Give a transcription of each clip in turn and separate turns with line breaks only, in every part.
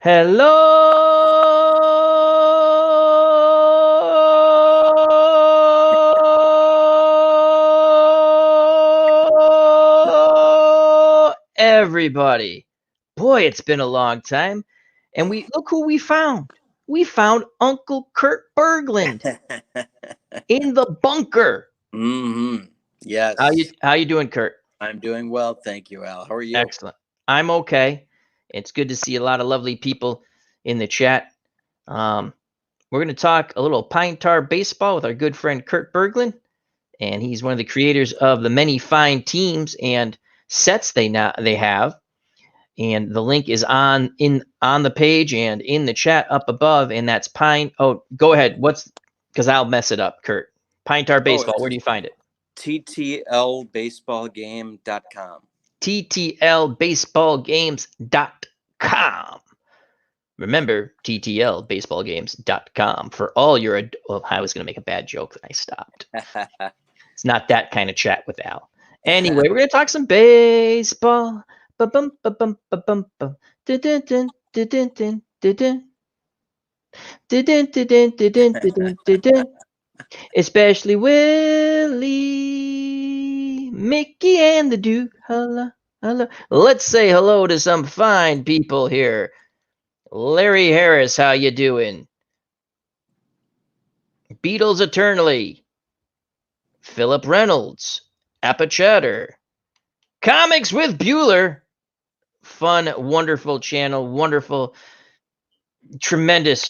Hello, everybody. Boy, it's been a long time. And look who we found. We found Uncle Kurt Bergland in the bunker.
Yes.
How you doing, Kurt?
I'm doing well, thank you, Al. How are you?
Excellent. I'm okay. It's good to see a lot of lovely people in the chat. We're going to talk a little pine tar baseball with our good friend Kurt Bergland, and he's one of the creators of the many fine teams and sets they have. And the link is on the page and in the chat up above, and that's Pine. Oh, go ahead. Because I'll mess it up, Kurt. Pine tar baseball. Where do you find it?
TTLbaseballgame.com.
TTLbaseballgames.com. Remember, TTLbaseballgames.com for all your. Well, I was going to make a bad joke and I stopped. It's not that kind of chat with Al. Anyway, we're going to talk some baseball. Especially Willie, Mickey, and the Duke. Hello, hello. Let's say hello to some fine people here. Larry Harris, how you doing? Beatles Eternally. Philip Reynolds. Apachatter. Comics with Bueller. Fun, wonderful channel. Wonderful, tremendous,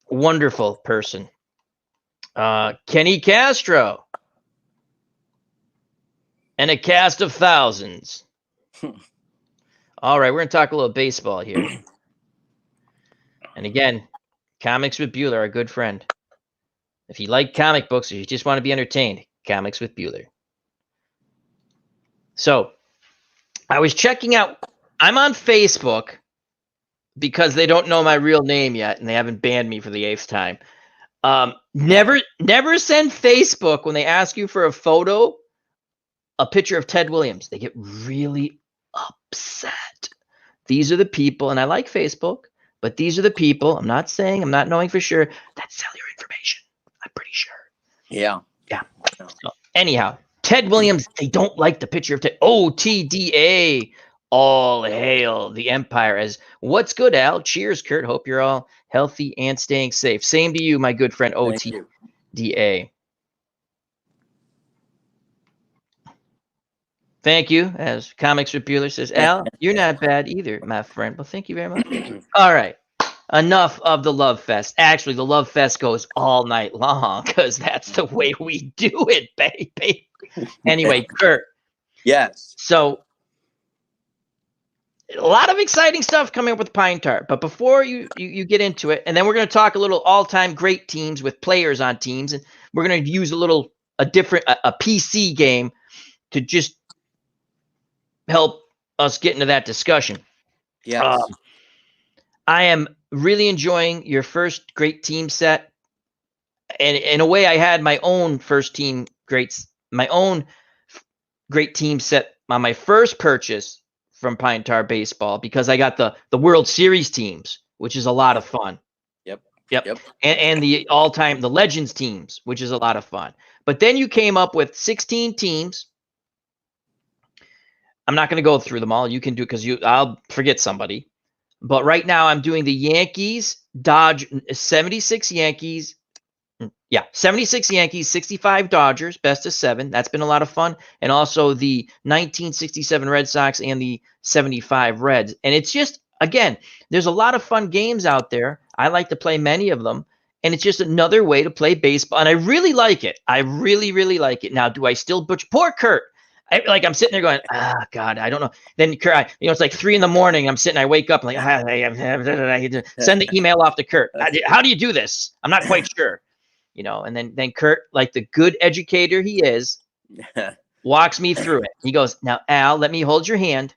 wonderful person. Kenny Castro. And a cast of thousands. All right, we're going to talk a little baseball here. And again, Comics with Bueller, our good friend. If you like comic books or you just want to be entertained, Comics with Bueller. So, I was checking out. I'm on Facebook because they don't know my real name yet, and they haven't banned me for the 8th time. Never send Facebook when they ask you for a photo, a picture of Ted Williams. They get really upset. These are the people, and I like Facebook, but these are the people, I'm not knowing for sure, that sell your information. I'm pretty sure.
Yeah.
So, anyhow, Ted Williams, they don't like the picture of Ted. OTDA. All hail the Empire. As what's good, Al? Cheers, Kurt. Hope you're all healthy and staying safe. Same to you, my good friend OTDA. Thank you. As Comics with Bueller says, Al, you're not bad either, my friend. Well, thank you very much. All right. Enough of the Love Fest. Actually, the Love Fest goes all night long because that's the way we do it, baby. Anyway, Kurt.
Yes.
So, a lot of exciting stuff coming up with Pine Tar. But before you get into it, and then we're going to talk a little all-time great teams with players on teams, and we're going to use a different PC game to just help us get into that discussion.
Yes.
I am really enjoying your first great team set. And in a way, I had my own great team set on my first purchase from Pine Tar Baseball because I got the World Series teams, which is a lot of fun. Yep. And the the Legends teams, which is a lot of fun. But then you came up with 16 teams. I'm not going to go through them all. You can do it because I'll forget somebody. But right now I'm doing the Yankees, 76 Yankees. Yeah, 76 Yankees, 65 Dodgers, best of 7. That's been a lot of fun. And also the 1967 Red Sox and the 75 Reds. And it's just, again, there's a lot of fun games out there. I like to play many of them. And it's just another way to play baseball. And I really like it. I really, really like it. Now, do I still butcher? Poor Kurt. I'm sitting there going, God, I don't know. Then Kurt, it's like 3 a.m. I'm sitting, I wake up, I'm like, send the email off to Kurt. How do you do this? I'm not quite sure. And then Kurt, like the good educator he is, walks me through it. He goes, now, Al, let me hold your hand.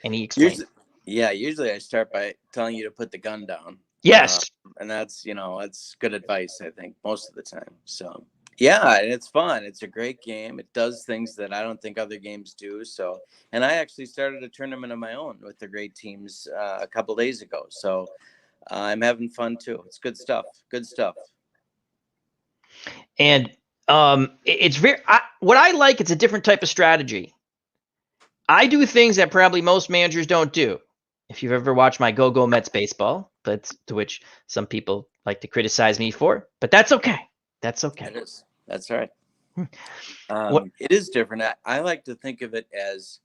And he explains.
Usually I start by telling you to put the gun down.
Yes.
And that's, that's good advice, I think, most of the time. So, Yeah, and it's fun. It's a great game. It does things that I don't think other games do. So, and I actually started a tournament of my own with the great teams a couple days ago. So I'm having fun too. It's good stuff. Good stuff.
And it's very what I like. It's a different type of strategy. I do things that probably most managers don't do. If you've ever watched my Go Mets baseball, that's to which some people like to criticize me for, but that's okay. That's okay.
It is. That's right.
What?
It is different. I like to think of it as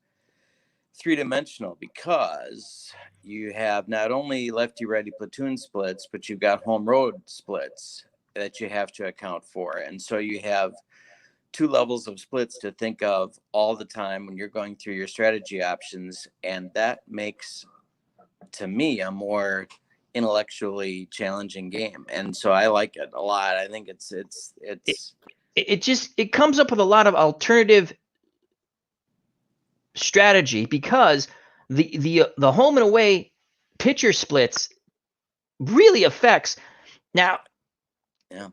three-dimensional because you have not only lefty-righty platoon splits, but you've got home road splits that you have to account for. And so you have two levels of splits to think of all the time when you're going through your strategy options. And that makes, to me, a more intellectually challenging game. And so I like it a lot. I think
it comes up with a lot of alternative strategy because the home and away pitcher splits really affects. Now,
yeah.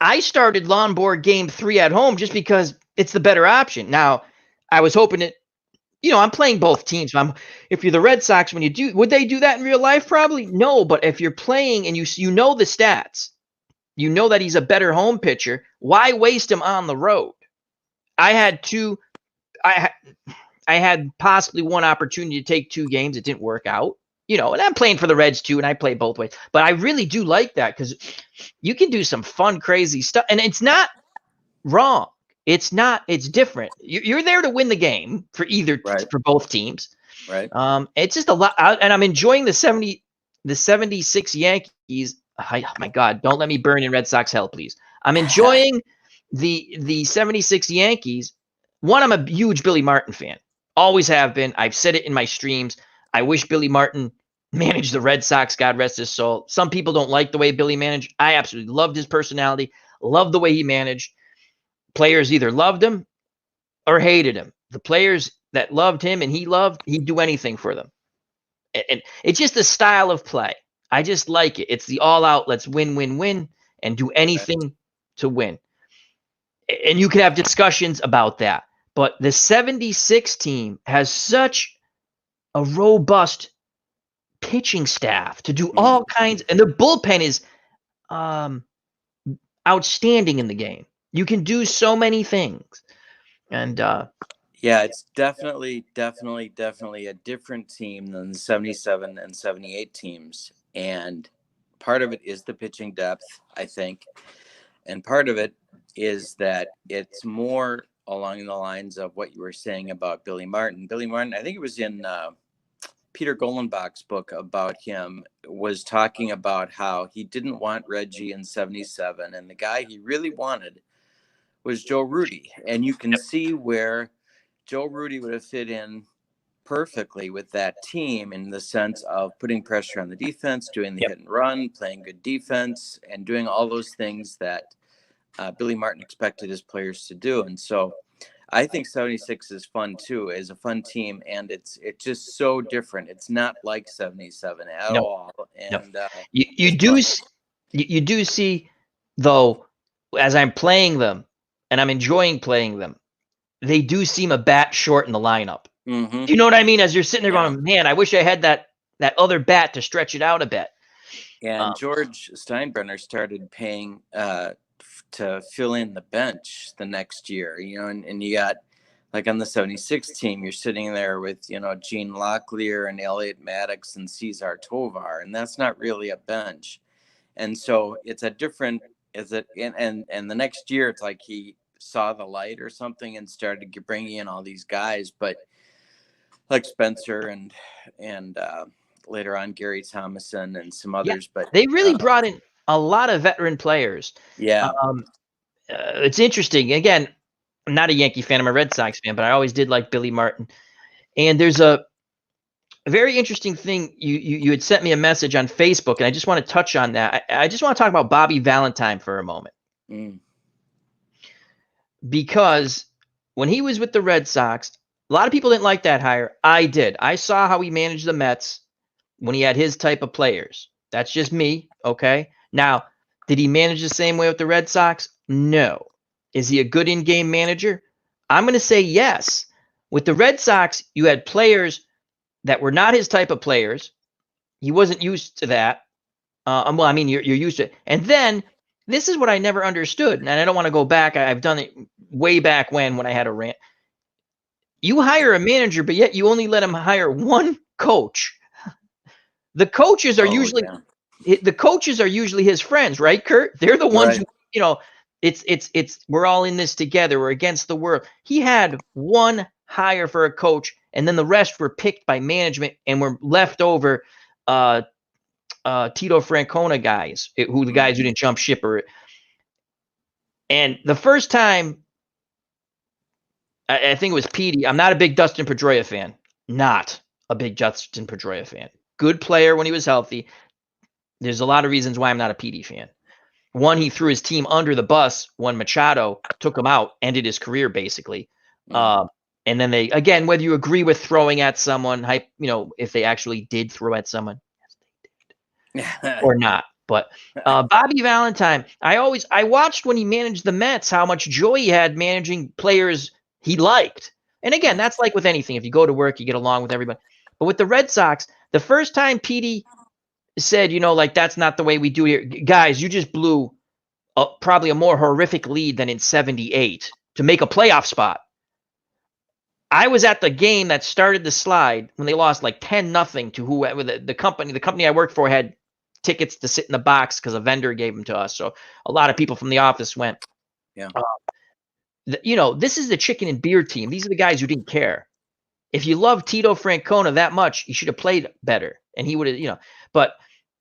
I started lawn board game 3 at home just because it's the better option. Now, I was hoping it, I'm playing both teams. If you're the Red Sox, would they do that in real life? Probably no. But if you're playing and you know the stats, you know that he's a better home pitcher. Why waste him on the road? I had possibly one opportunity to take 2 games. It didn't work out. And I'm playing for the Reds too, and I play both ways. But I really do like that because you can do some fun, crazy stuff. And it's not wrong. It's different. You're there to win the game for for both teams.
Right.
It's just a lot. And I'm enjoying the 76 Yankees. Oh my God, don't let me burn in Red Sox hell, please. I'm enjoying the 76 Yankees. One, I'm a huge Billy Martin fan. Always have been. I've said it in my streams. I wish Billy Martin managed the Red Sox. God rest his soul. Some people don't like the way Billy managed. I absolutely loved his personality. Loved the way he managed. Players either loved him or hated him. The players that loved him and he'd do anything for them. And it's just the style of play. I just like it. It's the all out, let's win, win, win, and do anything to win. And you could have discussions about that. But the 76 team has such a robust pitching staff to do all kinds, and their bullpen is outstanding in the game. You can do so many things. And
yeah, it's definitely a different team than the 77 and 78 teams. And part of it is the pitching depth, I think. And part of it is that it's more along the lines of what you were saying about Billy Martin. Billy Martin, I think it was in Peter Golenbach's book about him, was talking about how he didn't want Reggie in 77. And the guy he really wanted was Joe Rudy. And you can see where Joe Rudy would have fit in perfectly with that team in the sense of putting pressure on the defense, doing the hit and run, playing good defense, and doing all those things that Billy Martin expected his players to do. And so I think 76 is fun too, is a fun team, and it's just so different. It's not like 77 at all. And
you do see, though, as I'm playing them and I'm enjoying playing them, they do seem a bat short in the lineup.
Mm-hmm.
Do you know what I mean? As you're sitting there going, man, I wish I had that other bat to stretch it out a bit.
And George Steinbrenner started paying to fill in the bench the next year, and you got, like, on the 76 team, you're sitting there with, Gene Locklear and Elliot Maddox and Cesar Tovar, and that's not really a bench. And so it's a different, and the next year it's like he saw the light or something and started bringing in all these guys, but like Spencer and later on Gary Thomason and some others. But
they really brought in a lot of veteran players.
Yeah.
It's interesting. Again, I'm not a Yankee fan. I'm a Red Sox fan, but I always did like Billy Martin. And there's a very interesting thing. You had sent me a message on Facebook, and I just want to touch on that. I just want to talk about Bobby Valentine for a moment. Because when he was with the Red Sox, a lot of people didn't like that hire. I did. I saw how he managed the Mets when he had his type of players. That's just me, okay? Now, did he manage the same way with the Red Sox? No. Is he a good in-game manager? I'm going to say yes. With the Red Sox, you had players that were not his type of players. He wasn't used to that. Well, I mean, you're used to it. And then this is what I never understood, and I don't want to go back. I've done it way back when I had a rant. You hire a manager, but yet you only let him hire one coach. The coaches are usually his friends, right, Kurt? They're the ones
Right.
who, it's we're all in this together. We're against the world. He had one hire for a coach, and then the rest were picked by management and were left over Tito Francona guys, who the guys who didn't jump ship or. And the first time, I think it was Petey. I'm not a big Dustin Pedroia fan. Not a big Dustin Pedroia fan. Good player when he was healthy. There's a lot of reasons why I'm not a Petey fan. One, he threw his team under the bus when Machado took him out, ended his career basically. And then they, again, whether you agree with throwing at someone, if they actually did throw at someone, or not. But Bobby Valentine, I watched when he managed the Mets how much joy he had managing players he liked. And again, that's like with anything. If you go to work, you get along with everybody. But with the Red Sox, the first time Petey said, that's not the way we do it here. Guys, you just blew probably a more horrific lead than in 78 to make a playoff spot. I was at the game that started the slide when they lost like 10-0 to whoever the company I worked for had tickets to sit in the box because a vendor gave them to us. So a lot of people from the office went.
Yeah.
This is the chicken and beer team. These are the guys who didn't care. If you love Tito Francona that much, you should have played better. And he would have, but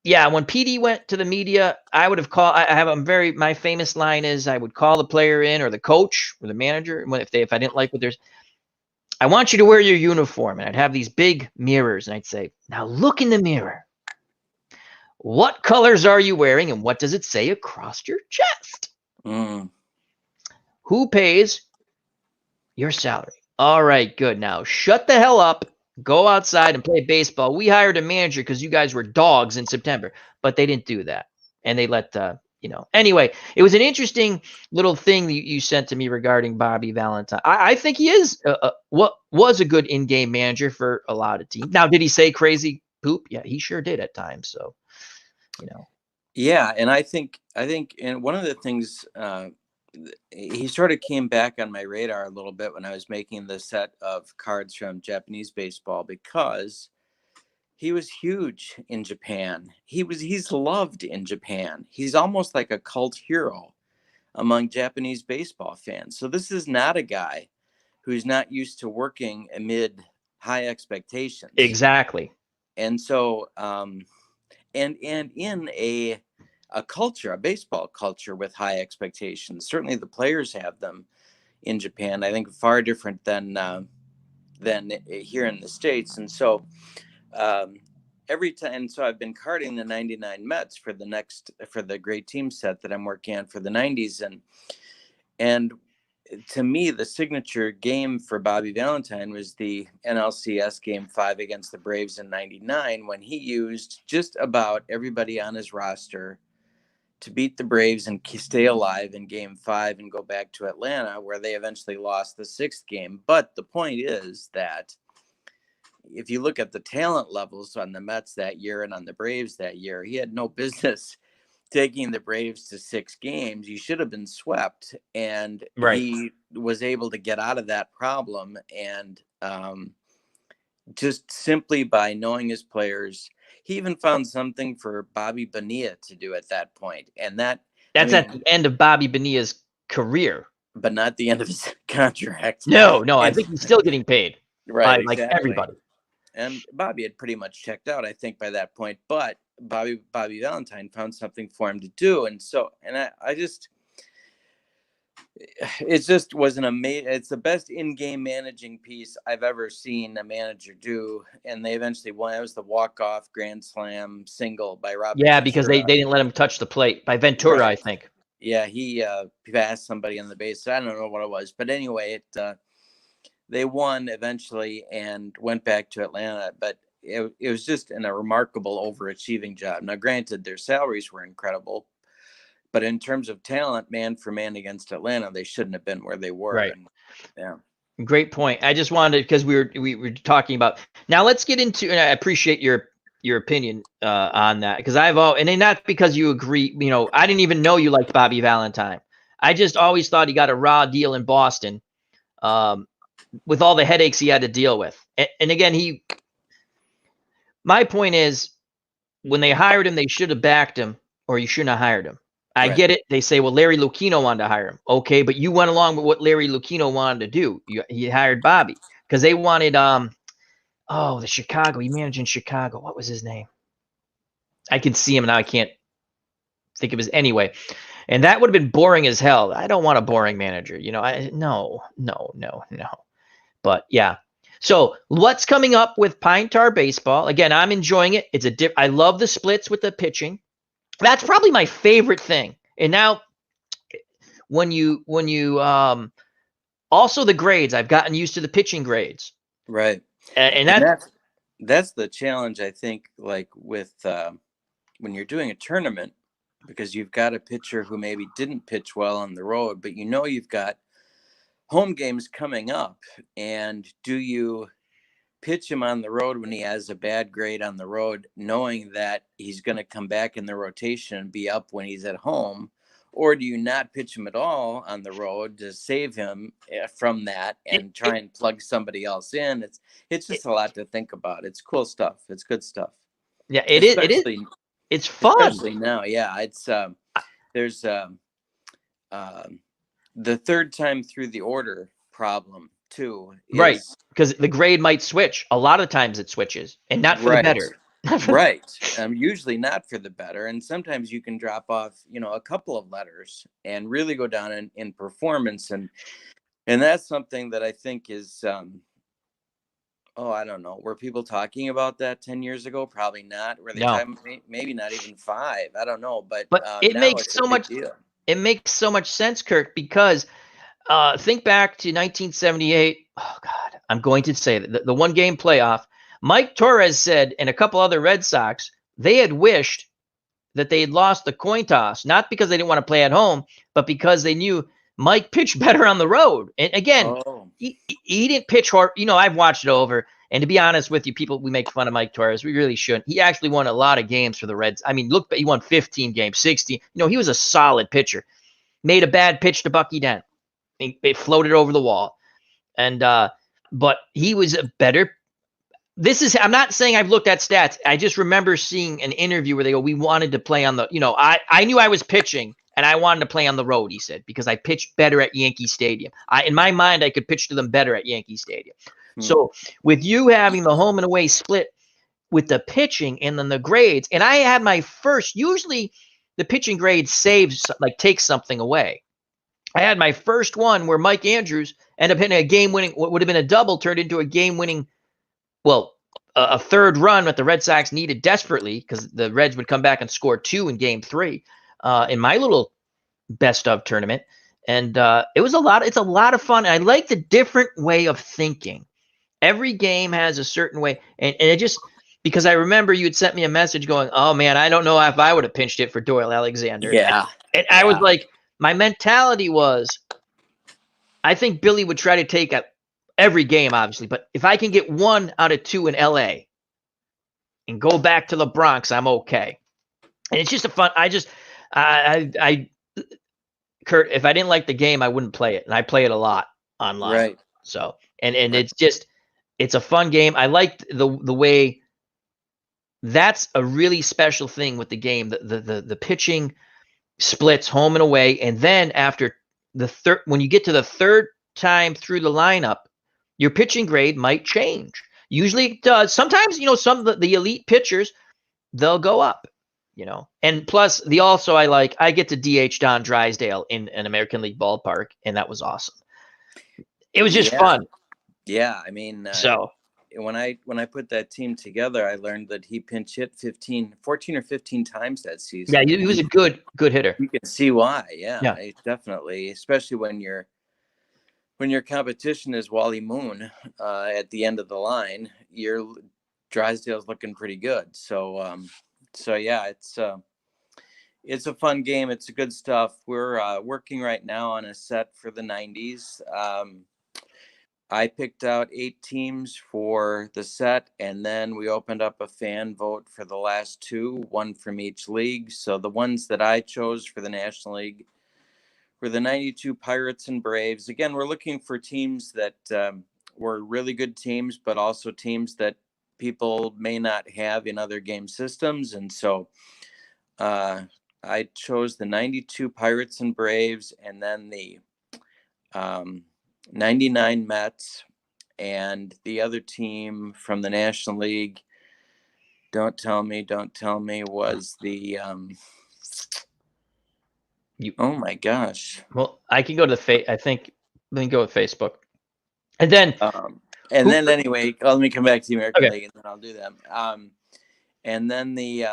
yeah, when PD went to the media, I would have called. My famous line is I would call the player in or the coach or the manager if I didn't like what there's. I want you to wear your uniform, and I'd have these big mirrors, and I'd say, now look in the mirror. What colors are you wearing, and what does it say across your chest? Who pays your salary? All right, good. Now shut the hell up. Go outside and play baseball. We hired a manager because you guys were dogs in September, but they didn't do that. And they let, anyway, it was an interesting little thing that you sent to me regarding Bobby Valentine. I think he is what was a good in-game manager for a lot of teams. Now, did he say crazy poop? Yeah, he sure did at times. So,
Yeah. And I think, and one of the things, he sort of came back on my radar a little bit when I was making the set of cards from Japanese baseball, because he was huge in Japan. He's loved in Japan. He's almost like a cult hero among Japanese baseball fans. So this is not a guy who's not used to working amid high expectations.
Exactly.
And so, and in a culture, a baseball culture with high expectations. Certainly the players have them in Japan. I think far different than here in the States. And so every time, so I've been carding the 99 Mets for the great team set that I'm working on for the 90s. And to me, the signature game for Bobby Valentine was the NLCS Game 5 against the Braves in 99, when he used just about everybody on his roster to beat the Braves and stay alive in Game 5 and go back to Atlanta, where they eventually lost the 6th game. But the point is that if you look at the talent levels on the Mets that year and on the Braves that year, he had no business taking the Braves to 6 games. He should have been swept. And He was able to get out of that problem. And just simply by knowing his players, he even found something for Bobby Bonilla to do at that point. And that's at
the end of Bobby Bonilla's career,
but not the end of his contract.
No, I think he's still getting paid.
Right.
Like
exactly.
Everybody.
And Bobby had pretty much checked out, I think, by that point. But Bobby Valentine found something for him to do. And so, I just, it just was it's the best in-game managing piece I've ever seen a manager do. And they eventually won. It was the walk-off grand slam single by Robert.
Yeah, because they didn't let him touch the plate by Ventura, right. I think.
Yeah, he passed somebody on the base. I don't know what it was. But anyway, they won eventually and went back to Atlanta. But it was just a remarkable overachieving job. Now, granted, their salaries were incredible, but in terms of talent, man for man against Atlanta, they shouldn't have been where they were.
Right.
And, yeah.
Great point. I just wanted, because we were talking about, now let's get into, and I appreciate your opinion on that, because and then not because you agree, I didn't even know you liked Bobby Valentine. I just always thought he got a raw deal in Boston, with all the headaches he had to deal with. And again, my point is, when they hired him, they should have backed him, or you shouldn't have hired him. I get it. They say, well, Larry Lucchino wanted to hire him. Okay, but you went along with what Larry Lucchino wanted to do. He hired Bobby because they wanted the Chicago. He managed in Chicago. What was his name? I can see him now. I can't think of his anyway. And that would have been boring as hell. I don't want a boring manager. No. But yeah. So what's coming up with Pine Tar Baseball? Again, I'm enjoying it. I love the splits with the pitching. That's probably my favorite thing. And now when you also the grades, I've gotten used to the pitching grades.
Right.
And
that's the challenge, I think, like with when you're doing a tournament, because you've got a pitcher who maybe didn't pitch well on the road, but you've got home games coming up, and do you pitch him on the road when he has a bad grade on the road, knowing that he's going to come back in the rotation and be up when he's at home? Or do you not pitch him at all on the road to save him from that and try and plug somebody else in? It's just a lot to think about. It's cool stuff. It's good stuff.
Yeah, it is. It's fun.
Especially now. Yeah, it's there's the third time through the order problem too.
Right, because the grade might switch. A lot of times it switches, and not for the better.
Right. Usually not for the better. And sometimes you can drop off, a couple of letters and really go down in performance. And that's something that I think is, I don't know. Were people talking about that 10 years ago? Probably not. Were they talking, maybe not even 5? I don't know. But
it makes so much deal. It makes so much sense, Kirk, because think back to 1978. Oh God, I'm going to say that the one game playoff. Mike Torres said, and a couple other Red Sox, they had wished that they had lost the coin toss, not because they didn't want to play at home, but because they knew Mike pitched better on the road. And again, he didn't pitch hard. I've watched it over. And to be honest with you, we make fun of Mike Torres. We really shouldn't. He actually won a lot of games for the Reds. I mean, look, he won 15 games, 16. He was a solid pitcher. Made a bad pitch to Bucky Dent. It floated over the wall. And but he was a better. I'm not saying I've looked at stats. I just remember seeing an interview where they go, we wanted to play on the, I knew I was pitching and I wanted to play on the road, he said, because I pitched better at Yankee Stadium. In my mind, I could pitch to them better at Yankee Stadium. So with you having the home and away split with the pitching and then the grades, and I had my first, usually the pitching grade takes something away. I had my first one where Mike Andrews ended up hitting a game-winning, what would have been a double, turned into a game-winning, a third run that the Red Sox needed desperately because the Reds would come back and score 2 in Game 3 in my little best of tournament. And it's a lot of fun. I like the different way of thinking. Every game has a certain way. And it just, because I remember you had sent me a message going, oh man, I don't know if I would have pinched it for Doyle Alexander.
Yeah.
And I was like, my mentality was, I think Billy would try to take every game, obviously, but if I can get 1 out of 2 in LA and go back to the Bronx, I'm okay. And it's just a fun. Kurt, if I didn't like the game, I wouldn't play it, and I play it a lot online.
Right.
So, and it's a fun game. I liked the way. That's a really special thing with the game. The pitching splits home and away, and then after the third, when you get to the third time through the lineup, your pitching grade might change. Usually it does. Sometimes, some of the elite pitchers, they'll go up, And plus, I get to DH Don Drysdale in an American League ballpark, and that was awesome. It was just fun.
Yeah, I mean,
so
when I put that team together, I learned that he pinch hit 14 or 15 times that season.
Yeah, he was a good hitter.
You can see why. Yeah. Definitely, especially when your competition is Wally Moon at the end of the line, Drysdale's looking pretty good. So yeah, it's a fun game. It's good stuff. We're working right now on a set for the 90s. I picked out 8 teams for the set, and then we opened up a fan vote for the last 2, one from each league. So the ones that I chose for the National League were the 92 Pirates and Braves. Again, we're looking for teams that were really good teams, but also teams that people may not have in other game systems. And so I chose the 92 Pirates and Braves, and then the 99 Mets, and the other team from the National League, don't tell me, was the oh my gosh.
Well, I can go to the I think let me go with Facebook. And then
then anyway, let me come back to the American
Okay.
League and then I'll do them. And then the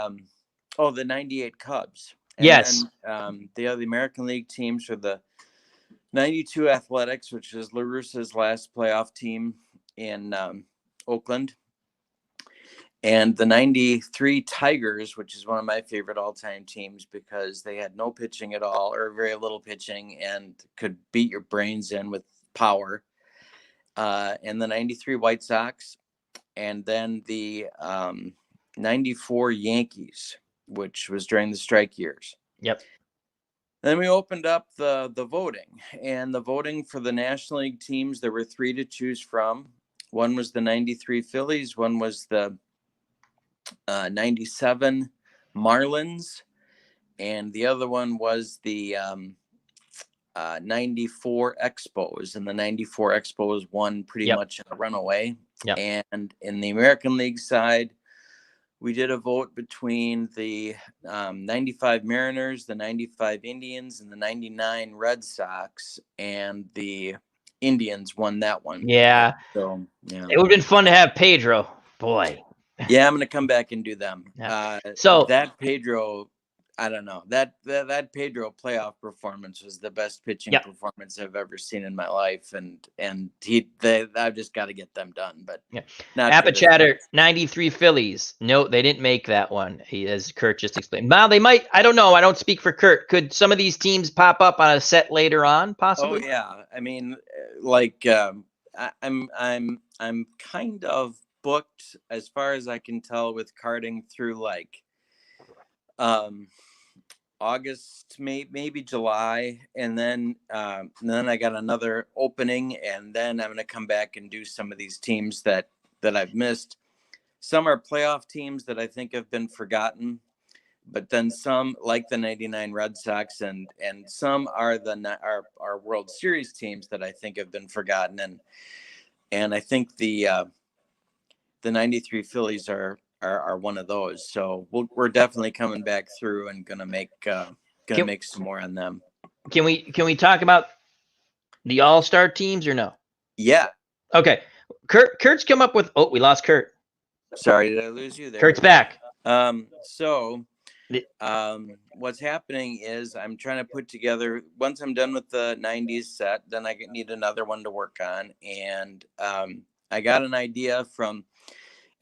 98 Cubs. And
Yes.
then the American League teams are the 92 Athletics, which is LaRussa's last playoff team in Oakland, and the 93 Tigers, which is one of my favorite all-time teams because they had no pitching at all or very little pitching and could beat your brains in with power. And the 93 White Sox, and then the 94 Yankees, which was during the strike years.
Yep.
Then we opened up the voting, and the voting for the National League teams, there were 3 to choose from. One was the 93 Phillies, one was the 97 Marlins, and the other one was the 94 Expos, and the 94 Expos won pretty much in a runaway.
Yep.
And in the American League side, we did a vote between the 95 Mariners, the 95 Indians, and the 99 Red Sox, and the Indians won that one.
Yeah.
So, yeah.
It would have been fun to have Pedro. Boy.
Yeah, I'm going to come back and do them.
Yeah.
So that Pedro, I don't know, that Pedro playoff performance was the best pitching performance I've ever seen in my life, and I've just got to get them done. But
Appichatter 93 Phillies. No, they didn't make that one. As Kurt just explained. Now they might. I don't know. I don't speak for Kurt. Could some of these teams pop up on a set later on? Possibly.
Oh yeah. I mean, like I'm kind of booked as far as I can tell with karting through like August, maybe July, and then I got another opening, and then I'm going to come back and do some of these teams that I've missed. Some are playoff teams that I think have been forgotten, but then some, like the 99 Red Sox, and some are our World Series teams that I think have been forgotten, and I think the 93 Phillies are one of those. So we're definitely coming back through and gonna make some more on them.
Can we talk about the All-Star teams or no?
Yeah.
Okay. Kurt's come up with. Oh, we lost Kurt.
Sorry, did I lose you there?
Kurt's back.
So what's happening is I'm trying to put together, once I'm done with the 90s set, then I need another one to work on. And I got an idea from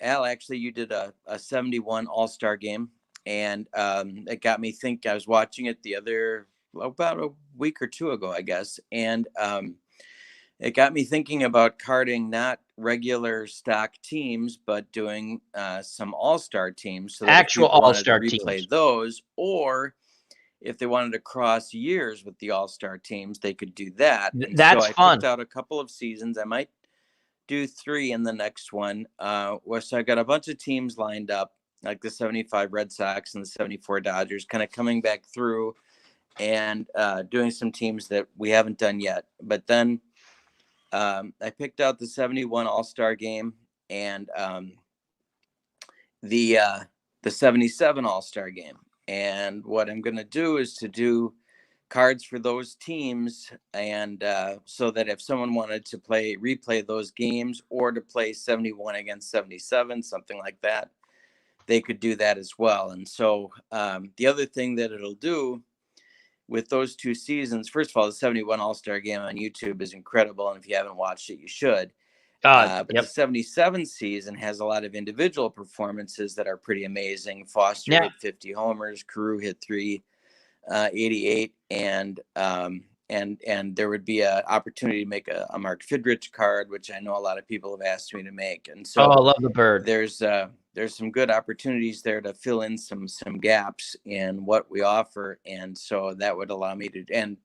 Al. Actually, you did a 71 All-Star game, and it got me think. I was watching it about a week or two ago, I guess, and it got me thinking about karting not regular stock teams, but doing some All-Star teams. So that
actual All-Star
teams. Replay those, or if they wanted to cross years with the All-Star teams, they could do that. And
that's
so
fun.
I picked out a couple of seasons. I might do 3 in the next one. So I got a bunch of teams lined up, like the 75 Red Sox and the 74 Dodgers, kind of coming back through and doing some teams that we haven't done yet. But then I picked out the 71 All-Star game and the 77 All-Star game. And what I'm going to do is to do cards for those teams, and so that if someone wanted to replay those games or to play 71 against 77, something like that, they could do that as well. And so the other thing that it'll do with those 2 seasons, first of all, the 71 All-Star game on YouTube is incredible, and if you haven't watched it, you should. But the 77 season has a lot of individual performances that are pretty amazing. Foster hit 50 homers, Carew hit 3 88, and there would be an opportunity to make a Mark Fidrich card, which I know a lot of people have asked me to make. And so
I love the bird.
There's some good opportunities there to fill in some gaps in what we offer, and so that would allow me to. And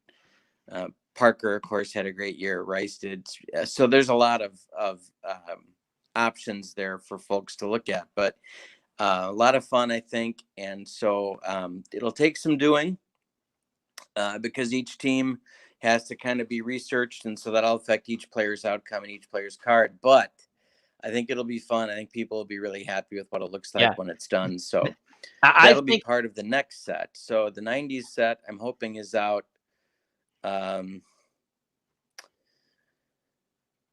Parker, of course, had a great year. Rice did. So there's a lot of options there for folks to look at, but a lot of fun, I think. And so it'll take some doing because each team has to kind of be researched, and so that'll affect each player's outcome and each player's card. But I think it'll be fun. I think people will be really happy with what it looks like when it's done. So that'll be part of the next set. So the 90s set, I'm hoping, is out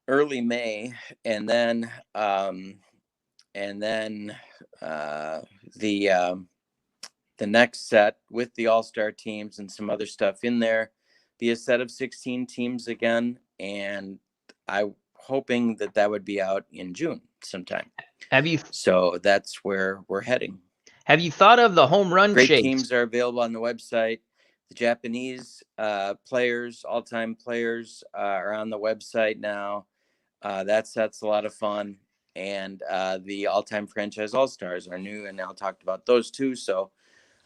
early May, and then the next set with the all-star teams and some other stuff in there be a set of 16 teams again, and I'm hoping that would be out in June sometime. So that's where we're heading.
Have you thought of the home run
Great
chase?
Teams are available on the website. The Japanese players, all-time players, are on the website now. That set's a lot of fun. And the all-time franchise all-stars are new, and Al talked about those too. So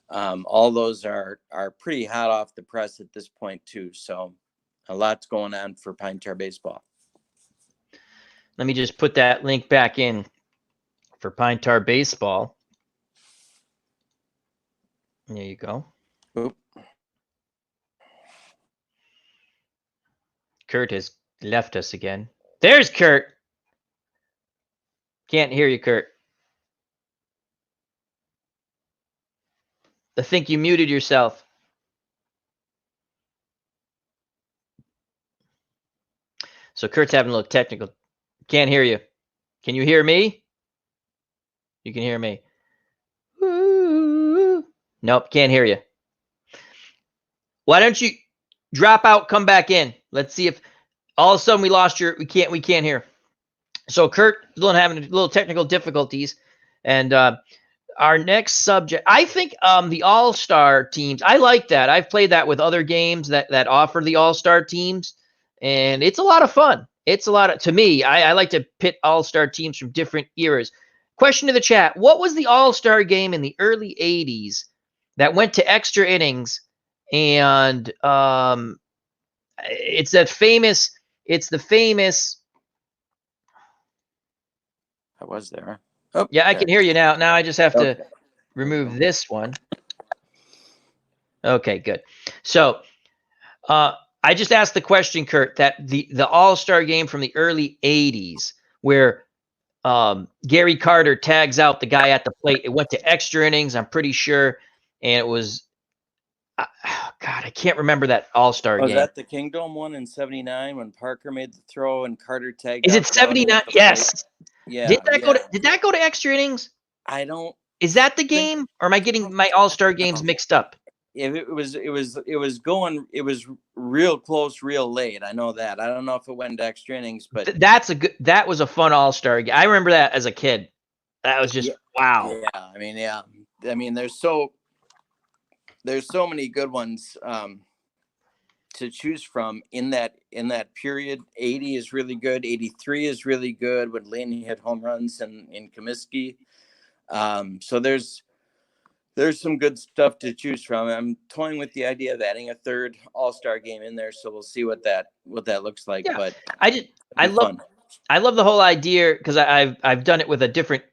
all those are pretty hot off the press at this point too. So a lot's going on for Pine Tar Baseball.
Let me just put that link back in for Pine Tar Baseball. There you go.
Oop.
Kurt has left us again. There's Kurt. Can't hear you, Kurt. I think you muted yourself. So Kurt's having a little technical. Can't hear you. Can you hear me? You can hear me. Ooh. Nope, can't hear you. Why don't you drop out, come back in? Let's see if all of a sudden we lost your. We can't hear. So Kurt having a little technical difficulties, and our next subject, I think the all-star teams. I like that. I've played that with other games that offer the all-star teams, and it's a lot of fun. It's a lot of, to me, I like to pit all-star teams from different eras. Question to the chat: what was the all-star game in the early '80s that went to extra innings? And it's the famous.
I was there.
Oh, yeah, I can hear you now. Now I just have to remove this one. Okay, good. So I just asked the question, Kurt, that the all-star game from the early '80s where Gary Carter tags out the guy at the plate. It went to extra innings, I'm pretty sure, and it was God, I can't remember that all-star game.
Was that the Kingdom one in '79 when Parker made the throw and Carter tagged?
Is it '79? Yes.
Yeah.
Did that go to extra innings?
I don't.
Is that the game, or am I getting my all-star games mixed up?
It was real close, real late. I know that. I don't know if it went to extra innings, but
that was a fun all-star game. I remember that as a kid. That was just wow.
Yeah. I mean, there's so many good ones to choose from in that period. 80 is really good. 83 is really good when Lane hit home runs in Comiskey. So there's some good stuff to choose from. I'm toying with the idea of adding a third all-star game in there, so we'll see what that looks like. Yeah, but I love the whole idea because I've done it with a different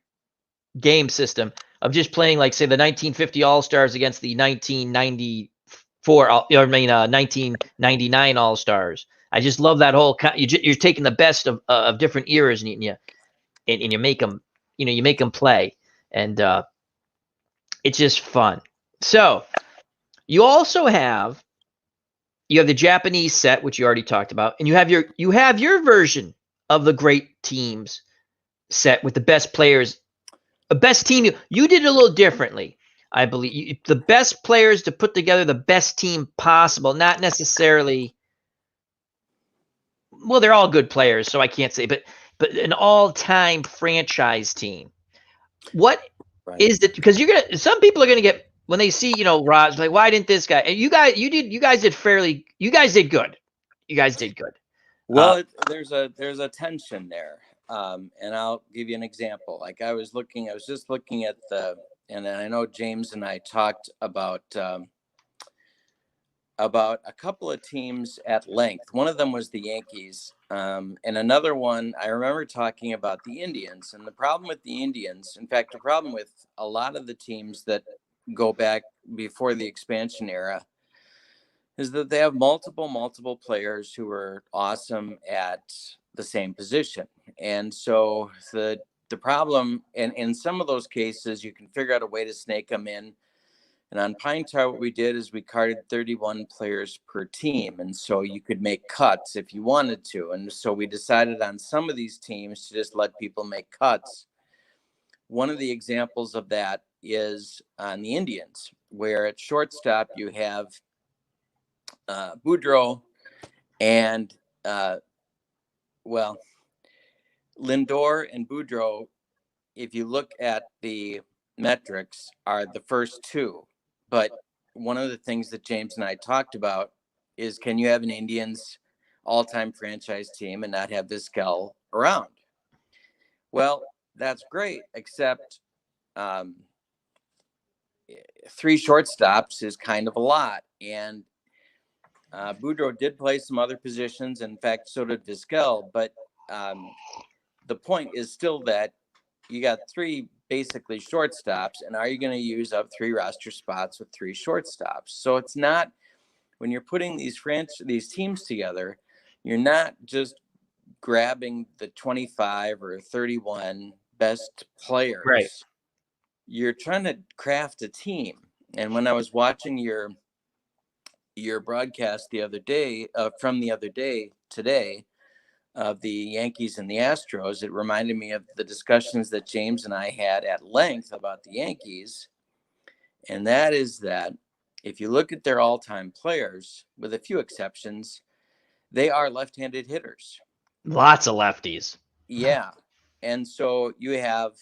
game system of just playing, like, say, the 1950 All-Stars against the 1999 All-Stars. I just love that whole. You're taking the best of different eras and you make them. You make them play, and it's just fun. So you also have the Japanese set, which you already talked about, and you have your version of the Great Teams set with the best players. A best team. You did it a little differently, I believe. The best players to put together the best team possible, not necessarily. Well, they're all good players, so I can't say, but an all-time franchise team. What is it? Because some people are gonna get
when they see, Raj, like, why didn't this guy? And you guys did good. You guys did good.
Well, there's a tension there, and I'll give you an example. Like I was just looking at and I know James and I talked about a couple of teams at length. One of them was the Yankees, and another one I remember talking about the Indians. And the problem with the Indians, in fact, the problem with a lot of the teams that go back before the expansion era, is that they have multiple players who are awesome at the same position. And so the problem, and in some of those cases, you can figure out a way to snake them in. And on Pine Tar, what we did is we carded 31 players per team. And so you could make cuts if you wanted to. And so we decided on some of these teams to just let people make cuts. One of the examples of that is on the Indians, where at shortstop you have Boudreaux and, Lindor and Boudreaux, if you look at the metrics, are the first two. But one of the things that James and I talked about is, can you have an Indians all-time franchise team and not have Vizquel around? Well, that's great, except 3 shortstops is kind of a lot. And Boudreaux did play some other positions. In fact, so did Vizquel. But the point is still that you got 3 basically shortstops, and are you going to use up 3 roster spots with 3 shortstops? So it's not, when you're putting these teams together, you're not just grabbing the 25 or 31 best players.
Right.
You're trying to craft a team. And when I was watching your broadcast the other day, today, of the Yankees and the Astros, it reminded me of the discussions that James and I had at length about the Yankees. And that is that if you look at their all-time players, with a few exceptions, they are left-handed hitters.
Lots of lefties.
Yeah. And so you have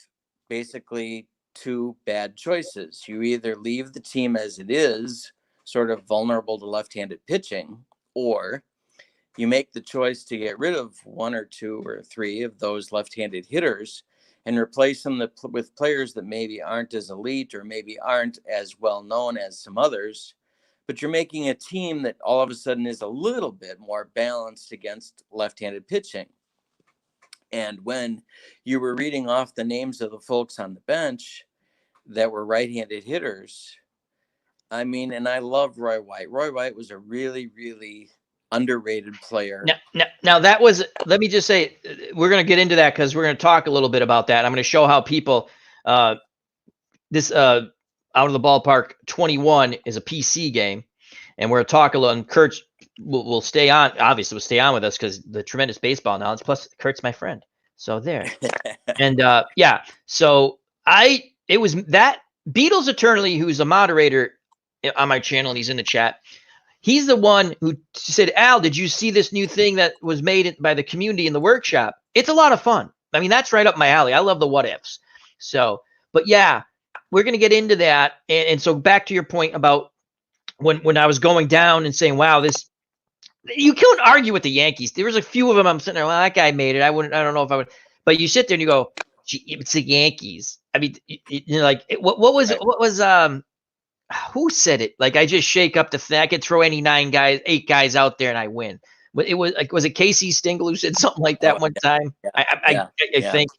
basically 2 bad choices. You either leave the team as it is, sort of vulnerable to left-handed pitching, or you make the choice to get rid of 1 or 2 or 3 of those left-handed hitters and replace them with players that maybe aren't as elite or maybe aren't as well known as some others. But you're making a team that all of a sudden is a little bit more balanced against left-handed pitching. And when you were reading off the names of the folks on the bench that were right-handed hitters, I mean, and I love Roy White. Roy White was a really, really underrated player.
Now that was, let me just say, we're going to get into that because we're going to talk a little bit about that. I'm going to show how people, this Out of the Ballpark 21 is a PC game, and we're going to talk a little, and Kurt will stay on, obviously will stay on with us because the tremendous baseball knowledge, plus Kurt's my friend. So there. And so it was that Beatles Eternally, who's a moderator on my channel, and he's in the chat. He's the one who said, Al, did you see this new thing that was made by the community in the workshop? It's a lot of fun. I mean, that's right up my alley. I love the what ifs. So, but yeah, we're going to get into that. And so back to your point about when I was going down and saying, wow, you can't argue with the Yankees. There was a few of them I'm sitting there, well, that guy made it. I don't know if I would. But you sit there and you go, gee, it's the Yankees. I mean, what was who said it? Like, I just shake up the thing. I could throw any 8 guys out there and I win. But it was like, was it Casey Stengel who said something like that one time? I think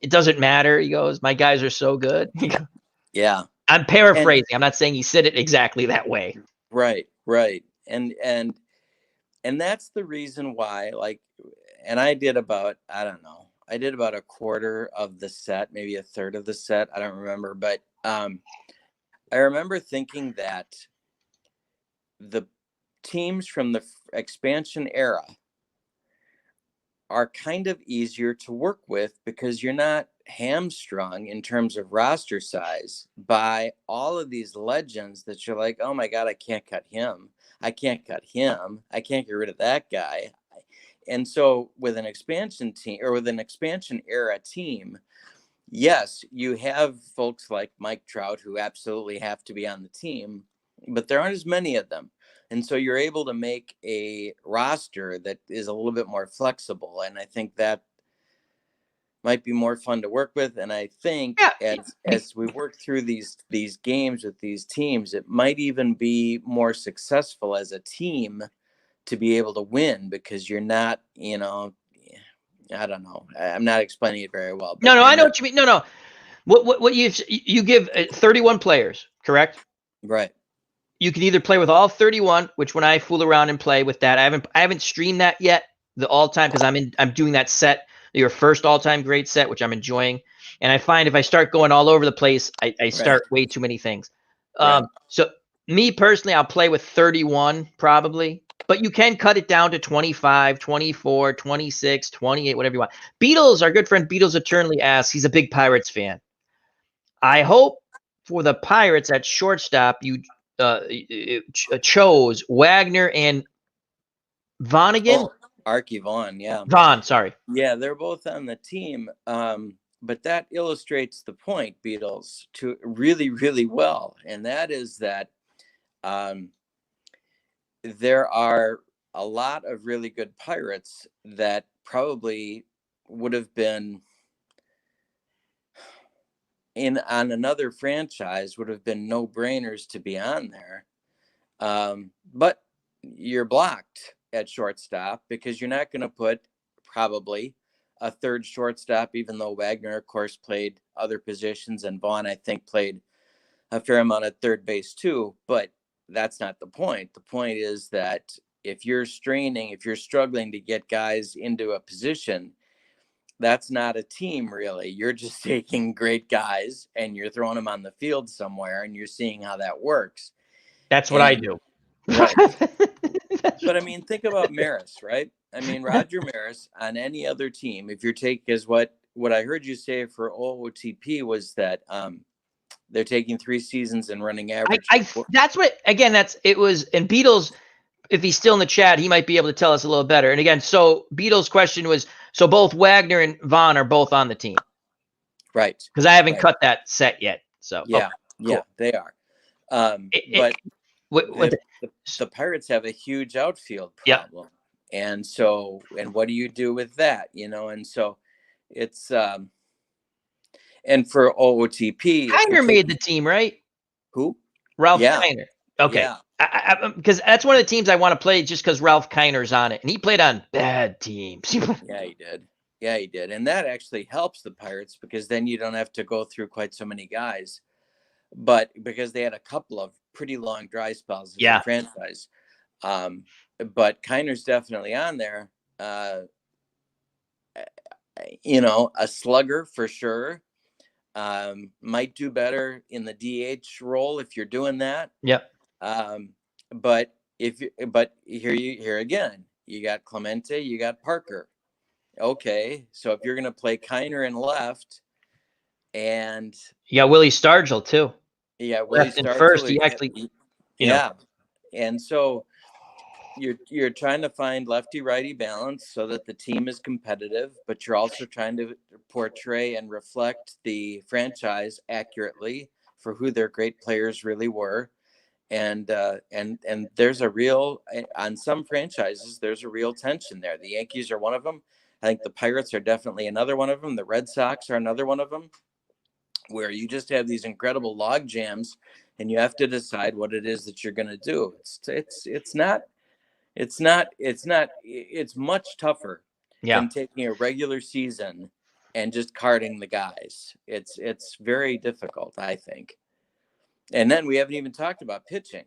it doesn't matter. He goes, my guys are so good.
Yeah.
I'm paraphrasing. I'm not saying he said it exactly that way.
Right. And that's the reason why, like, and I did about a quarter of the set, maybe a third of the set. I don't remember, but I remember thinking that the teams from the expansion era are kind of easier to work with because you're not hamstrung in terms of roster size by all of these legends that you're like, oh my God, I can't cut him. I can't cut him. I can't get rid of that guy. And so with an expansion team or with an expansion era team, yes, you have folks like Mike Trout who absolutely have to be on the team, but there aren't as many of them. And so you're able to make a roster that is a little bit more flexible. And I think that might be more fun to work with. And I think
Yeah.
as we work through these games with these teams, it might even be more successful as a team to be able to win, because you're not, I don't know. I'm not explaining it very well, but
No,
you're
I know
not
what you mean. No. What you give 31 players, correct?
right.
You can either play with all 31, which when I fool around and play with that, I haven't streamed that yet, the all time, because I'm doing that set, your first all time great set, which I'm enjoying. And I find if I start going all over the place, I start way too many things.
Right.
So me personally, I'll play with 31 probably, but you can cut it down to 25, 24, 26, 28, whatever you want. Beatles, our good friend Beatles Eternally asks, he's a big Pirates fan. I hope for the Pirates at shortstop, you chose Wagner and Vonnegan.
Oh, Archie Vaughn, yeah.
Vaughn, sorry.
Yeah, they're both on the team. But that illustrates the point, Beatles, to really, really well. And that is that there are a lot of really good Pirates that probably would have been on another franchise, would have been no-brainers to be on there. But you're blocked at shortstop because you're not going to put probably a third shortstop, even though Wagner, of course, played other positions, and Vaughn, I think, played a fair amount at third base too. But that's not the point. The point is that if you're struggling to get guys into a position, that's not a team, really. You're just taking great guys and you're throwing them on the field somewhere, and you're seeing how that works.
That's what I do.
Right. But I mean, think about Maris, right? I mean, Roger Maris on any other team, if your take is what I heard you say for OOTP was that they're taking 3 seasons and running average.
That's what, again, it was, and Beatles, if he's still in the chat, he might be able to tell us a little better. And again, so Beatles' question was, so both Wagner and Vaughn are both on the team.
Right.
Because I haven't cut that set yet. So
yeah,
okay, cool.
Yeah, they are. But the Pirates have a huge outfield problem. Yep. And so, and what do you do with that? And so it's, and for OOTP,
Kiner made the team, right?
Who?
Ralph Kiner. Okay.
Yeah.
Because that's one of the teams I want to play just because Ralph Kiner's on it. And he played on bad teams.
Yeah, he did. Yeah, he did. And that actually helps the Pirates because then you don't have to go through quite so many guys. But because they had a couple of pretty long dry spells as a franchise. But Kiner's definitely on there. A slugger for sure. Might do better in the DH role if you're doing that.
Yep.
But here again, you got Clemente, you got Parker. Okay, so if you're going to play Kiner in left, and
you got Willie Stargell too.
Yeah, Willie Stargell
first. He actually,
and so you're trying to find lefty-righty balance so that the team is competitive, but you're also trying to portray and reflect the franchise accurately for who their great players really were. And there's a real, on some franchises, there's a real tension there. The Yankees are one of them. I think the Pirates are definitely another one of them. The Red Sox are another one of them, where you just have these incredible log jams and you have to decide what it is that you're going to do. It's much tougher than taking a regular season and just carding the guys. It's very difficult, I think. And then we haven't even talked about pitching,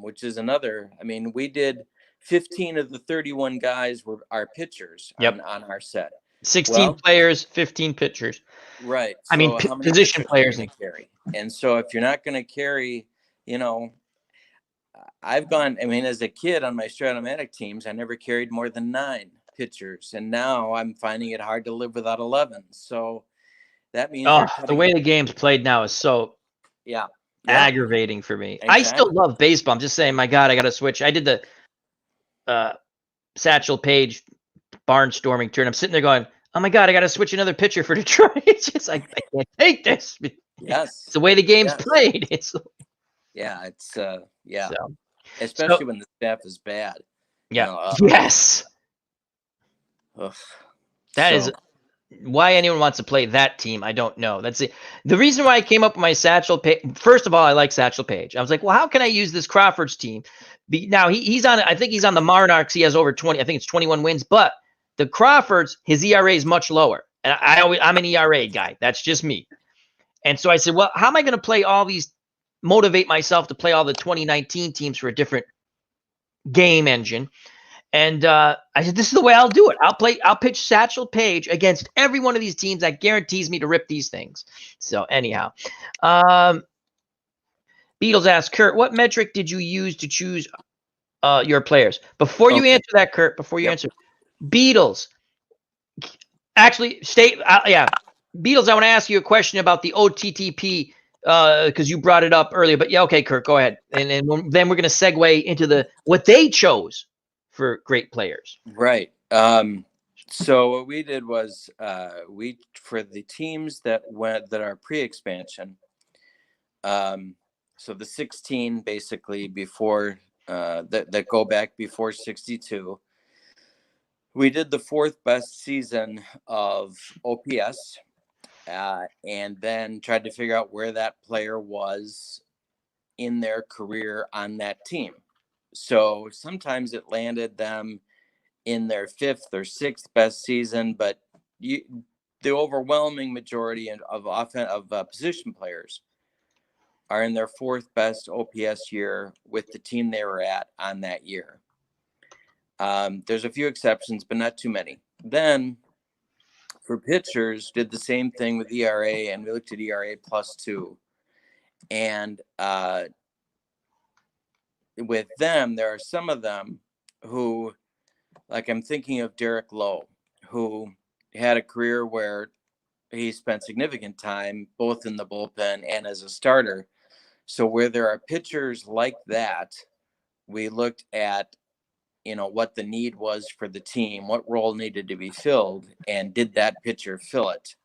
which is another. I mean, we did 15 of the 31 guys were our pitchers on our set.
16 players, 15 pitchers.
Right.
So I mean, position players.
Carry. And so if you're not going to carry, I've gone, as a kid on my Stratomatic teams, I never carried more than 9 pitchers. And now I'm finding it hard to live without 11. So that means
the way the game's played now is so aggravating for me. Exactly. I still love baseball. I'm just saying, my God, I got to switch. I did the Satchel Paige barnstorming turn. I'm sitting there going, oh my God, I got to switch another pitcher for Detroit. It's just I can't take this.
Yes.
It's the way the game's
Yes.
played. It's
Yeah. Yeah.
so
Especially when the staff is bad.
yeah.
You know,
Yes.
ugh.
That is
So
why anyone wants to play that team. I don't know. That's it. The reason why I came up with my Satchel Page. First of all, I like Satchel Page. I was like, well, how can I use this Crawford's team? Now he's on. I think he's on the Monarchs. He has over 20. I think it's 21 wins. But the Crawfords, his ERA is much lower. And I'm an ERA guy. That's just me. And so I said, well, how am I going to play all these? Motivate myself to play all the 2019 teams for a different game engine. And I said, this is the way I'll do it. I'll pitch Satchel Page against every one of these teams that guarantees me to rip these things. So anyhow, Beatles asked, Kurt, what metric did you use to choose your players? Before you answer that, Kurt, answer, Beatles, actually Beatles, I want to ask you a question about the OTTP because you brought it up earlier. But yeah, okay, Kurt, go ahead. And then we're going to segue into what they chose for great players.
Right. So what we did was for the teams that are pre-expansion. So the 16 basically before that go back before 62. We did the fourth best season of OPS, and then tried to figure out where that player was in their career on that team. So sometimes it landed them in their fifth or sixth best season, but the overwhelming majority of position players are in their fourth best OPS year with the team they were at on that year. There's a few exceptions, but not too many. Then for pitchers, did the same thing with ERA, and we looked at ERA +2. And with them, there are some of them who, like I'm thinking of Derek Lowe, who had a career where he spent significant time both in the bullpen and as a starter. So where there are pitchers like that, we looked at, what the need was for the team, what role needed to be filled, and did that pitcher fill it?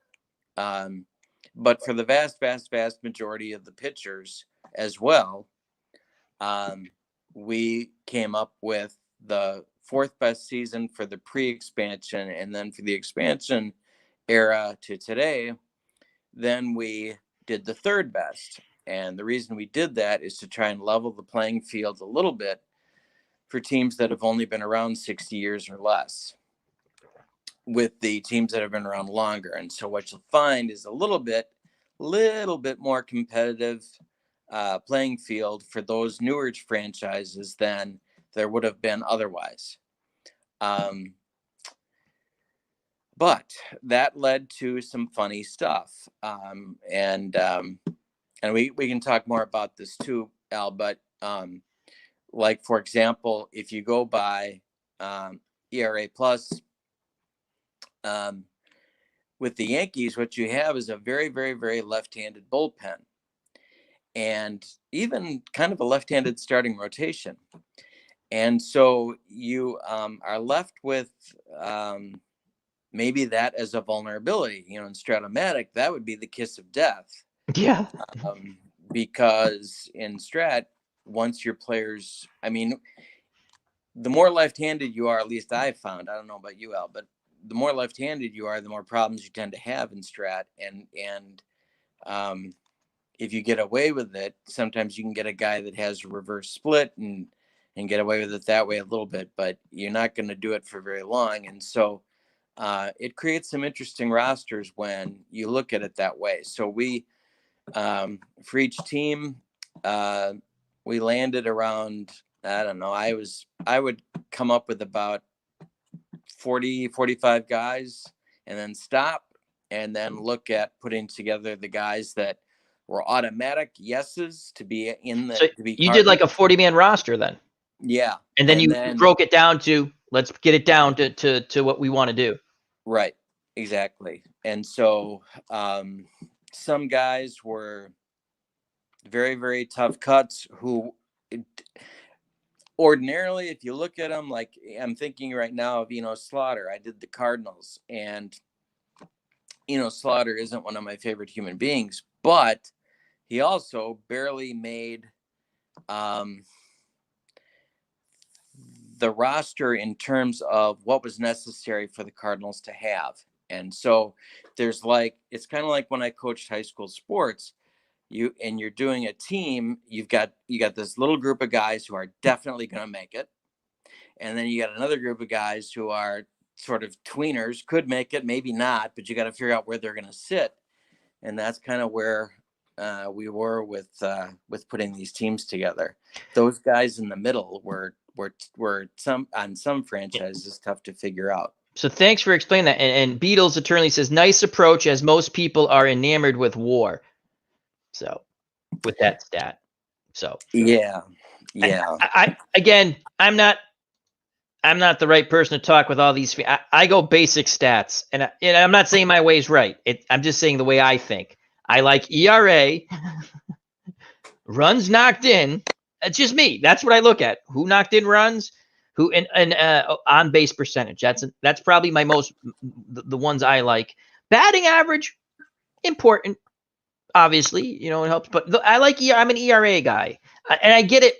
But for the vast, vast, vast majority of the pitchers as well, we came up with the fourth best season for the pre-expansion, and then for the expansion era to today, then we did the third best. And the reason we did that is to try and level the playing field a little bit for teams that have only been around 60 years or less with the teams that have been around longer. And so what you'll find is a little bit more competitive playing field for those newer franchises than there would have been otherwise. But that led to some funny stuff. And we can talk more about this too, Al, but like, for example, if you go by ERA plus, with the Yankees, what you have is a very, very, very left-handed bullpen, and even kind of a left-handed starting rotation. And so you are left with maybe that as a vulnerability. In Stratomatic, that would be the kiss of death.
Yeah.
Because in Strat, once your players, the more left-handed you are, at least I've found, I don't know about you, Al, but the more left-handed you are, the more problems you tend to have in Strat. And if you get away with it, sometimes you can get a guy that has a reverse split and get away with it that way a little bit, but you're not going to do it for very long. And so it creates some interesting rosters when you look at it that way. So we, for each team, we landed around, I don't know, I would come up with about 40, 45 guys and then stop and then look at putting together the guys that were automatic yeses to be in the,
so
to be
you did like a 40-man roster then.
Yeah.
And then you broke it down to, let's get it down to what we want to do.
Right. Exactly. And so some guys were very, very tough cuts who ordinarily, if you look at them, like I'm thinking right now of, Slaughter, I did the Cardinals, and Slaughter isn't one of my favorite human beings, but he also barely made the roster in terms of what was necessary for the Cardinals to have. And so there's it's kind of like when I coached high school sports, you're doing a team, you got this little group of guys who are definitely going to make it. And then you got another group of guys who are sort of tweeners, could make it, maybe not, but you got to figure out where they're going to sit. And that's kind of where we were with putting these teams together. Those guys in the middle were some franchises tough to figure out.
So thanks for explaining that. And Beatles Attorney says, nice approach, as most people are enamored with war. So with that stat. So
yeah.
Again, I'm not the right person to talk with all these. I go basic stats, and I'm not saying my way is right. I'm just saying the way I think. I like ERA, runs knocked in. It's just me. That's what I look at. Who knocked in runs, who and on base percentage. That's probably my most the ones I like. Batting average, important, obviously. It helps. But I like I'm an ERA guy, and I get it.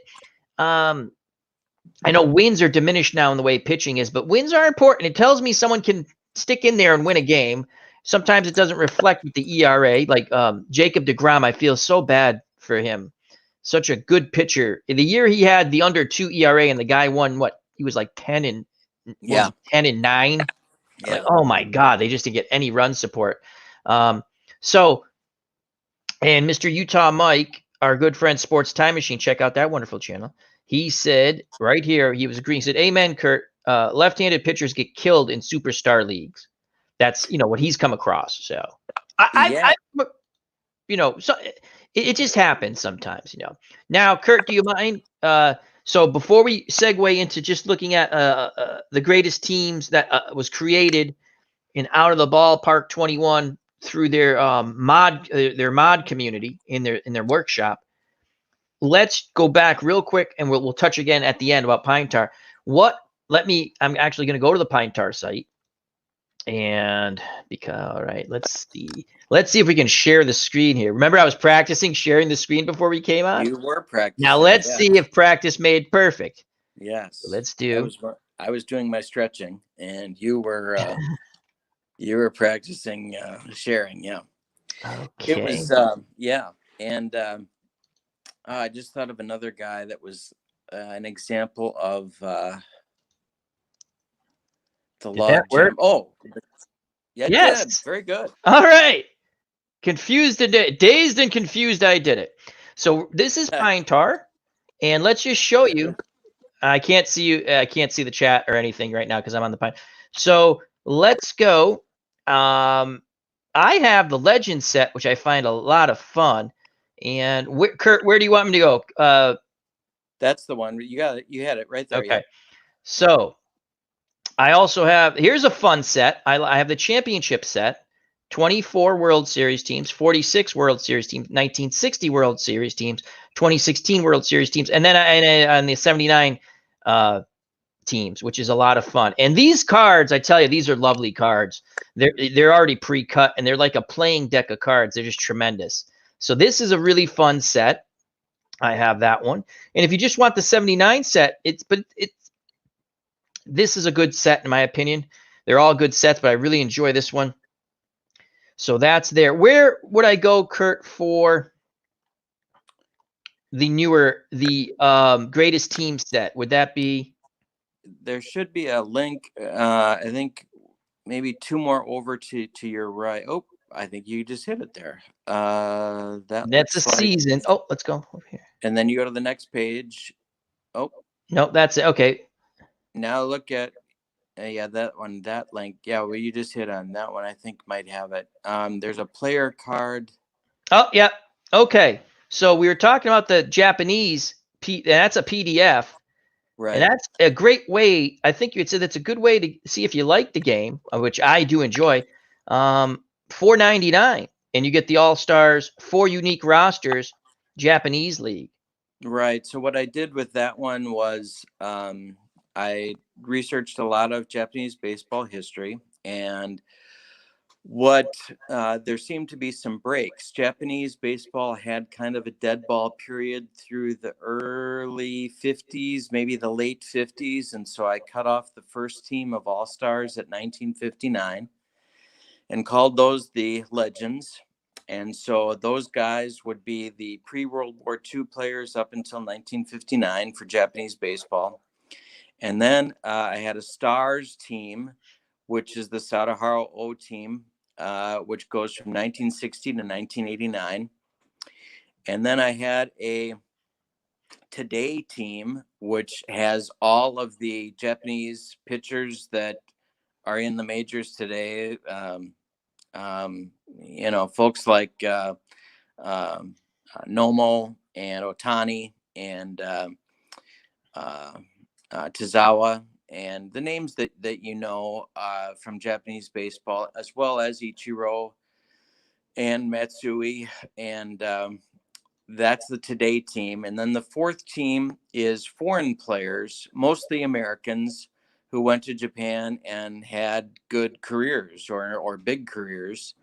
I know wins are diminished now in the way pitching is, but wins are important. It tells me someone can stick in there and win a game. Sometimes it doesn't reflect with the ERA. Like Jacob deGrom, I feel so bad for him. Such a good pitcher. In the year he had the under 2 ERA and the guy won what? He was like 10-9.
Yeah.
Like, oh my God, they just didn't get any run support. And Mr. Utah Mike, our good friend Sports Time Machine, check out that wonderful channel. He said right here, he was agreeing. He said, "Amen, Kurt. Left-handed pitchers get killed in superstar leagues." That's what he's come across. So, so it just happens sometimes. Now, Kurt, do you mind? So before we segue into just looking at the greatest teams that was created in Out of the Ballpark 21 through their mod community in their workshop. Let's go back real quick, and we'll touch again at the end about Pine Tar. I'm actually going to go to the Pine Tar site, and all right, let's see if we can share the screen here. Remember, I was practicing sharing the screen before we came on.
You were practicing.
Now let's see if practice made perfect.
Yes.
So let's do.
I was doing my stretching, and you were practicing sharing. Yeah.
Okay.
It was and. I just thought of another guy that was an example of the log jam. Oh, yeah, yes. Did. Very good.
All right. Dazed and confused, I did it. So this is Pine Tar, and let's just show you. I can't see you. I can't see the chat or anything right now because I'm on the Pine. So let's go. I have the Legend set, which I find a lot of fun. And Kurt, where do you want me to go?
That's the one. You got it. You had it right there.
Okay.
Yeah.
So I also have, here's a fun set. I have the championship set, 24 World Series teams, 46 World Series teams, 1960 World Series teams, 2016 World Series teams, and then on the 79 teams, which is a lot of fun. And these cards, I tell you, these are lovely cards. They're already pre-cut, and they're like a playing deck of cards. They're just tremendous. So this is a really fun set. I have that one. And if you just want the 79 set, this is a good set in my opinion. They're all good sets, but I really enjoy this one. So that's there. Where would I go, Kurt, for the greatest team set? Would that be?
There should be a link. I think maybe 2 more over to your right. Oh, I think you just hit it there.
That's a season. Oh, let's go over here.
And then you go to the next page. Oh,
no, that's it. Okay.
Now look at, that one, that link. Yeah, where you just hit on that one, I think might have it. There's a player card.
Oh, yeah. Okay. So we were talking about the Japanese, and that's a PDF.
Right.
And that's a great way. I think you'd say that's a good way to see if you like the game, which I do enjoy. $4.99, and you get the All-Stars, 4 unique rosters, Japanese League.
Right. So what I did with that one was I researched a lot of Japanese baseball history, and there seemed to be some breaks. Japanese baseball had kind of a dead ball period through the early 50s, maybe the late 50s. And so I cut off the first team of All-Stars at 1959 and called those the Legends. And so those guys would be the pre-World War II players up until 1959 for Japanese baseball. And then I had a Stars team, which is the Sadaharu O team, which goes from 1960 to 1989. And then I had a Today team, which has all of the Japanese pitchers that are in the majors today. Folks like Nomo and Otani and Tazawa, and the names that from Japanese baseball, as well as Ichiro and Matsui, and that's the Today team. And then the fourth team is foreign players, mostly Americans, who went to Japan and had good careers or big careers.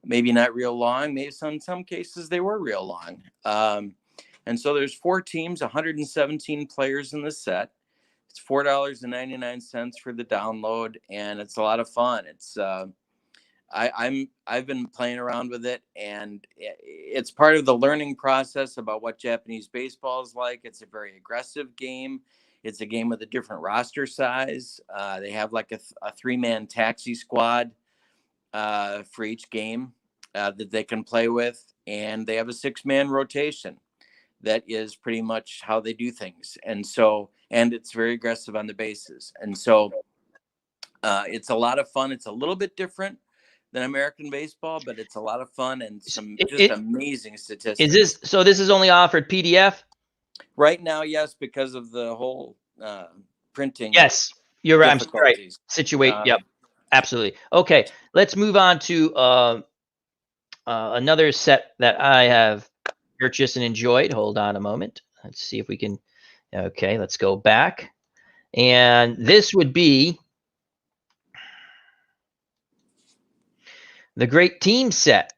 Maybe not real long. Maybe in some cases they were real long. And so there's 4 teams, 117 players in the set. It's $4.99 for the download, and it's a lot of fun. It's I've been playing around with it, and it's part of the learning process about what Japanese baseball is like. It's a very aggressive game. It's a game with a different roster size. They have like a 3-man taxi squad for each game that they can play with, and they have a 6-man rotation. That is pretty much how they do things. And it's very aggressive on the bases. And so it's a lot of fun. It's a little bit different than American baseball, but it's a lot of fun and some amazing statistics.
This is only offered PDF?
Right now, yes, because of the whole printing.
Yes, you're right. I'm right. Situate. Yep, absolutely. Okay, let's move on to another set that I have purchased and enjoyed. Hold on a moment. Let's see if we can. Okay, let's go back. And this would be the Great Team set.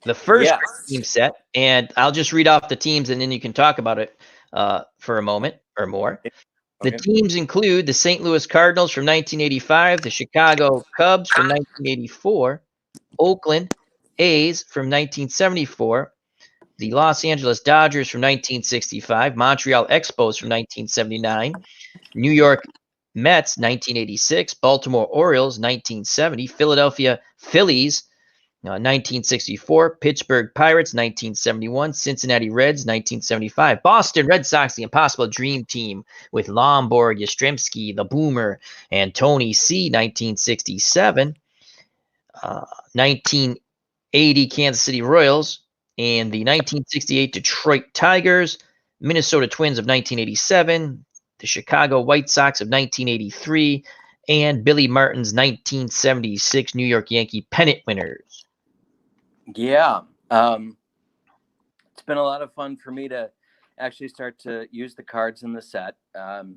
The first team set. And I'll just read off the teams and then you can talk about it for a moment or more. The teams include the St. Louis Cardinals from 1985, the Chicago Cubs from 1984, Oakland A's from 1974, the Los Angeles Dodgers from 1965, Montreal Expos from 1979, New York Mets 1986, Baltimore Orioles 1970, Philadelphia Phillies 1964, Pittsburgh Pirates 1971, Cincinnati Reds 1975, Boston Red Sox, the Impossible Dream Team with Lomborg, Yastrzemski, the Boomer, and Tony C. 1967, 1980 Kansas City Royals, and the 1968 Detroit Tigers, Minnesota Twins of 1987, the Chicago White Sox of 1983, and Billy Martin's 1976 New York Yankee pennant winners.
Yeah. It's been a lot of fun for me to actually start to use the cards in the set. The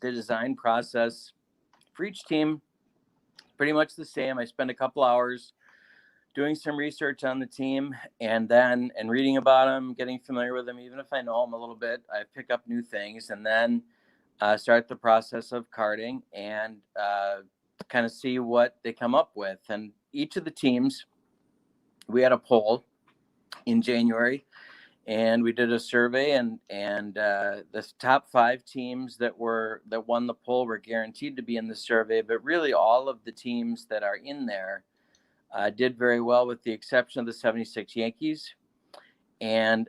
design process for each team, pretty much the same. I spend a couple hours doing some research on the team and reading about them, getting familiar with them. Even if I know them a little bit, I pick up new things and then start the process of carding and kind of see what they come up with. And each of the teams, we had a poll in January and we did a survey and the top 5 teams that won the poll were guaranteed to be in the survey, but really all of the teams that are in there did very well with the exception of the 76 Yankees. And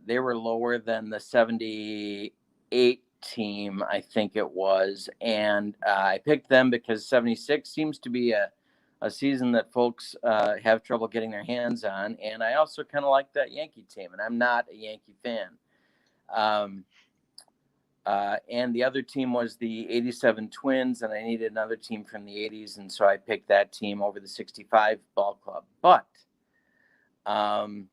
they were lower than the 78 team, I think it was. And I picked them because 76 seems to be a season that folks have trouble getting their hands on. And I also kind of like that Yankee team, and I'm not a Yankee fan. And the other team was the 87 Twins, and I needed another team from the 80s, and so I picked that team over the 65 ball club. But the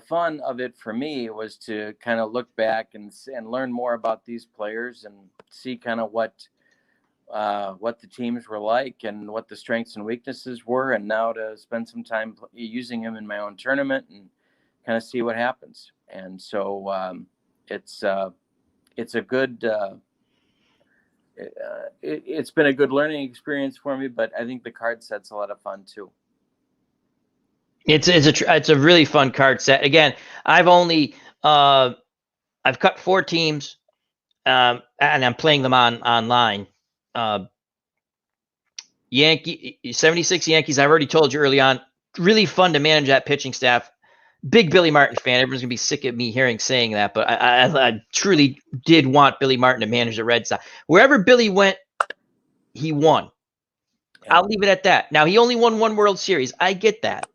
fun of it for me was to kind of look back and learn more about these players and see kind of what what the teams were like and what the strengths and weaknesses were, and now to spend some time using him in my own tournament and kind of see what happens. And so it's a good it's been a good learning experience for me, but I think the card set's a lot of fun too.
It's a really fun card set. Again, I've cut 4 teams, and I'm playing them online. 76 Yankees. I've already told you early on. Really fun to manage that pitching staff. Big Billy Martin fan. Everyone's gonna be sick of me saying that, but I truly did want Billy Martin to manage the Red Sox. Wherever Billy went, he won. Yeah. I'll leave it at that. Now, he only won 1 World Series. I get that,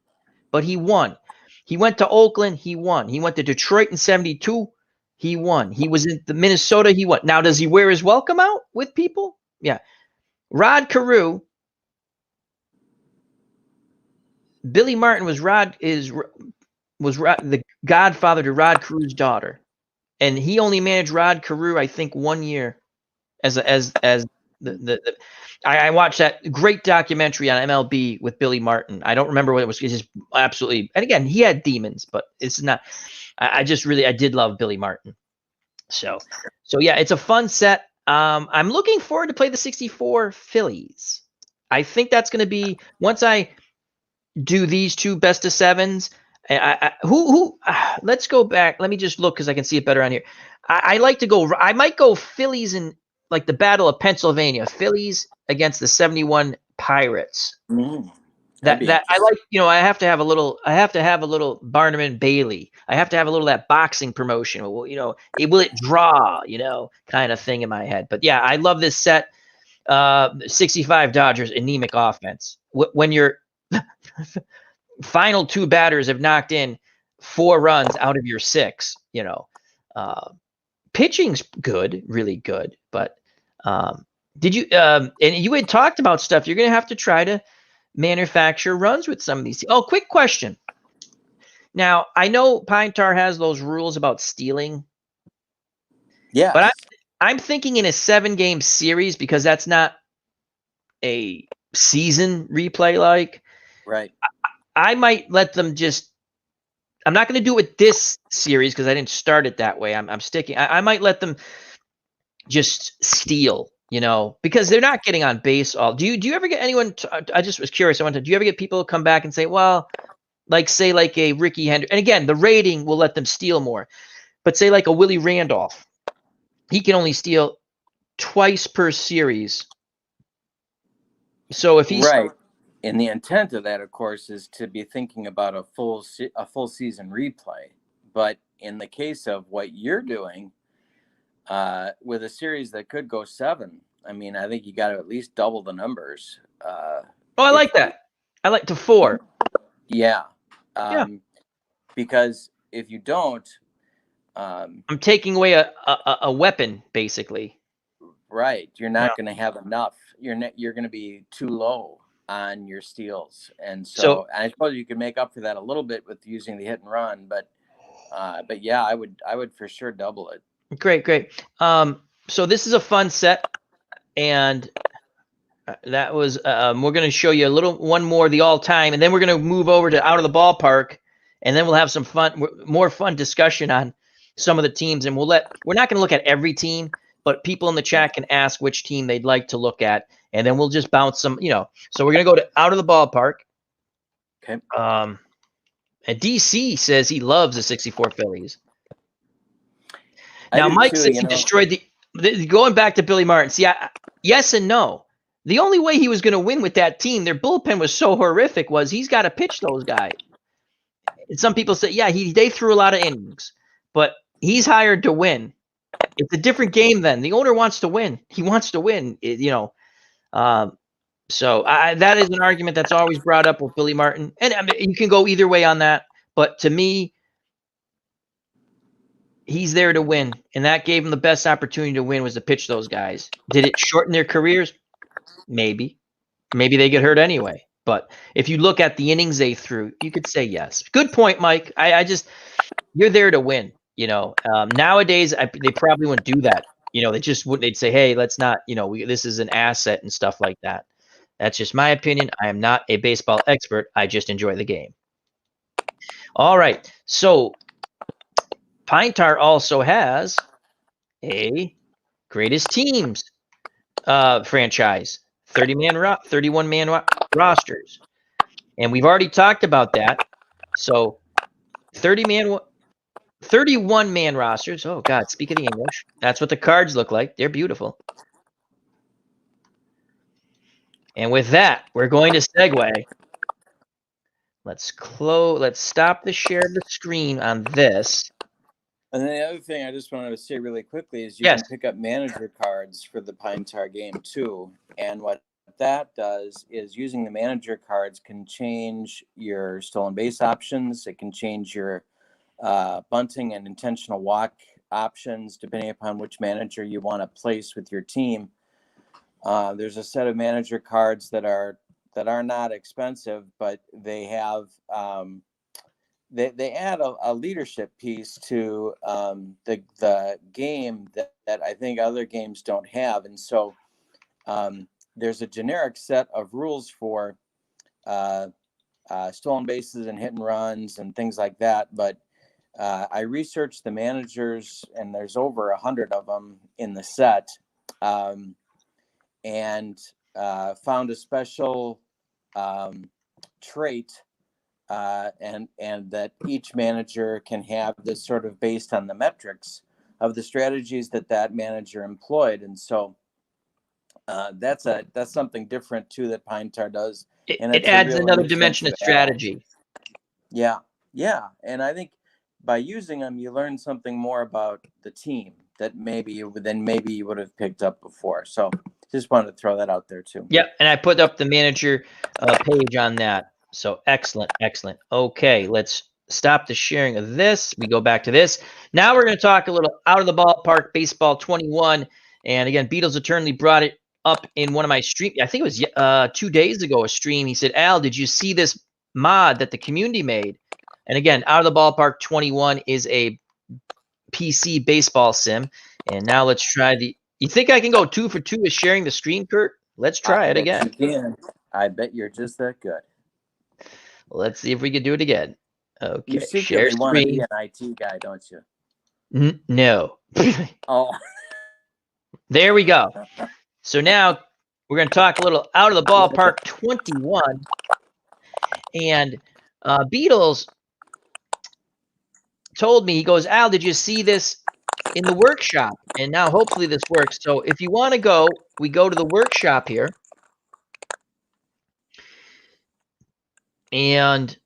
but he won. He went to Oakland. He won. He went to Detroit in '72. He won. He was in the Minnesota. He won. Now, does he wear his welcome out with people? Yeah. Rod Carew. Billy Martin was the godfather to Rod Carew's daughter, and he only managed Rod Carew, I think, 1 year. I watched that great documentary on MLB with Billy Martin. I don't remember what it was. It's just absolutely, and again, he had demons, but it's not. I did love Billy Martin. So yeah, it's a fun set. I'm looking forward to play the 64 Phillies. I think that's going to be, once I do these 2 best of 7s. Let's go back. Let me just look because I can see it better on here. I like to go. I might go Phillies in like the Battle of Pennsylvania. Phillies against the '71 Pirates. That I like. I have to have a little Barnum and Bailey. I have to have a little of that boxing promotion. Will it draw? Kind of thing in my head. But yeah, I love this set. 65 Dodgers anemic offense. When you're final 2 batters have knocked in 4 runs out of your 6, pitching's good, really good. But did you and you had talked about stuff you're going to have to try to manufacture runs with some of these. Oh, quick question. Now, I know Pine Tar has those rules about stealing.
Yeah.
But I'm thinking in a 7-game series, because that's not a season replay like.
Right.
I might let them I'm not going to do it with this series because I didn't start it that way. I'm sticking. I might let them just steal, because they're not getting on base all. Do you ever get anyone? I just was curious. Do you ever get people come back and say, well, say a Ricky Hendricks, and again, the rating will let them steal more, but say like a Willie Randolph, he can only steal twice per series. So if he's
right. And the intent of that, of course, is to be thinking about a full season replay. But in the case of what you're doing, with a series that could go 7, I mean, I think you got to at least double the numbers.
I like that. I like to 4.
Yeah. Because if you don't,
I'm taking away a weapon, basically.
Right. You're not going to have enough. You're going to be too low on your steals, and so I suppose you could make up for that a little bit with using the hit and run, but yeah, I would for sure double it.
Great. So this is a fun set, and that was we're going to show you one more of the all-time, and then we're going to move over to Out of the Ballpark, and then we'll have some more fun discussion on some of the teams, and we're not going to look at every team, but people in the chat can ask which team they'd like to look at. And then we'll just bounce some, So we're going to go to Out of the Ballpark.
Okay.
And DC says he loves the 64 Phillies. Now, Mike says he destroyed going back to Billy Martin. See, yes and no. The only way he was going to win with that team, their bullpen was so horrific, was he's got to pitch those guys. And some people say, yeah, they threw a lot of innings, but he's hired to win. It's a different game then. The owner wants to win. He wants to win, So that is an argument that's always brought up with Billy Martin. And I mean, you can go either way on that. But to me, he's there to win. And that gave him the best opportunity to win, was to pitch those guys. Did it shorten their careers? Maybe. Maybe they get hurt anyway. But if you look at the innings they threw, you could say yes. Good point, Mike. You're there to win. Nowadays, they probably wouldn't do that. they just wouldn't. They'd say, hey, let's not. This is an asset and stuff like that. That's just my opinion. I am not a baseball expert. I just enjoy the game. All right. So Pine Tar also has a greatest teams franchise, 31 man rosters, and we've already talked about that. So 31 man rosters. Oh God, speak of the English. That's what the cards look like. They're beautiful. And with that, we're going to segue. Let's stop the share of the screen on this.
And then the other thing I just wanted to say really quickly is you
Yes.
can pick up manager cards for the Pine Tar game too. And what that does is using the manager cards can change your stolen base options. It can change your bunting and intentional walk options depending upon which manager you want to place with your team. There's a set of manager cards that are not expensive, but they have they add a leadership piece to the game that I think other games don't have. And so there's a generic set of rules for stolen bases and hit and runs and things like that. But I researched the managers, and there's over 100 of them in the set, and found a special trait. And that each manager can have this sort of based on the metrics of the strategies that manager employed. And so that's something different too that Pine Tar does. And
it adds another dimension of strategy.
Yeah. And I think by using them, you learn something more about the team that maybe you would have picked up before. So just wanted to throw that out there too.
Yeah, and I put up the manager page on that. So excellent. Okay, let's stop the sharing of this. We go back to this. Now we're going to talk a little out of the ballpark baseball 21. And again, Beatles Eternally brought it up in one of my streams. I think it was 2 days ago, a stream. He said, Al, did you see this mod that the community made? And again, out of the ballpark 21 is a PC baseball sim. And now let's try you think I can go 2 for 2 with sharing the screen, Kurt? Let's try it again.
You can. I bet you're just that good.
Let's see if we can do it again. Okay.
You secretly want to be an IT guy, don't you?
No.
Oh.
There we go. So now we're going to talk a little out of the ballpark 21. And Beatles told me, he goes, Al, did you see this in the workshop? And now hopefully this works. So if you want to go, we go to the workshop here. And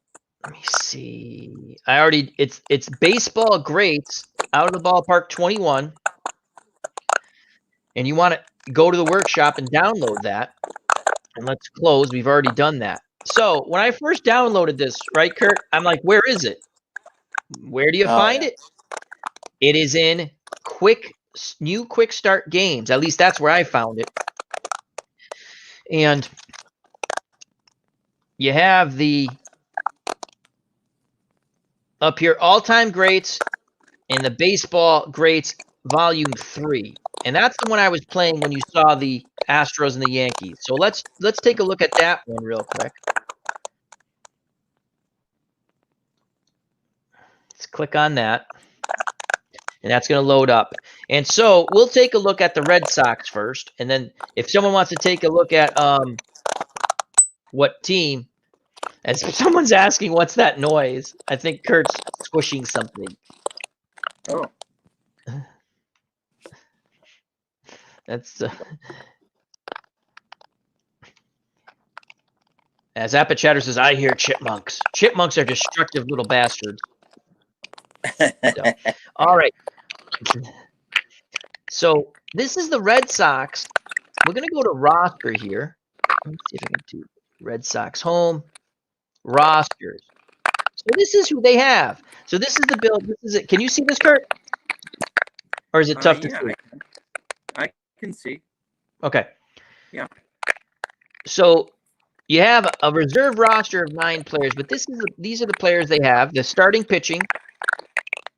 let me see. It's baseball greats out of the ballpark 21. And you want to go to the workshop and download that. And let's close. We've already done that. So when I first downloaded this, right, Kurt, I'm like, where is it? Where do you find it? It is in new quick start games. At least that's where I found it. And you have up here, all-time greats and the baseball greats volume 3. And that's the one I was playing when you saw the Astros and the Yankees. So let's take a look at that one real quick. Let's click on that. And that's going to load up. And so we'll take a look at the Red Sox first. And then if someone wants to take a look at what team, as someone's asking, what's that noise? I think Kurt's squishing something.
Oh.
That's as Appa Chatter says, I hear chipmunks. Chipmunks are destructive little bastards. So, all right. So this is the Red Sox. We're going to go to roster here. Let's see if I can do Red Sox home rosters. So this is who they have. So this is the build. This is it. Can you see this, Kurt? Or is it tough to see?
I can see.
Okay.
Yeah.
So you have a reserve roster of 9 players, but these are the players they have. The starting pitching: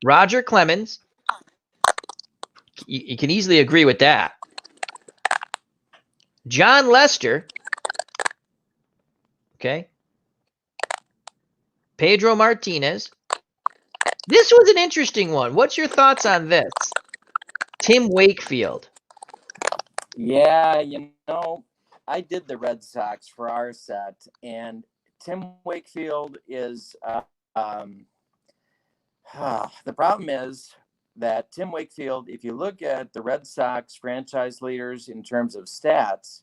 Roger Clemens, You can easily agree with that. John Lester. Okay. Pedro Martinez. This was an interesting one. What's your thoughts on this? Tim Wakefield.
Yeah, I did the Red Sox for our set, and Tim Wakefield is the problem is that Tim Wakefield, if you look at the Red Sox franchise leaders in terms of stats,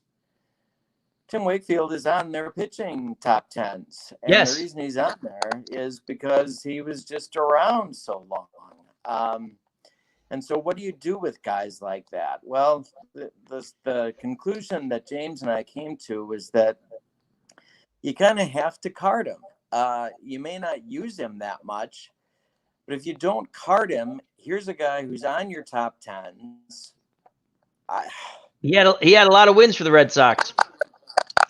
Tim Wakefield is on their pitching top tens. And
Yes.
the reason he's on there is because he was just around so long. And so what do you do with guys like that? Well, the conclusion that James and I came to was that you kind of have to card him. You may not use him that much, but if you don't card him, here's a guy who's on your top tens.
He had a lot of wins for the Red Sox.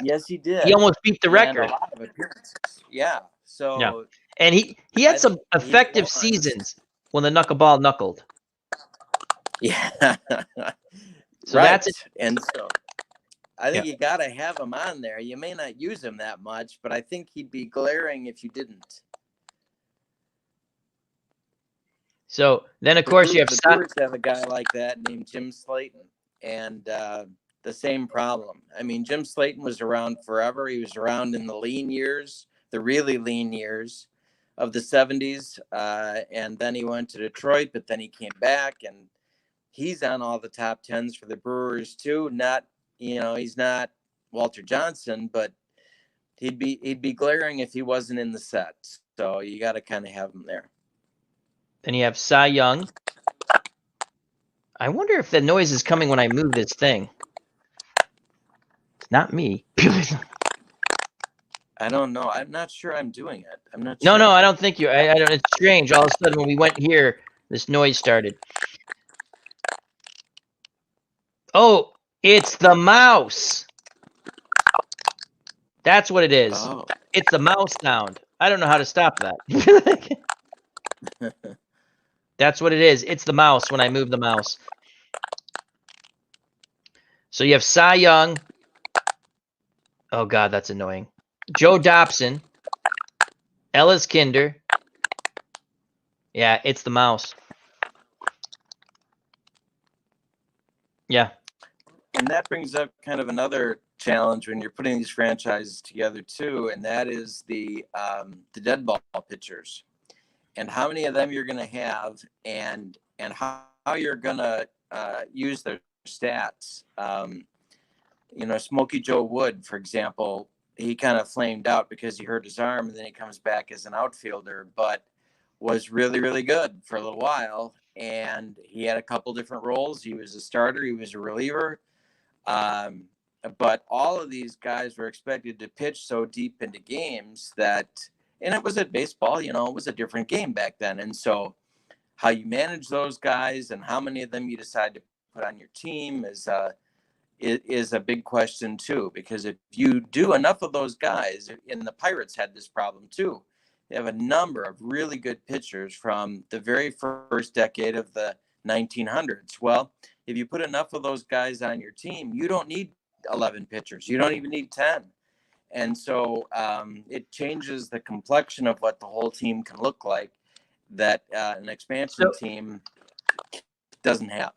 Yes, he did.
He almost beat the record.
A lot of appearances. Yeah. So
yeah. And he had some effective seasons when the knuckleball knuckled.
Yeah.
So that's it.
And so I think you got to have him on there. You may not use him that much, but I think he'd be glaring if you didn't.
So then, of course, you have
the Brewers have a guy like that named Jim Slayton, and the same problem. I mean, Jim Slayton was around forever. He was around in the lean years, the really lean years of the 70s, and then he went to Detroit, but then he came back, and he's on all the top tens for the Brewers too. Not, he's not Walter Johnson, but he'd be glaring if he wasn't in the set. So you got to kind of have him there.
Then you have Cy Young. I wonder if the noise is coming when I move this thing. It's not me.
I don't know. I'm not sure I'm doing it. I'm not sure.
No, I don't think you. I don't. It's strange. All of a sudden, when we went here, this noise started. Oh, it's the mouse. That's what it is.
Oh.
It's the mouse sound. I don't know how to stop that. That's what it is. It's the mouse when I move the mouse. So you have Cy Young. Oh, God, that's annoying. Joe Dobson. Ellis Kinder. Yeah, it's the mouse. Yeah.
And that brings up kind of another challenge when you're putting these franchises together too, and that is the dead ball pitchers, and how many of them you're going to have, and how you're going to use their stats. Smokey Joe Wood, for example, he kind of flamed out because he hurt his arm, and then he comes back as an outfielder, but was really, really good for a little while. And he had a couple different roles. He was a starter. He was a reliever. But all of these guys were expected to pitch so deep into games and it was at baseball, it was a different game back then. And so how you manage those guys and how many of them you decide to put on your team is a big question too, because if you do enough of those guys, and the Pirates had this problem too, they have a number of really good pitchers from the very first decade of the 1900s. Well, if you put enough of those guys on your team, you don't need 11 pitchers. You don't even need 10. And so it changes the complexion of what the whole team can look like that an expansion team doesn't have.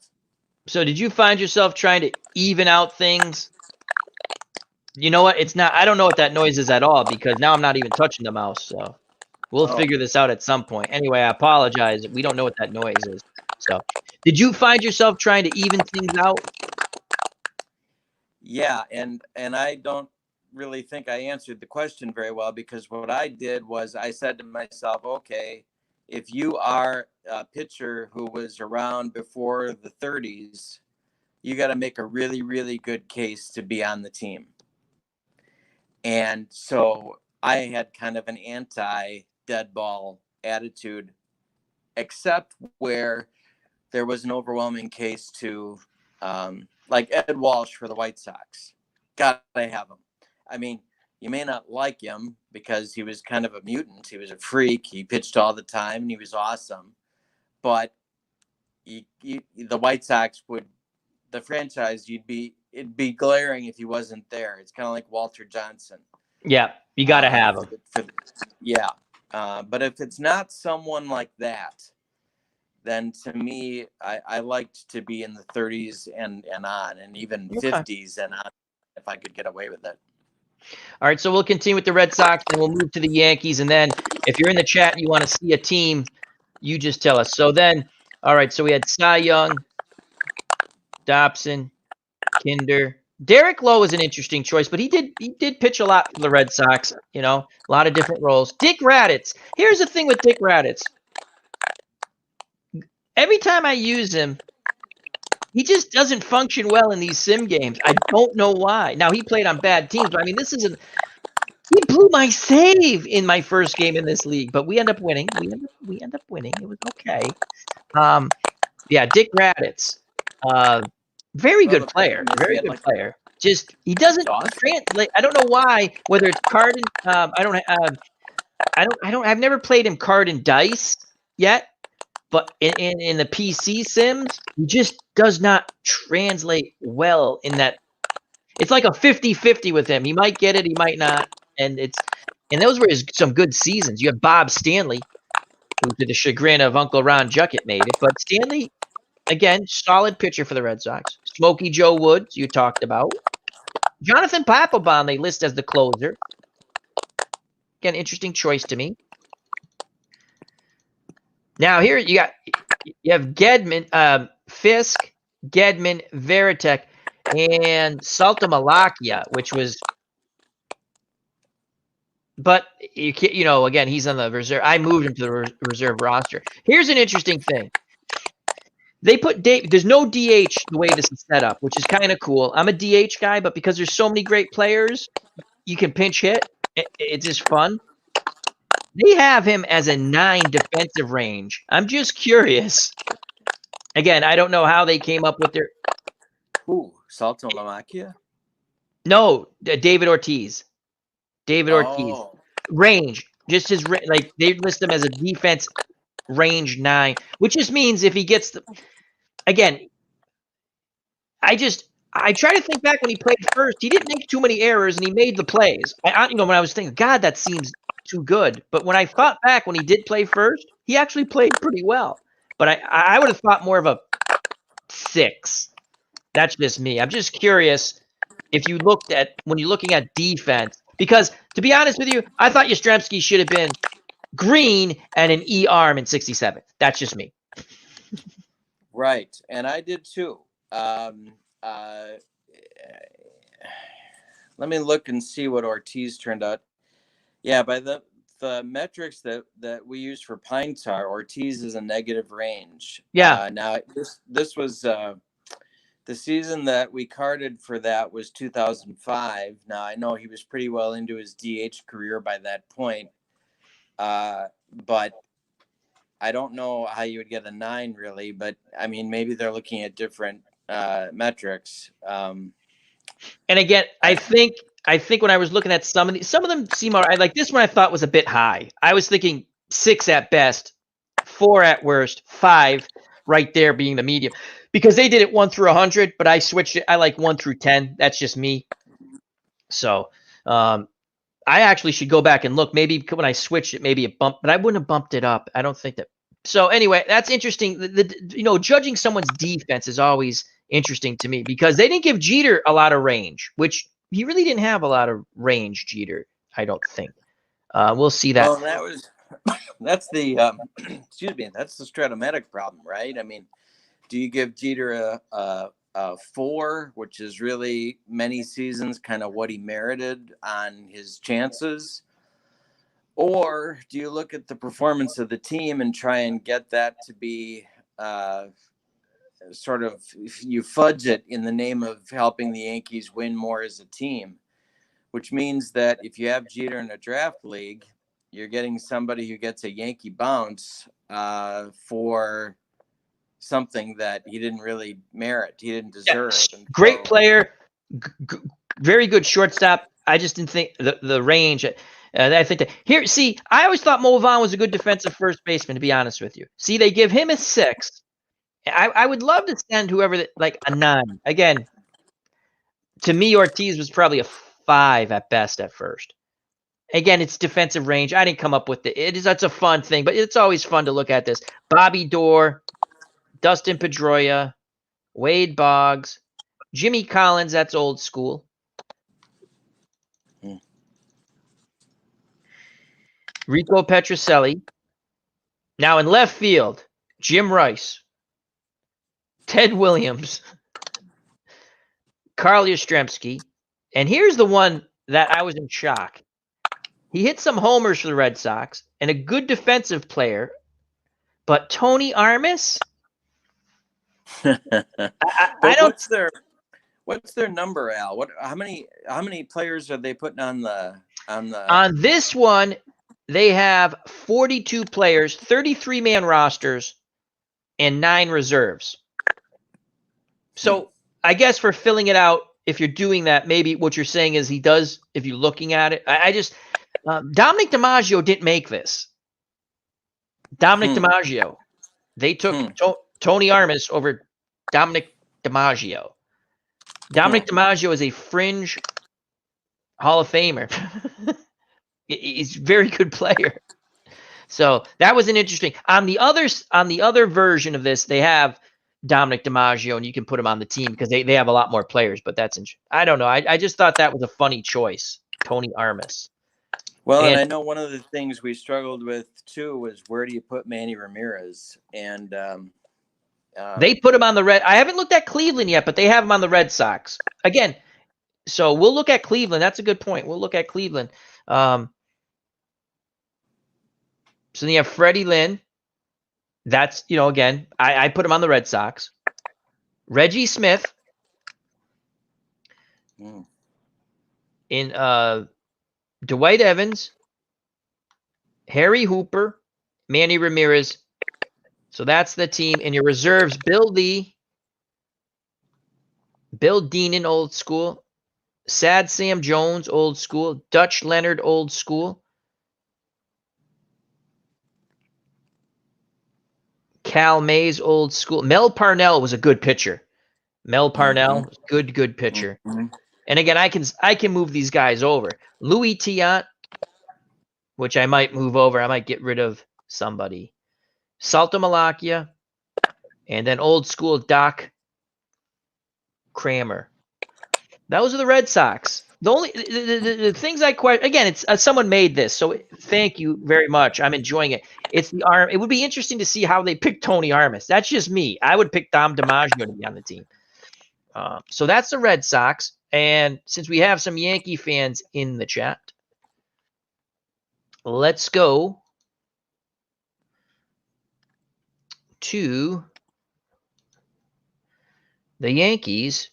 So did you find yourself trying to even out things? You know what? It's not. I don't know what that noise is at all, because now I'm not even touching the mouse. So we'll figure this out at some point. Anyway, I apologize. We don't know what that noise is. So did you find yourself trying to even things out?
Yeah, and I don't really think I answered the question very well, because what I did was I said to myself, okay, if you are a pitcher who was around before the 30s, you got to make a really, really good case to be on the team. And so I had kind of an anti-dead ball attitude, except where there was an overwhelming case to, like Ed Walsh for the White Sox. Gotta have him. I mean, you may not like him because he was kind of a mutant. He was a freak. He pitched all the time and he was awesome. But, the White Sox the franchise, it'd be glaring if he wasn't there. It's kind of like Walter Johnson.
Yeah, you got to have him.
Yeah. But if it's not someone like that, then to me, I liked to be in the 30s and on, and even 50s and on, if I could get away with it.
All right, so we'll continue with the Red Sox, and we'll move to the Yankees. And then if you're in the chat and you want to see a team, you just tell us. So then, all right, so we had Cy Young, Dobson, Kinder. Derek Lowe is an interesting choice, but he did pitch a lot for the Red Sox, a lot of different roles. Dick Raditz. Here's the thing with Dick Raditz. Every time I use him, he just doesn't function well in these sim games. I don't know why. Now, he played on bad teams, but I mean, he blew my save in my first game in this league, but we end up winning. We end up winning. It was okay. Yeah, Dick Raditz. Very good player. Very good player. Just he doesn't translate. I don't know why. Whether it's card and I've never played him card and dice yet, but in the PC sims, he just does not translate well in that. It's like a 50-50 with him. He might get it, he might not, and those were some good seasons. You have Bob Stanley, who, to the chagrin of Uncle Ron Juckett, made it, but Stanley. Again, solid pitcher for the Red Sox. Smokey Joe Woods, you talked about. Jonathan Papelbon, they list as the closer. Again, interesting choice to me. Now here you have Gedman, Fisk, Gedman, Veritek, and Saltamalakia, which was. But again, he's on the reserve. I moved him to the reserve roster. Here's an interesting thing. They put there's no DH the way this is set up, which is kind of cool. I'm a DH guy, but because there's so many great players, you can pinch hit. It's just fun. They have him as a 9 defensive range. I'm just curious. Again, I don't know how they came up with their.
Who? Saltamalakia?
No, David Ortiz. Ortiz. Range. Just his they list him as a defense range 9, which just means if he gets again, I try to think back when he played first, he didn't make too many errors and he made the plays. When I was thinking, God, that seems too good. But when I thought back when he did play first, he actually played pretty well. But I would have thought more of a 6. That's just me. I'm just curious if you looked at when you're looking at defense, because to be honest with you, I thought Yastrzemski should have been green and an E-arm in 67. That's just me.
Right. And I did too. Let me look and see what Ortiz turned out. Yeah, by the metrics that we use for Pine Tar, Ortiz is a negative range.
Yeah.
Now this was the season that we carded for that was 2005. Now I know he was pretty well into his DH career by that point. But I don't know how you would get a 9 really, but I mean, maybe they're looking at different metrics.
And again, I think when I was looking at some of them seem all right. Like this one I thought was a bit high. I was thinking 6 at best, 4 at worst, 5 right there being the medium, because they did it 1 through 100, but I switched it. I like 1 through 10. That's just me. So, I actually should go back and look. Maybe when I switched it, maybe it bumped, but I wouldn't have bumped it up. I don't think that. So anyway, that's interesting. Judging someone's defense is always interesting to me because they didn't give Jeter a lot of range, which he really didn't have a lot of range, Jeter, I don't think. We'll see that.
Well, that's the excuse me, that's the Stratomatic problem, right? I mean, do you give Jeter a 4, which is really many seasons kind of what he merited on his chances? Or do you look at the performance of the team and try and get that to be sort of, you fudge it in the name of helping the Yankees win more as a team, which means that if you have Jeter in a draft league, you're getting somebody who gets a Yankee bounce for something that he didn't really merit. He didn't deserve.
Yeah, great player, very good shortstop. I just didn't think the range. I think that here. See, I always thought Mo Vaughn was a good defensive first baseman. To be honest with you, see, they give him a 6, I would love to send whoever like a 9. Again, to me, Ortiz was probably a 5 at best at first. Again, it's defensive range. I didn't come up with that's a fun thing, but it's always fun to look at this. Bobby Dorr, Dustin Pedroia, Wade Boggs, Jimmy Collins, that's old school. Rico Petrocelli. Now in left field, Jim Rice, Ted Williams, Carl Yastrzemski. And here's the one that I was in shock. He hit some homers for the Red Sox and a good defensive player, but Tony Armas?
I don't. What's their number, Al? How many players are they putting on
this one? They have 42 players, 33-man rosters, and 9 reserves. So I guess for filling it out, if you're doing that, maybe what you're saying is he does, if you're looking at it. I just Dominic DiMaggio didn't make this. Dominic DiMaggio. They took Tony Armas over Dominic DiMaggio. Dominic DiMaggio is a fringe Hall of Famer. He's a very good player. So that was an interesting. On the other version of this, they have Dominic DiMaggio, and you can put him on the team because they have a lot more players. But I don't know. I just thought that was a funny choice, Tony Armas.
Well, and I know one of the things we struggled with too was where do you put Manny Ramirez? And
they put him on the Red. I haven't looked at Cleveland yet, but they have him on the Red Sox again. So we'll look at Cleveland. That's a good point. We'll look at Cleveland. So then you have Freddie Lynn. That's, again, I put him on the Red Sox. Reggie Smith. In Dwight Evans. Harry Hooper. Manny Ramirez. So that's the team. In your reserves, Bill Lee. Bill Deenan, old school. Sad Sam Jones, old school. Dutch Leonard, old school. Cal Mays, old school. Mel Parnell was a good pitcher. Mel Parnell, good pitcher. And again, I can move these guys over. Louis Tiant, which I might move over. I might get rid of somebody. Salta Malakia, and then old school Doc Kramer. Those are the Red Sox. The only the things I question, again, it's someone made this, so thank you very much. I'm enjoying it. It's the arm. It would be interesting to see how they pick Tony Armas. That's just me. I would pick Dom DiMaggio to be on the team. So that's the Red Sox. And since we have some Yankee fans in the chat, let's go to the Yankees.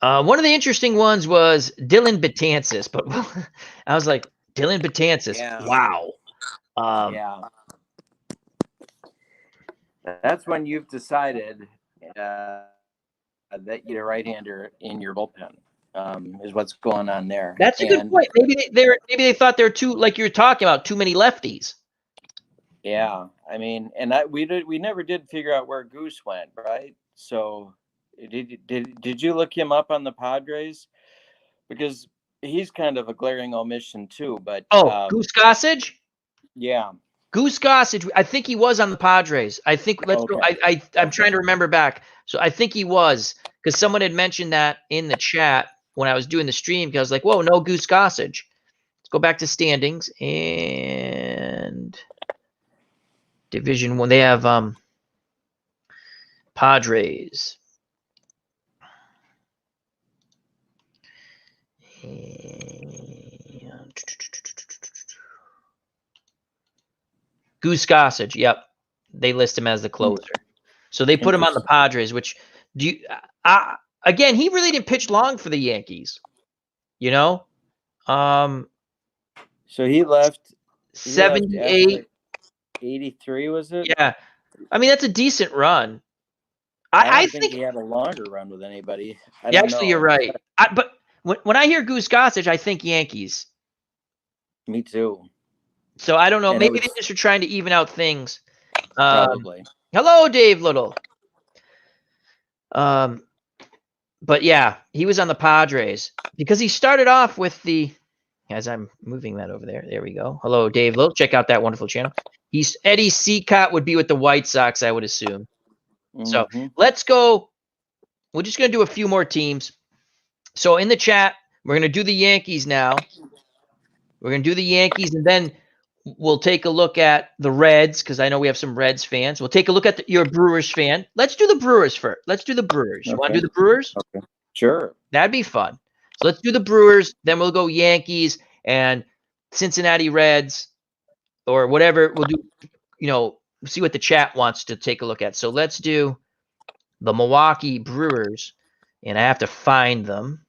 One of the interesting ones was Dylan Betances, but I was like, Dylan Betances, wow.
Yeah. That's when you've decided that you're a right-hander in your bullpen. Is what's going on there.
That's a good point. Maybe they thought there were too, like you were talking about, too many lefties.
Yeah, I mean, and we never did figure out where Goose went, right? So did you look him up on the Padres? Because he's kind of a glaring omission too. But
Goose Gossage?
Yeah.
Goose Gossage, I think he was on the Padres. I think go. I'm trying to remember back. So I think he was, because someone had mentioned that in the chat when I was doing the stream, because I was like, whoa, no Goose Gossage. Let's go back to standings and Division 1. They have Padres. And Goose Gossage, yep. They list him as the closer. So they put him on the Padres, which again, he really didn't pitch long for the Yankees. So
he left
78,
83, was it?
Yeah. I mean, that's a decent run.
I think he had a longer run with anybody.
You're right. But when I hear Goose Gossage, I think Yankees.
Me too.
So I don't know.
And
Maybe they just are trying to even out things.
probably.
Hello, Dave Little. But yeah, he was on the Padres because he started off with the. As I'm moving that over there, there we go. Hello, Dave Little. Check out that wonderful channel. Eddie Seacott would be with the White Sox, I would assume. So let's go. We're just going to do a few more teams. So in the chat, we're going to do the Yankees now. We're going to do the Yankees, and then we'll take a look at the Reds because I know we have some Reds fans. We'll take a look at your Brewers fan. Let's do the Brewers first. Let's do the Brewers. You want to do the Brewers?
Okay. Sure.
That'd be fun. So let's do the Brewers. Then we'll go Yankees and Cincinnati Reds or whatever. We'll do, see what the chat wants to take a look at. So let's do the Milwaukee Brewers, and I have to find them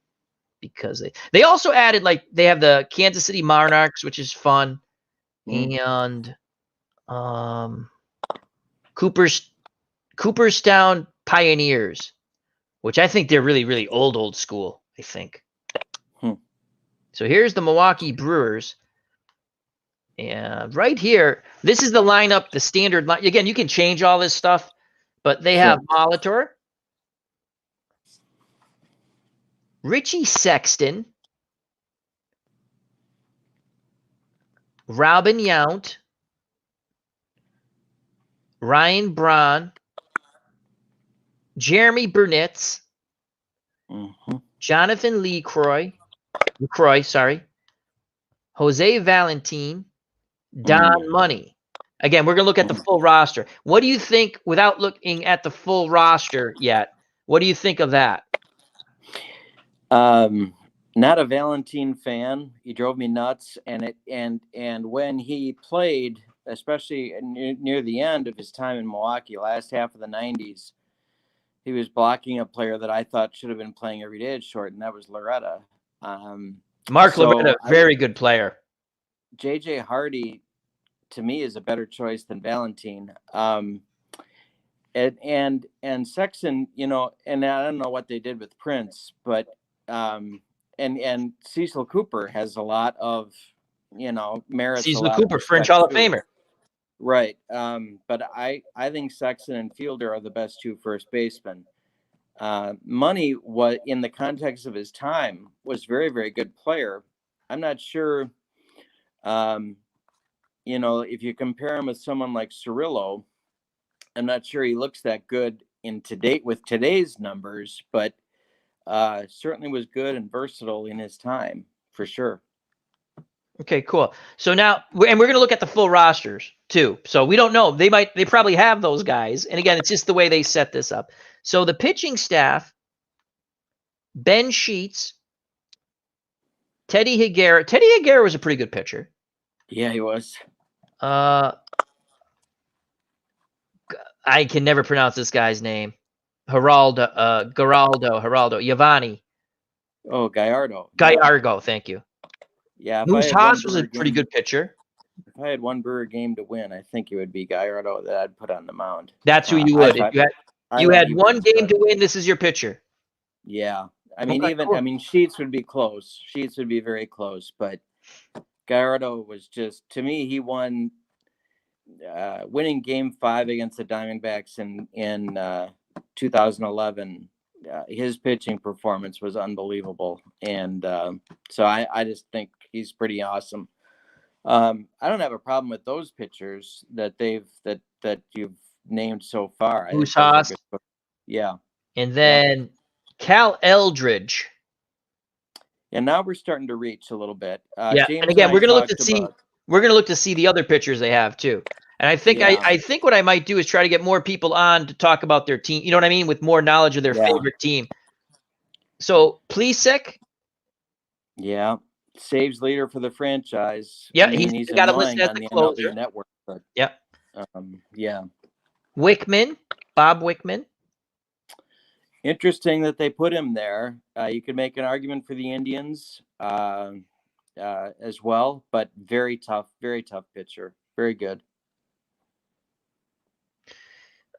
because they also added, like, they have the Kansas City Monarchs, which is fun, and Cooperstown Pioneers, which I think they're really, really old school, I think. So here's the Milwaukee Brewers. And right here, this is the lineup, the standard line. Again, you can change all this stuff, but they have Molitor, Richie Sexton, Robin Yount, Ryan Braun, Jeremy Burnitz, Jonathan LaCroix, Jose Valentin, Don Money. Again, we're going to look at the full roster. What do you think, without looking at the full roster yet, what do you think of that?
Not a Valentin fan. He drove me nuts. And when he played, especially near the end of his time in Milwaukee, last half of the 90s, he was blocking a player that I thought should have been playing every day at short, and that was Loretta.
Mark Loretta, very good player.
J.J. Hardy, to me, is a better choice than Valentin. And Sexton, and I don't know what they did with Prince, but and Cecil Cooper has a lot of merits.
Cecil Cooper, French Hall of Famer.
Right. But I think Sexton and Fielder are the best two first basemen. Money, was in the context of his time, was very, very good player. I'm not sure, if you compare him with someone like Cirillo, I'm not sure he looks that good with today's numbers, but certainly was good and versatile in his time, for sure.
Okay, cool. So now, and we're going to look at the full rosters too. So we don't know. They probably have those guys. And again, it's just the way they set this up. So the pitching staff, Ben Sheets, Teddy Higuera. Teddy Higuera was a pretty good pitcher.
Yeah, he was.
I can never pronounce this guy's name. Geraldo, Giovanni.
Oh, Gallardo.
Gallardo, thank you.
Yeah,
Moose Haas was a pretty good pitcher.
If I had one Brewer game to win, I think it would be Gallardo that I'd put on the mound.
That's who you would. If you had one game to win, this is your pitcher.
Yeah. I mean, Sheets would be close. Sheets would be very close, but Gallardo was just, to me, he won winning game 5 against the Diamondbacks in 2011. His pitching performance was unbelievable. And so I just think he's pretty awesome. I don't have a problem with those pitchers that you've named so far.
Moose Haas.
Yeah.
And then Cal Eldridge.
And now we're starting to reach a little bit.
James, and again, we're going to look to see the other pitchers they have too. And I think I think what I might do is try to get more people on to talk about their team. You know what I mean? With more knowledge of their favorite team. So Plesac.
Yeah. Saves leader for the franchise.
Yeah, he's got to listen at the closer.
MLB Network. But,
yeah.
Wickman,
Bob Wickman.
Interesting that they put him there. You could make an argument for the Indians as well, but very tough pitcher. Very good.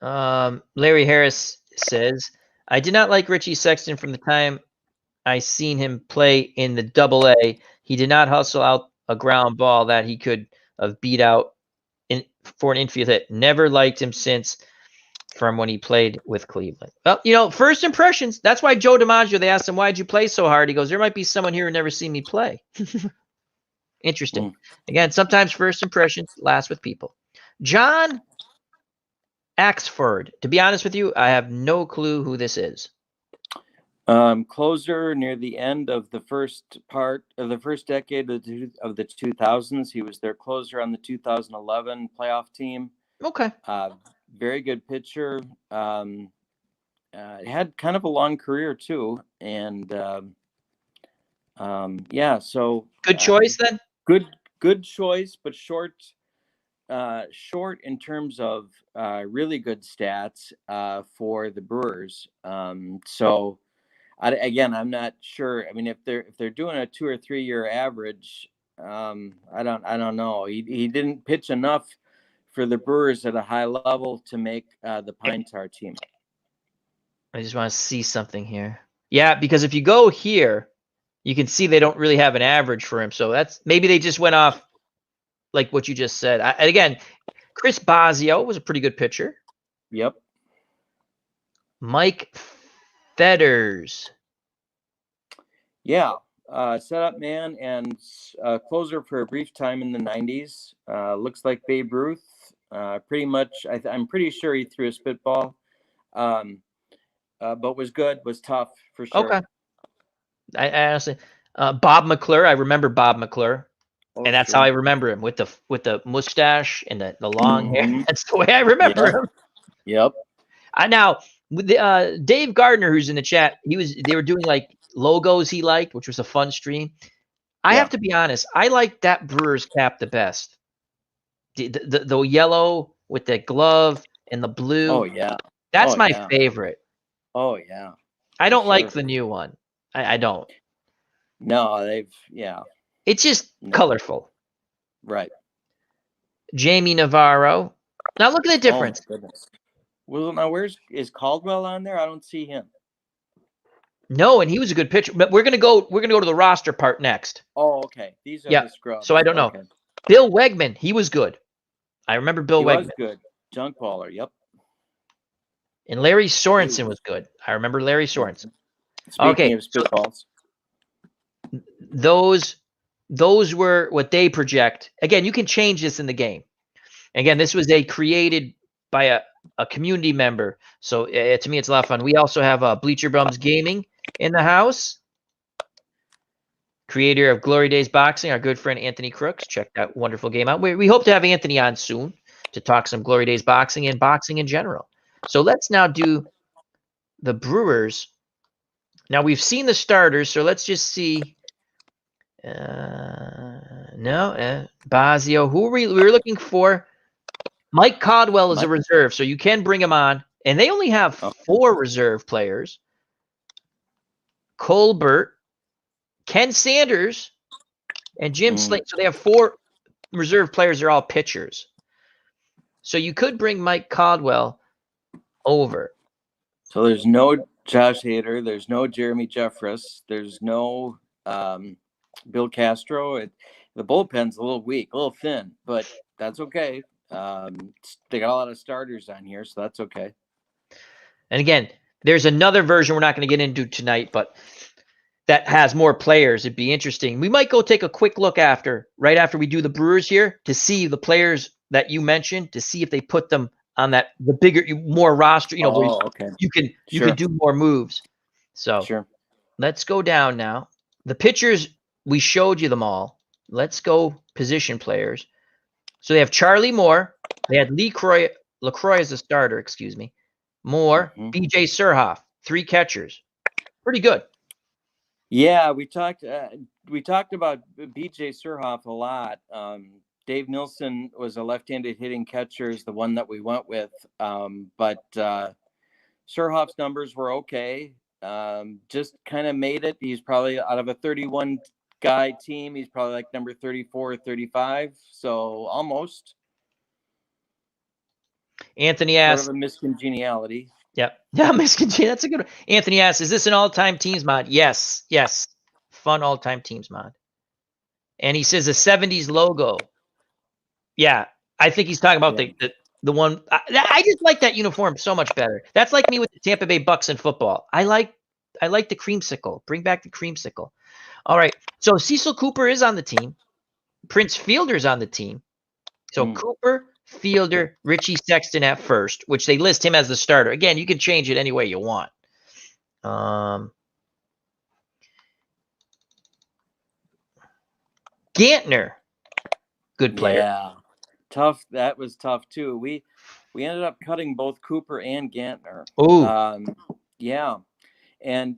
Larry Harris says, I did not like Richie Sexton from the time I seen him play in the Double-A. He did not hustle out a ground ball that he could of beat out for an infield hit. Never liked him since from when he played with Cleveland. Well, first impressions. That's why Joe DiMaggio, they asked him, why'd you play so hard? He goes, there might be someone here who never seen me play. Interesting. Again, sometimes first impressions last with people. John Axford. To be honest with you, I have no clue who this is.
Closer near the end of the first part of the first decade of the 2000s. He was their closer on the 2011 playoff team.
Okay.
Very good pitcher. Had kind of a long career too, and so
good choice then.
Good choice, but short in terms of really good stats for the Brewers. So I'm not sure. I mean, if they're doing a 2 or 3 year average, I don't know. He didn't pitch enough for the Brewers at a high level to make the Pine Tar team.
I just want to see something here. Yeah, because if you go here, you can see they don't really have an average for him. So maybe they just went off like what you just said. And again, Chris Bosio was a pretty good pitcher.
Yep.
Mike Fetters.
Yeah. Setup man and closer for a brief time in the 90s. Looks like Babe Ruth. Pretty much, I'm pretty sure he threw a spitball. But was good, was tough for sure.
Okay. I honestly, Bob McClure. I remember Bob McClure, and that's how I remember him with the mustache and the long hair. That's the way I remember him.
Yep.
Now with Dave Gardner, who's in the chat, they were doing like logos he liked, which was a fun stream. I have to be honest, I like that Brewers cap the best. The yellow with the glove and the blue.
Oh yeah,
that's my favorite.
Oh yeah.
I don't like the new one. I don't.
No,
It's just colorful.
Right.
Jamie Navarro. Now look at the difference.
Oh, goodness. Well, now is Caldwell on there? I don't see him.
No, and he was a good pitcher. But we're gonna go to the roster part next.
Oh, okay. These are the scrubs.
So I don't know. Bill Wegman, he was good. I remember Bill Wegman.
He was good. Junk baller. Yep.
And Larry Sorensen was good. I remember Larry Sorensen.
Speaking of spitballs.
Those were what they project. Again, you can change this in the game. Again, this was created by a community member. So to me, it's a lot of fun. We also have Bleacher Bums Gaming in the house. Creator of Glory Days Boxing, our good friend Anthony Crooks. Check that wonderful game out. We hope to have Anthony on soon to talk some Glory Days Boxing and boxing in general. So let's now do the Brewers. Now we've seen the starters, so let's just see. Bosio. Who we were looking for? Mike Caldwell is a reserve, so you can bring him on. And they only have 4 reserve players. Colbert, Ken Sanders, and Jim Slate. So they have 4 reserve players. They're all pitchers. So you could bring Mike Caldwell over.
So there's no Josh Hader. There's no Jeremy Jeffress. There's no Bill Castro. The bullpen's a little weak, a little thin, but that's okay. They got a lot of starters on here, so that's okay.
And again, there's another version we're not going to get into tonight, but that has more players. It'd be interesting. We might go take a quick look right after we do the Brewers here to see the players that you mentioned, to see if they put them on the bigger, more roster.
Okay.
You can do more moves. So let's go down now. The pitchers, we showed you them all. Let's go position players. So they have Charlie Moore. They had LaCroix as a starter, excuse me. Moore, BJ Surhoff, 3 catchers. Pretty good.
Yeah, we talked about BJ Surhoff a lot. Dave Nilsson was a left-handed hitting catcher, is the one that we went with. But Surhoff's numbers were okay. Just kind of made it. He's probably out of a 31 guy team. He's probably like number 34 or 35. So almost.
Anthony asks.
Sort of a miscongeniality.
Yep. Yeah, miscongeniality. That's a good one. Anthony asks, is this an all-time teams mod? Yes. Fun all-time teams mod. And he says a 70s logo. Yeah, I think he's talking about the one. I just like that uniform so much better. That's like me with the Tampa Bay Bucks in football. I like the creamsicle. Bring back the creamsicle. All right. So Cecil Cooper is on the team. Prince Fielder's on the team. So Cooper, Fielder, Richie Sexton at first, which they list him as the starter. Again, you can change it any way you want. Gantner, good player.
Yeah, tough. That was tough too. We ended up cutting both Cooper and Gantner.
Oh,
yeah, and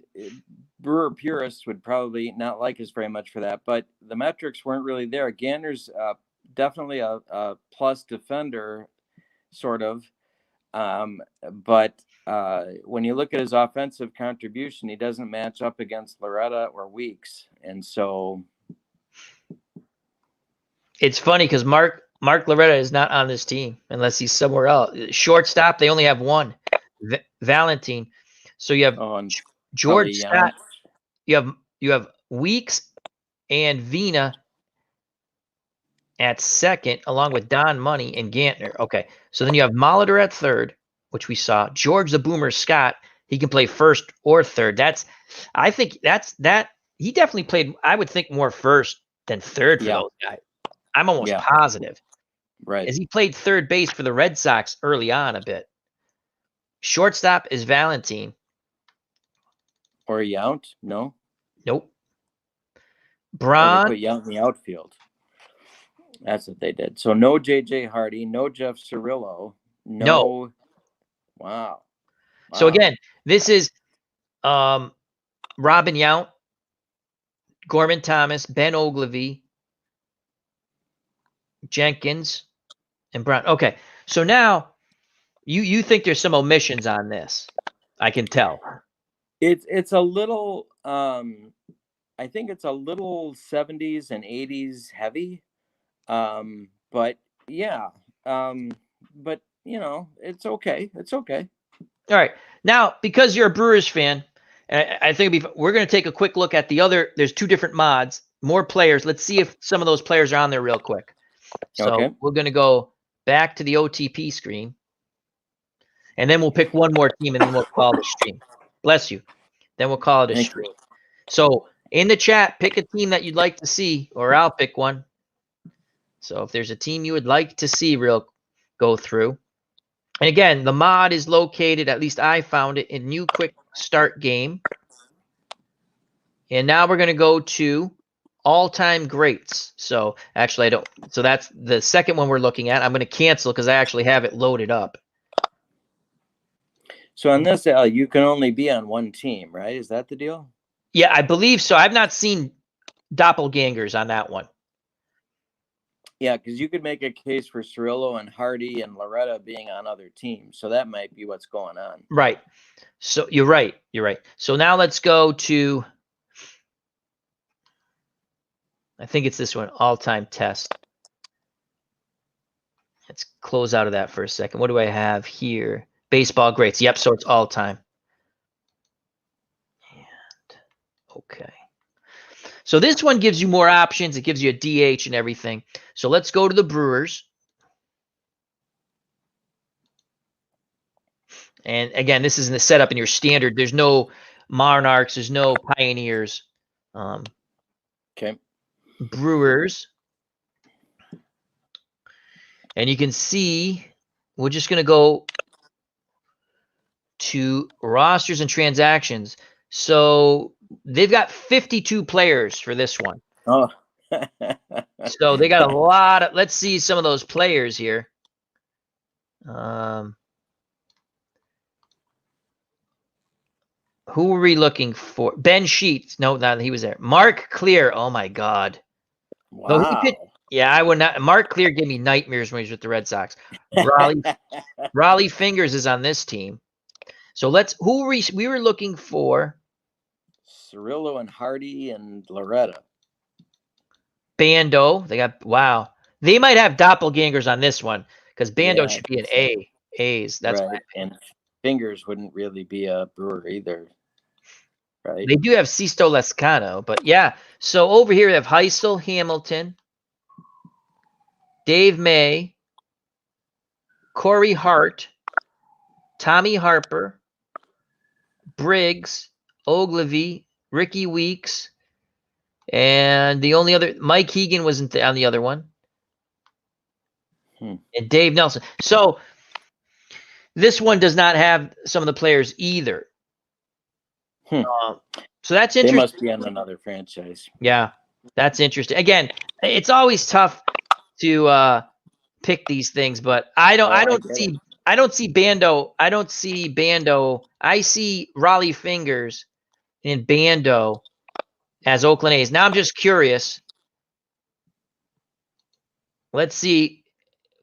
Brewer purists would probably not like us very much for that, but the metrics weren't really there. Gantner's definitely a plus defender, sort of, but when you look at his offensive contribution, he doesn't match up against Loretta or Weeks, and so
it's funny because Mark Loretta is not on this team unless he's somewhere else. Shortstop, they only have one, Valentine. So you have George Scott. You have Weeks and Vina at second, along with Don Money and Gantner. Okay, so then you have Molitor at third, which we saw. George the Boomer Scott, he can play first or third. I think that he definitely played. I would think more first than third for those guys. I'm almost positive.
Right.
As he played third base for the Red Sox early on a bit. Shortstop is Valentine.
Or Yount? No.
Nope. Braun.
They put Yount in the outfield. That's what they did. So no J.J. Hardy, no Jeff Cirillo, no. Wow.
So again, this is Robin Yount, Gorman Thomas, Ben Ogilvy, Jenkins, and Brown. Okay, so now you think there's some omissions on this. I can tell.
It's a little I think it's a little 70s and 80s heavy. But yeah. But you know, it's okay. It's okay.
All right. Now, because you're a Brewers fan, I think we're going to take a quick look at the other. There's two different mods, more players. Let's see if some of those players are on there real quick. So we're going to go back to the OTP screen, and then we'll pick one more team, and then we'll call the stream. Bless you. Then we'll call it a stream. So in the chat, pick a team that you'd like to see, or I'll pick one. So if there's a team you would like to see, go through. And again, the mod is located, at least I found it, in New Quick Start Game. And now we're going to go to all-time greats. So actually, I don't. So that's the second one we're looking at. I'm going to cancel because I actually have it loaded up.
So on this, you can only be on one team, right? Is that the deal?
Yeah, I believe so. I've not seen doppelgangers on that one.
Yeah, because you could make a case for Cirillo and Hardy and Loretta being on other teams. So that might be what's going on.
Right. So you're right. You're right. So now let's go to, I think it's this one, all-time test. Let's close out of that for a second. What do I have here? Baseball greats. Yep, so it's all-time. And okay. So this one gives you more options. It gives you a DH and everything. So let's go to the Brewers. And again, this isn't the setup in your standard. There's no Monarchs. There's no Pioneers.
Okay.
Brewers. And you can see we're just going to go to rosters and transactions. So they've got 52 players for this one.
Oh.
So they got a lot of, let's see some of those players here. Who were we looking for? Ben Sheets. No, not he was there. Mark Clear. Oh my God.
Wow.
No, yeah, I would not. Mark Clear gave me nightmares when he was with the Red Sox. Raleigh Fingers is on this team. So who we were looking for?
Cirillo and Hardy and Loretta.
Bando. They got, wow. They might have doppelgangers on this one because Bando should be an A. A's. That's
right. And Fingers wouldn't really be a Brewer either. Right.
They do have Sisto Lescano, but yeah. So over here we have Heisel, Hamilton. Dave May, Corey Hart, Tommy Harper, Briggs, Ogilvy, Ricky Weeks, and the only other, Mike Hegan wasn't on the other one, and Dave Nelson. So this one does not have some of the players either. So that's interesting.
They must be on another franchise.
Yeah, that's interesting. Again, it's always tough to pick these things, but I don't see Bando. I don't see Bando. I see Raleigh Fingers and Bando as Oakland A's. Now I'm just curious. Let's see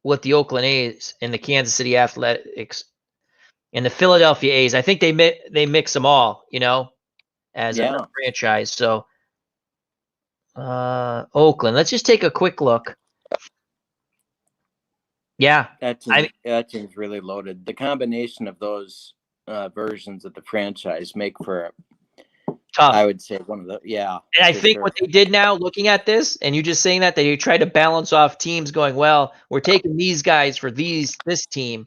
what the Oakland A's and the Kansas City Athletics and the Philadelphia A's. I think they mix them all, as a franchise. So Oakland. Let's just take a quick look. Yeah,
that team's really loaded. The combination of those versions of the franchise make for tough. I would say one of the
And I think what they did now, looking at this, and you just saying that, they try to balance off teams going, well, we're taking these guys for this team,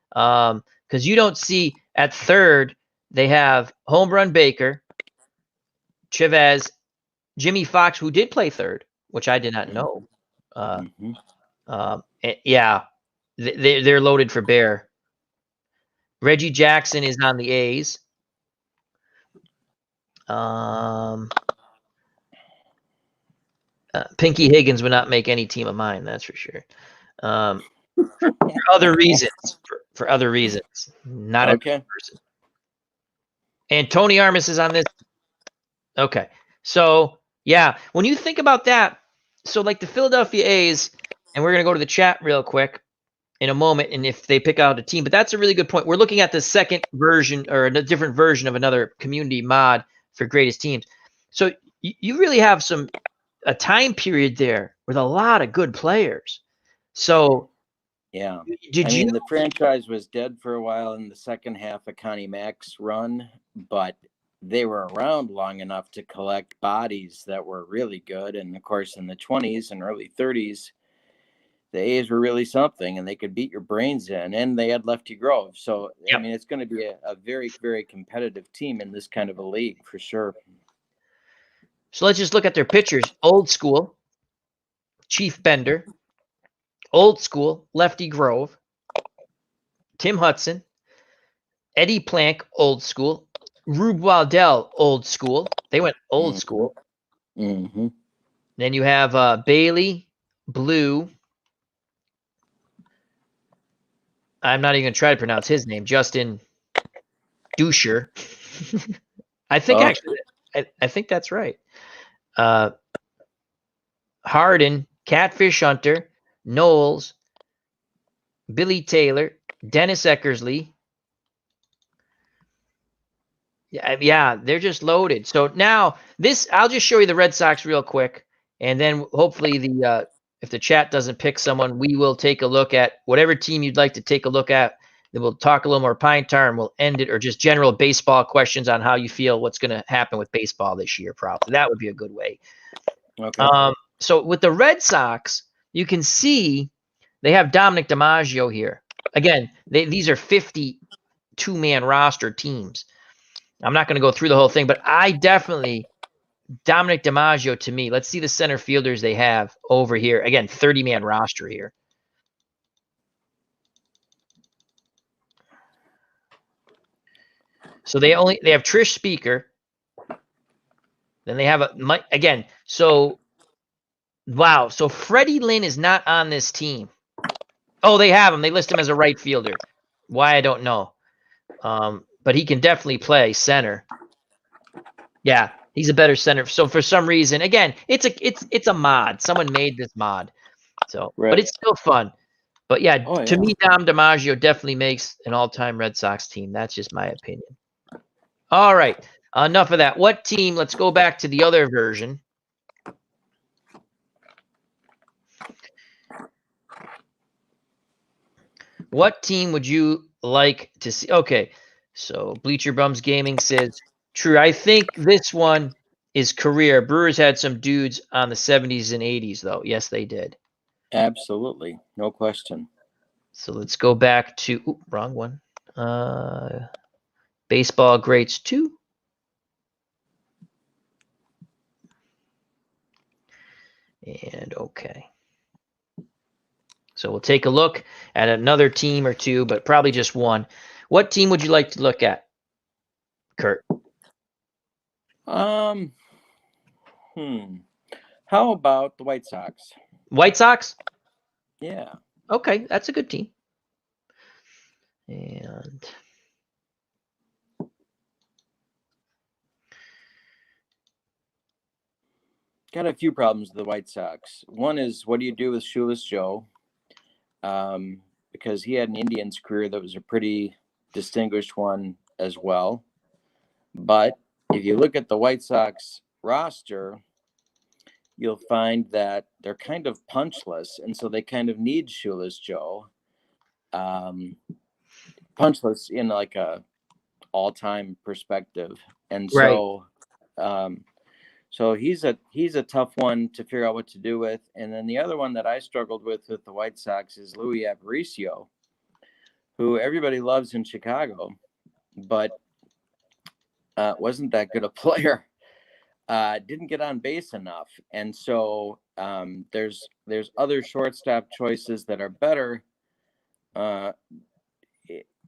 because you don't see at third they have Home Run Baker, Chavez, Jimmy Fox, who did play third, which I did not know. They're loaded for bear. Reggie Jackson is on the A's. Pinky Higgins would not make any team of mine, that's for sure. For other reasons. For other reasons. Not a person. And Tony Armas is on this. Okay. So, yeah, when you think about that, so like the Philadelphia A's, and we're going to go to the chat real quick in a moment, and if they pick out a team, but that's a really good point. We're looking at the second version or a different version of another community mod for greatest teams. So you really have a time period there with a lot of good players. So
yeah, the franchise was dead for a while in the second half of Connie Mack's run, but they were around long enough to collect bodies that were really good. And of course, in the 20s and early 30s, the A's were really something, and they could beat your brains in, and they had Lefty Grove. So, I mean, it's going to be a very, very competitive team in this kind of a league for sure.
So let's just look at their pitchers. Old school, Chief Bender. Old school, Lefty Grove. Tim Hudson. Eddie Plank, old school. Rube Waddell, old school. They went old school.
Mm-hmm.
Then you have Bailey, Blue. I'm not even going to try to pronounce his name. Justin Duscher. I think actually, I think that's right. Harden, Catfish Hunter, Knowles, Billy Taylor, Dennis Eckersley. Yeah, they're just loaded. So now I'll just show you the Red Sox real quick, and then hopefully if the chat doesn't pick someone, we will take a look at whatever team you'd like to take a look at. Then we'll talk a little more Pine Tar, and we'll end it, or just general baseball questions on how you feel what's going to happen with baseball this year. Probably that would be a good way.
Okay.
So with the Red Sox, you can see they have Dominic DiMaggio here. Again, these are 52-man roster teams. I'm not going to go through the whole thing, but Dominic DiMaggio to me. Let's see the center fielders they have over here. Again, 30-man roster here. So they have Trish Speaker. Then they have again. So wow. So Freddie Lynn is not on this team. Oh, they have him. They list him as a right fielder. Why, I don't know. But he can definitely play center. Yeah, he's a better center. So for some reason, again, it's a mod. Someone made this mod. So, right. But it's still fun. But yeah, to me, Dom DiMaggio definitely makes an all-time Red Sox team. That's just my opinion. All right, enough of that. What team? Let's go back to the other version. What team would you like to see? Okay, so Bleacher Bums Gaming says, true. I think this one is career. Brewers had some dudes on the 70s and 80s, though. Yes, they did.
Absolutely. No question.
So let's go back to wrong one. Baseball greats 2. And okay. So we'll take a look at another team or two, but probably just one. What team would you like to look at, Kurt?
How about the White Sox?
White Sox?
Yeah.
Okay, that's a good team. And
got a few problems with the White Sox. One is, what do you do with Shoeless Joe? Because he had an Indians career that was a pretty distinguished one as well. But if you look at the White Sox roster, you'll find that they're kind of punchless, and so they kind of need Shoeless Joe. Punchless in like a all-time perspective, and
right.
so he's a tough one to figure out what to do with. And then the other one that I struggled with the White Sox is Louis Aparicio, who everybody loves in Chicago, but wasn't that good a player. Didn't get on base enough, and so there's other shortstop choices that are better,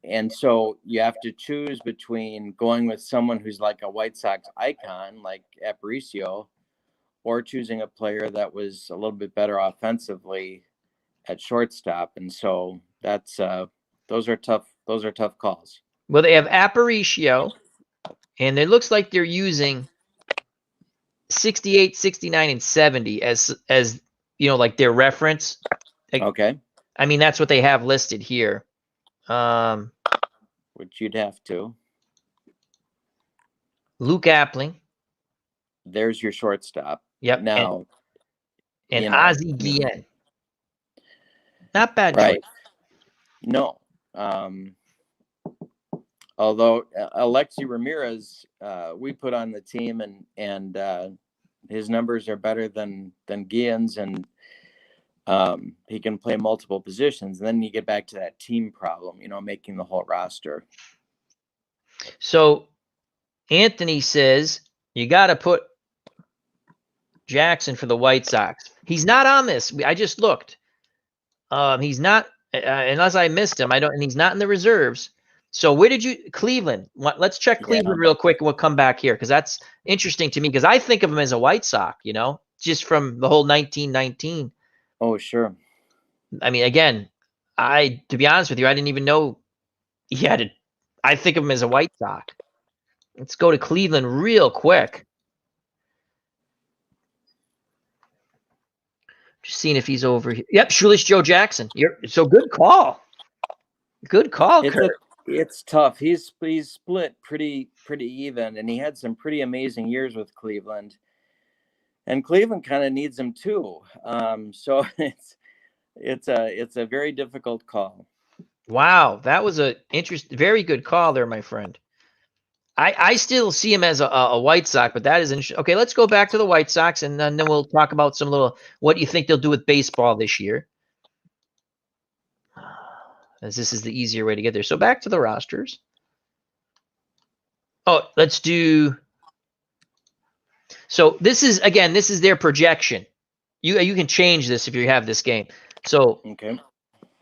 and so you have to choose between going with someone who's like a White Sox icon like Aparicio, or choosing a player that was a little bit better offensively at shortstop. And so that's those are tough calls.
Well, they have Aparicio, and it looks like they're using 68, 69, and 70 as like their reference.
Okay.
I mean, that's what they have listed here.
Which you'd have to.
Luke Appling.
There's your shortstop.
Yep.
Now,
and Ozzie Guillen. Not bad
right.
choice.
No. Although Alexi Ramirez, we put on the team, and his numbers are better than Guillen's, and he can play multiple positions. And then you get back to that team problem, making the whole roster.
So Anthony says you got to put Jackson for the White Sox. He's not on this. I just looked. He's not, unless I missed him. And he's not in the reserves. So where did you Cleveland? Let's check Cleveland real quick, and we'll come back here because that's interesting to me because I think of him as a White Sox. Just from the whole 1919.
Oh, sure.
I mean, again, to be honest with you, I didn't even know he had I think of him as a White Sox. Let's go to Cleveland real quick. Just seeing if he's over here. Yep, Shoeless Joe Jackson. So good call. Good call, Kurt.
It's tough. He's split pretty even, and he had some pretty amazing years with Cleveland. And Cleveland kind of needs him too. So it's a very difficult call.
Wow, that was a very good call there, my friend. I still see him as a White Sox, but that is interesting. Okay, let's go back to the White Sox, and then we'll talk about some what you think they'll do with baseball this year. As this is the easier way to get there. So back to the rosters. Oh, let's do. So this is their projection. You can change this if you have this game. So
okay.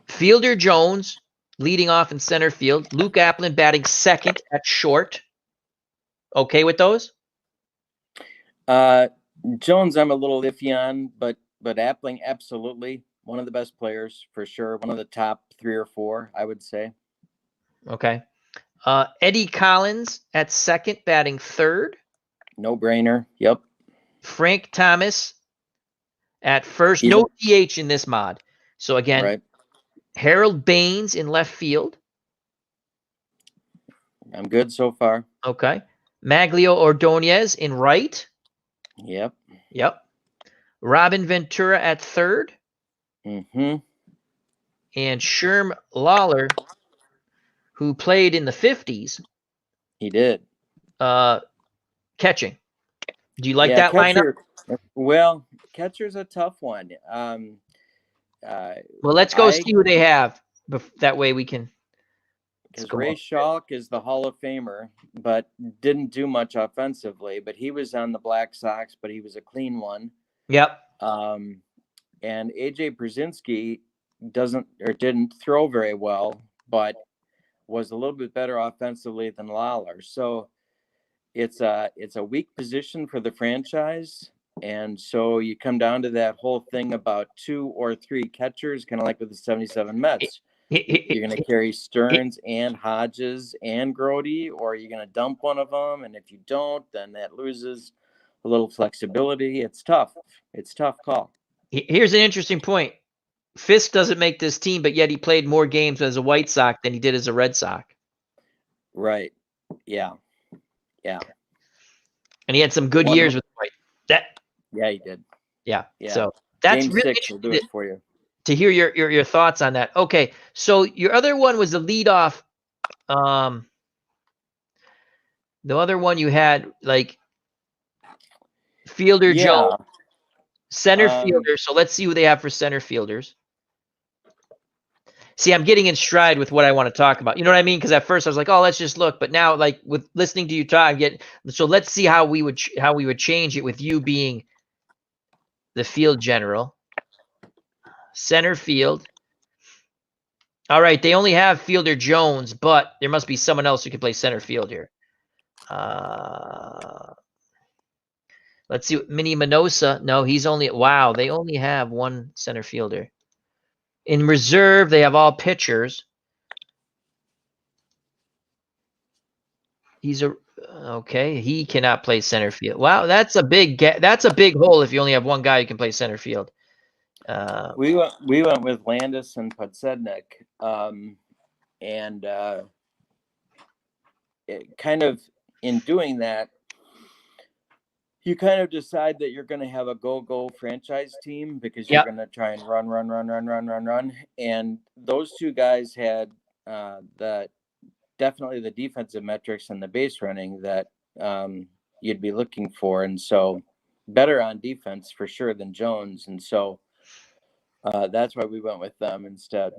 Fielder Jones leading off in center field. Luke Appling batting second at short. Okay with those?
Jones, I'm a little iffy on, but Appling, absolutely one of the best players for sure. One of the top 3 or 4, I would say.
Okay. Eddie Collins at second, batting third.
No brainer. Yep.
Frank Thomas at first. No DH in this mod. So again,
right.
Harold Baines in left field.
I'm good so far.
Okay. Maglio Ordonez in right.
Yep.
Robin Ventura at third.
Mm-hmm.
And Sherm Lawler, who played in the 50s.
He did.
Catching. Do you like that
catcher,
lineup?
Well, catcher's a tough one.
Well, let's go see who they have. That way we can.
Because Ray Schalk is the Hall of Famer, but didn't do much offensively. But he was on the Black Sox, but he was a clean one.
Yep.
And AJ Brzezinski didn't throw very well, but was a little bit better offensively than Lawler. So it's a weak position for the franchise. And so you come down to that whole thing about 2 or 3 catchers, kind of like with the 77 Mets. You're going to carry Stearns and Hodges and Grody, or you're going to dump one of them. And if you don't, then that loses a little flexibility. It's tough. It's a tough call.
Here's an interesting point. Fisk doesn't make this team, but yet he played more games as a White Sox than he did as a Red Sox.
Right. Yeah. Yeah.
And he had some good years with White.
Yeah, he did.
Yeah. So that's
Game
really
6 will do it for you.
To hear your thoughts on that. Okay, so your other one was the leadoff. The other one you had like fielder Joe, center fielder. So let's see who they have for center fielders. See, I'm getting in stride with what I want to talk about. You know what I mean? Because at first I was like, "Oh, let's just look," but now, like with listening to you talk, so let's see how we would change it with you being the field general. Center field. All right, they only have fielder Jones, but there must be someone else who can play center field here. Let's see. Minnie Minosa. No, he's only. Wow, they only have one center fielder. In reserve, they have all pitchers. Okay. He cannot play center field. Wow, that's a big hole if you only have one guy who can play center field.
We went with Landis and Podsednik, and it kind of in doing that, you kind of decide that you're going to have a go franchise team because you're going to try and run, and those two guys had definitely the defensive metrics and the base running that you'd be looking for, and so better on defense for sure than Jones, and so. That's why we went with them instead.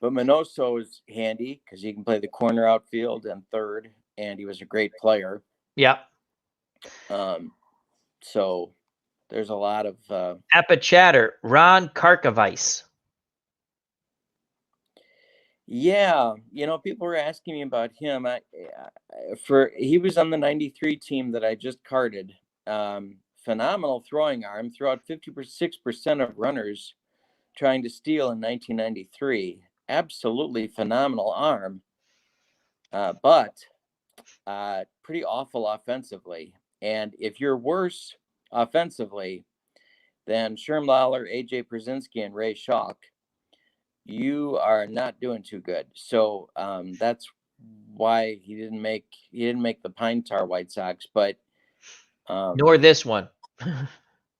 But Minoso is handy because he can play the corner outfield and third, and he was a great player.
Yeah.
So there's a lot of
Apachatter, Ron Karkovice.
Yeah, people were asking me about him. He was on the 93 team that I just carded. Phenomenal throwing arm, threw out 56% of runners trying to steal in 1993. Absolutely phenomenal arm, but pretty awful offensively. And if you're worse offensively than Sherm Lawler, AJ Brzezinski, and Ray Schalk, you are not doing too good. So that's why he didn't make the Pine Tar White Sox, but.
Nor this one.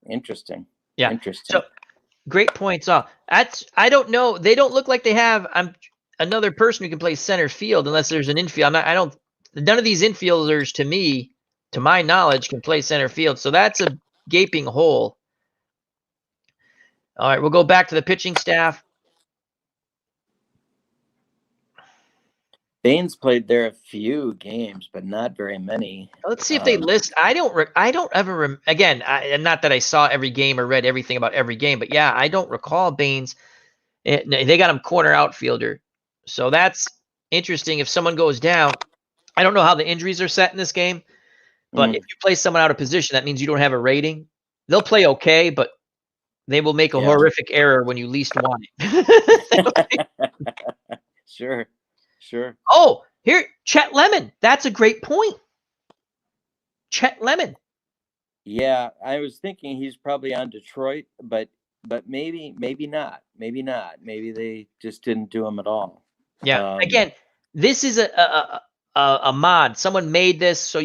Interesting.
Yeah.
Interesting.
So great points off. I don't know. They don't look like they have another person who can play center field unless there's an infield. None of these infielders to my knowledge, can play center field. So that's a gaping hole. All right, we'll go back to the pitching staff.
Baines played there a few games, but not very many.
Let's see if they list. I don't ever again. Not that I saw every game or read everything about every game, but yeah, I don't recall Baines. They got him corner outfielder, so that's interesting. If someone goes down, I don't know how the injuries are set in this game, but if you play someone out of position, that means you don't have a rating. They'll play okay, but they will make a horrific error when you least want it.
Sure.
Oh, here, Chet Lemon. That's a great point. Chet Lemon.
Yeah, I was thinking he's probably on Detroit, but maybe not. Maybe not. Maybe they just didn't do him at all.
Yeah. Again, this is a mod. Someone made this, so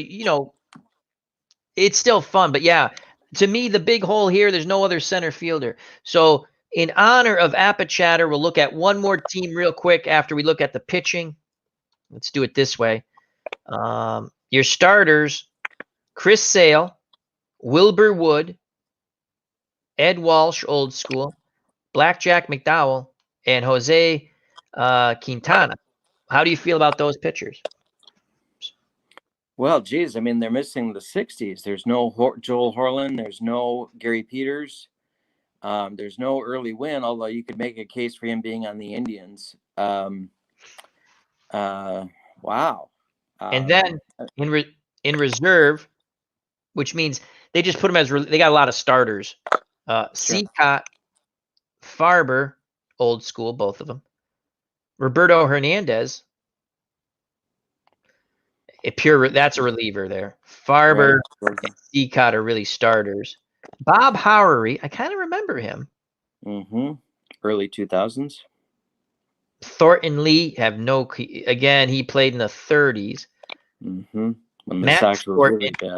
it's still fun. But yeah, to me, the big hole here, there's no other center fielder. So in honor of Apachatter, we'll look at one more team real quick after we look at the pitching. Let's do it this way. Your starters, Chris Sale, Wilbur Wood, Ed Walsh, old school, Blackjack McDowell, and Jose Quintana. How do you feel about those pitchers?
Well, geez, I mean, they're missing the 60s. There's no Joel Horland. There's no Gary Peters. There's no Early Win, although you could make a case for him being on the Indians. Wow.
And then in reserve, which means they just put them as they got a lot of starters. Seacott, Farber, old school, both of them. Roberto Hernandez, that's a reliever there. Farber and Seacott are really starters. Bob Howery, I kind of remember him.
Early 2000s.
Thornton Lee, have no. Again, he played in the 30s.
When the
Matt
Sox were really bad.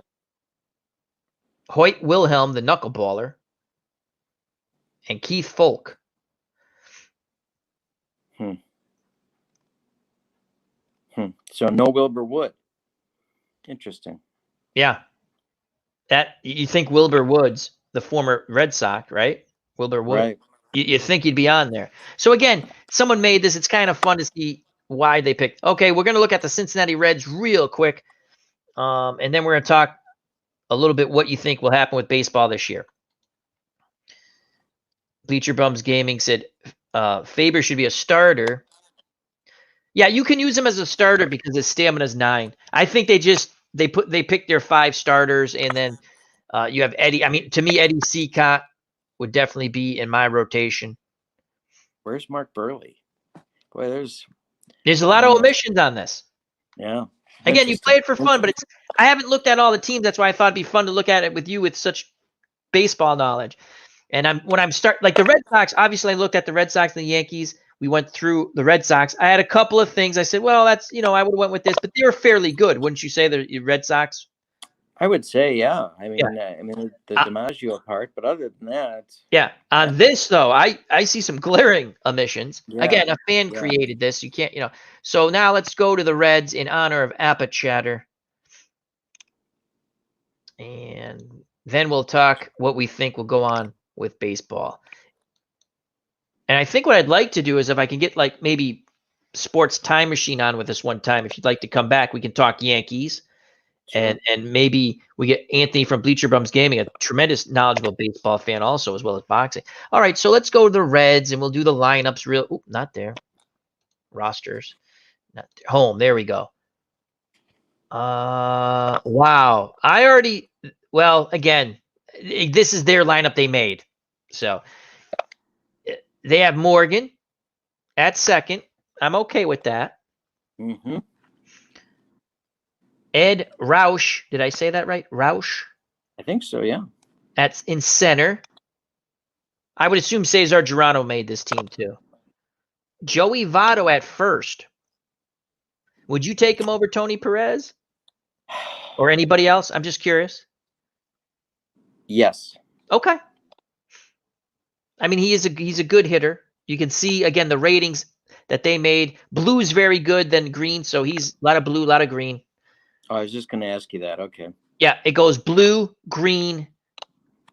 Hoyt Wilhelm, the knuckleballer, and Keith Folk.
So no Wilbur Wood. Interesting.
Yeah. That you think Wilbur Woods, the former Red Sox, right? Wilbur Wood.
Right.
You think he'd be on there. So again, someone made this. It's kind of fun to see why they picked. Okay, we're going to look at the Cincinnati Reds real quick. And then we're going to talk a little bit what you think will happen with baseball this year. Bleacher Bums Gaming said Faber should be a starter. Yeah, you can use him as a starter because his stamina is 9. I think they picked their 5 starters, and then you have Eddie. I mean, to me, Eddie Seacott would definitely be in my rotation.
Where's Mark Burley? Boy,
there's a lot of omissions on this.
Yeah.
Again, you play it for fun, but I haven't looked at all the teams. That's why I thought it'd be fun to look at it with you with such baseball knowledge. And like the Red Sox, obviously I looked at the Red Sox and the Yankees. We went through the Red Sox. I had a couple of things. I said, well, that's, I would have went with this, but they were fairly good. Wouldn't you say the Red Sox?
I would say, yeah. I mean, the DiMaggio part, but other than that.
Yeah. On this, though, I see some glaring omissions. Yeah. Again, a fan created this. You can't, So now let's go to the Reds in honor of Appa Chatter. And then we'll talk what we think will go on with baseball. And I think what I'd like to do is if I can get like maybe Sports Time Machine on with us one time, if you'd like to come back, we can talk Yankees. Sure. And maybe we get Anthony from Bleacher Bums Gaming, a tremendous knowledgeable baseball fan also, as well as boxing. All right, so let's go to the Reds and we'll do the lineups not there. Rosters. Not there. Home. There we go. Wow. Again, this is their lineup they made. So they have Morgan at second. I'm okay with that. Ed Rausch. Did I say that right? Rausch?
I think so, yeah.
That's in center. I would assume Cesar Girano made this team too. Joey Votto at first. Would you take him over Tony Perez? Or anybody else? I'm just curious.
Yes.
Okay. I mean, he's a good hitter. You can see, again, the ratings that they made. Blue's very good than green, so he's a lot of blue, a lot of green.
Oh, I was just going to ask you that. Okay.
Yeah, it goes blue, green,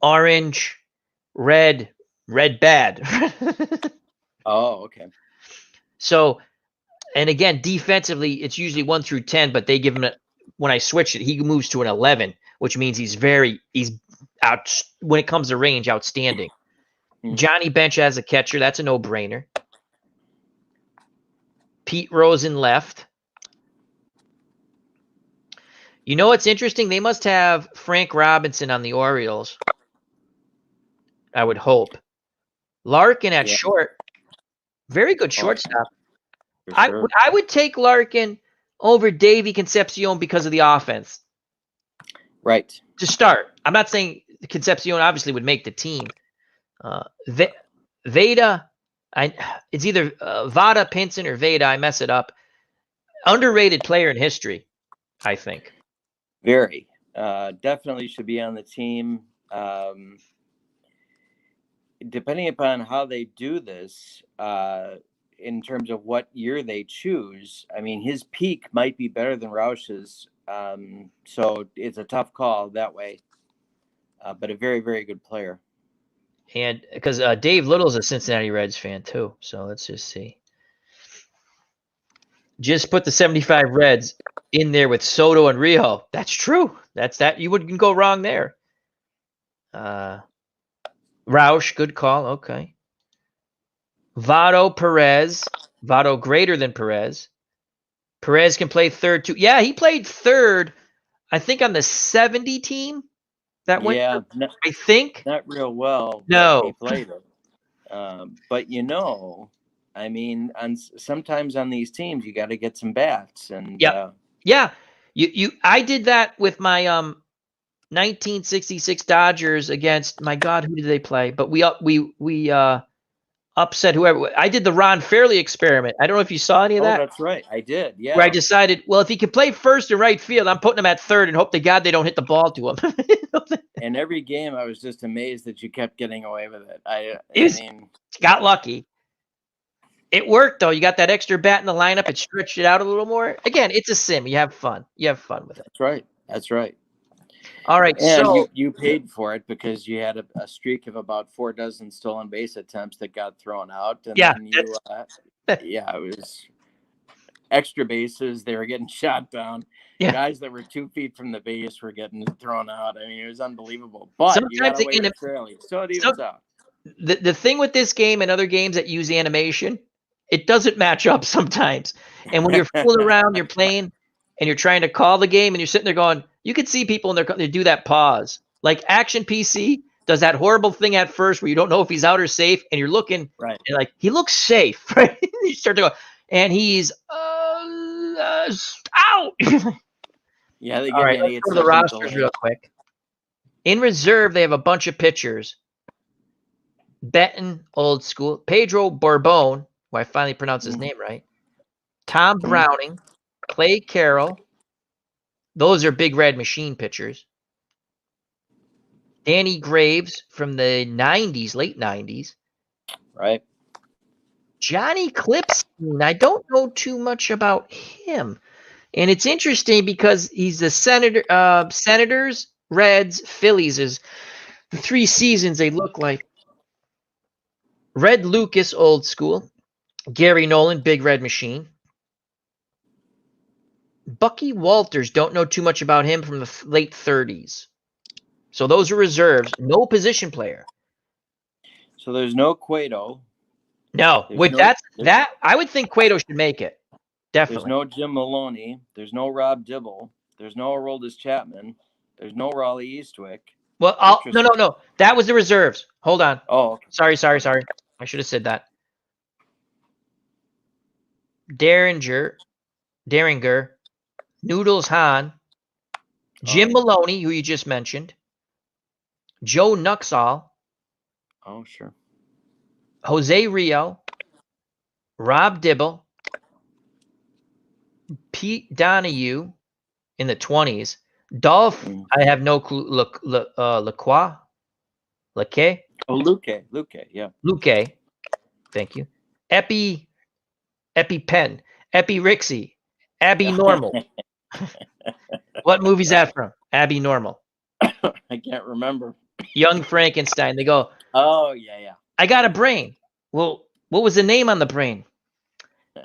orange, red bad.
Oh, okay.
So, and again, defensively, it's usually 1 through 10, but they give him when I switch it, he moves to an 11, which means he's out when it comes to range, outstanding. Johnny Bench as a catcher, that's a no-brainer. Pete Rose in left. You know what's interesting? They must have Frank Robinson on the Orioles. I would hope. Larkin at short. Very good shortstop. Sure. I would take Larkin over Davey Concepcion because of the offense.
Right.
To start. I'm not saying Concepcion obviously would make the team. Veda, it's either Vada, Pinson, or Veda. I mess it up. Underrated player in history, I think.
Very. Definitely should be on the team. Depending upon how they do this, in terms of what year they choose, I mean, his peak might be better than Rausch's. So it's a tough call that way. But a very, very good player.
And because Dave Little's a Cincinnati Reds fan too. So let's just see. Just put the 75 Reds in there with Soto and Rio. That's true. That's that. You wouldn't go wrong there. Roush, good call. Okay. Votto, Perez. Votto greater than Perez. Perez can play third too. Yeah, he played third, I think, on the 70 team that went.
Yeah,
I think.
not real well.
No.
He played it. But I mean, sometimes on these teams you got to get some bats, and
yeah, I did that with my 1966 Dodgers against, my God, who did they play? But we upset whoever. I did the Ron Fairley experiment. I don't know if you saw any of that.
Oh, that's right, I did. Yeah,
where I decided, well, if he can play first and right field, I'm putting him at third and hope to God they don't hit the ball to him.
And every game, I was just amazed that you kept getting away with it. I mean,
got lucky. It worked, though. You got that extra bat in the lineup. It stretched it out a little more. Again, it's a sim. You have fun. You have fun with it.
That's right. That's right.
All right.
And
so
you paid for it because you had a streak of about 4 dozen stolen base attempts that got thrown out. And
yeah,
then you, it was extra bases. They were getting shot down.
Yeah.
Guys that were 2 feet from the base were getting thrown out. I mean, it was unbelievable. But sometimes you got away with fairly. So it evens out.
The thing with this game and other games that use animation, it doesn't match up sometimes. And when you're fooling around, you're playing, and you're trying to call the game, and you're sitting there going, you could see people in they do that pause. Like Action PC does that horrible thing at first where you don't know if he's out or safe, and you're looking,
right?
And like, he looks safe, right? You start to go, and he's out.
Yeah, they
all right, let's go to the rosters real quick. In reserve, they have a bunch of pitchers. Benton, old school. Pedro Borbon, who I finally pronounced his name right. Tom Browning, Clay Carroll. Those are Big Red Machine pitchers. Danny Graves from the 90s, late 90s.
Right.
Johnny Clipstein, I don't know too much about him. And it's interesting because he's the Senators, Reds, Phillies is the 3 seasons they look like. Red Lucas, old school. Gary Nolan, Big Red Machine. Bucky Walters, don't know too much about him from the late 30s. So those are reserves. No position player.
So there's no Cueto.
No. That I would think Cueto should make it. Definitely.
There's no Jim Maloney. There's no Rob Dibble. There's no Aroldis Chapman. There's no Raleigh Eastwick.
Well, no. That was the reserves. Hold on.
Oh, okay.
Sorry. I should have said that. Derringer, Noodles Hahn, Jim Maloney, who you just mentioned, Joe Nuxall.
Oh, sure.
Jose Rio, Rob Dibble, Pete Donahue in the 20s. Dolph, I have no clue. Lacroix? Laquet?
Oh, Luque, yeah.
Luque. Thank you. Epi Penn. Epi Rixey. Abby Normal. What movie's that from? Abby Normal.
I can't remember.
Young Frankenstein. They go,
oh, yeah.
I got a brain. Well, what was the name on the brain?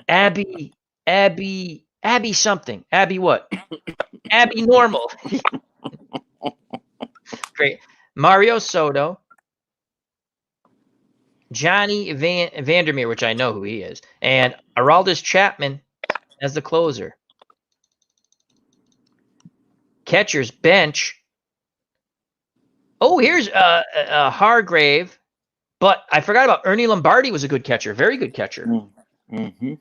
Abby something. Abby what? Abby Normal. Great. Mario Soto. Johnny Vandermeer, which I know who he is. And Aroldis Chapman as the closer. Catcher's bench. Oh, here's Hargrave. But I forgot about Ernie Lombardi was a good catcher. Very good catcher.
Mm-hmm.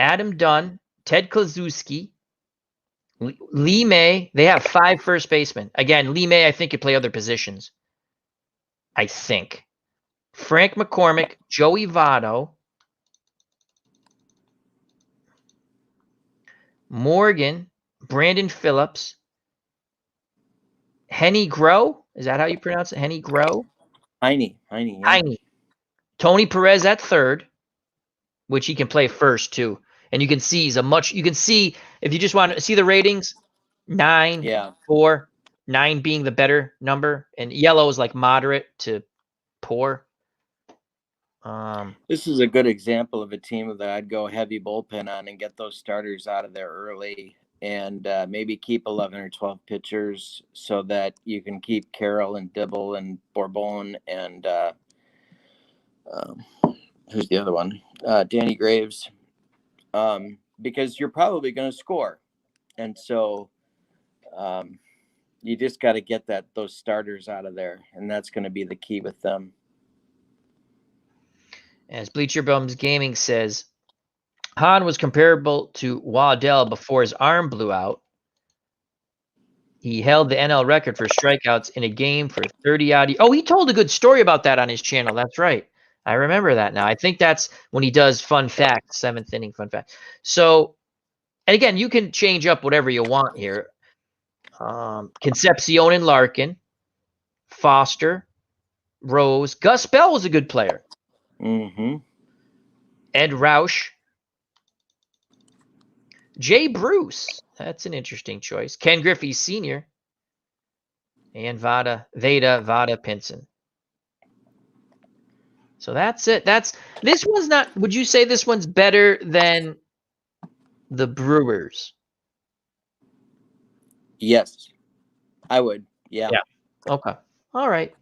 Adam Dunn, Ted Kluszewski, Lee May. They have 5 first basemen. Again, Lee May, I think, could play other positions. I think. Frank McCormick, Joey Votto, Morgan, Brandon Phillips, Henny Grow. Is that how you pronounce it? Henny Grow?
Heine.
Tony Perez at third, which he can play first too. And you can see you can see if you just want to see the ratings, 9, 4, 9 being the better number, and yellow is like moderate to poor.
This is a good example of a team that I'd go heavy bullpen on and get those starters out of there early, and maybe keep 11 or 12 pitchers so that you can keep Carroll and Dibble and Bourbon and who's the other one? Danny Graves, because you're probably going to score, and so you just got to get those starters out of there, and that's going to be the key with them.
As Bleacher Bums Gaming says, Hahn was comparable to Waddell before his arm blew out. He held the NL record for strikeouts in a game for 30-odd. Oh, he told a good story about that on his channel. That's right. I remember that now. I think that's when he does fun facts, 7th inning fun fact. So, and again, you can change up whatever you want here. Concepcion and Larkin, Foster, Rose. Gus Bell was a good player.
Mm-hmm.
Ed Roush. Jay Bruce. That's an interesting choice. Ken Griffey Sr. And Vada Pinson. So that's it. This one's not. Would you say this one's better than the Brewers?
Yes, I would. Yeah.
Okay. All right.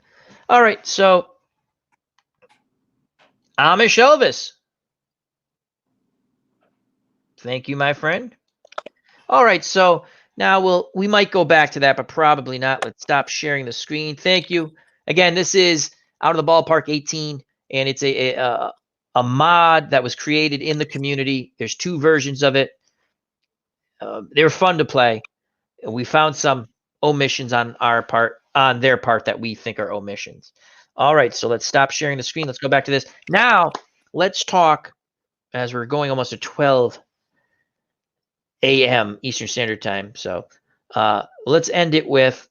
So Amish Elvis. Thank you, my friend. All right. So now we might go back to that, but probably not. Let's stop sharing the screen. Thank you. Again, this is Out of the Ballpark 18, and it's a mod that was created in the community. There's 2 versions of it. They're fun to play. We found some omissions on their part that we think are omissions. All right, so let's stop sharing the screen. Let's go back to this. Now, let's talk, as we're going almost to 12 a.m. Eastern Standard Time. So let's end it with,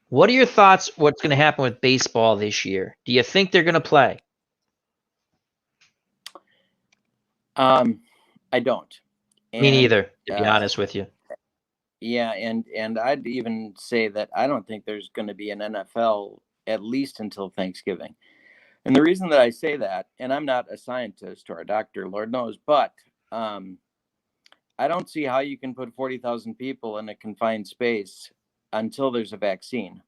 what are your thoughts what's going to happen with baseball this year? Do you think they're going to play?
I don't.
Me neither, to be honest with you.
Yeah, and I'd even say that I don't think there's going to be an NFL at least until Thanksgiving. And the reason that I say that, and I'm not a scientist or a doctor, Lord knows, but I don't see how you can put 40,000 people in a confined space until there's a vaccine.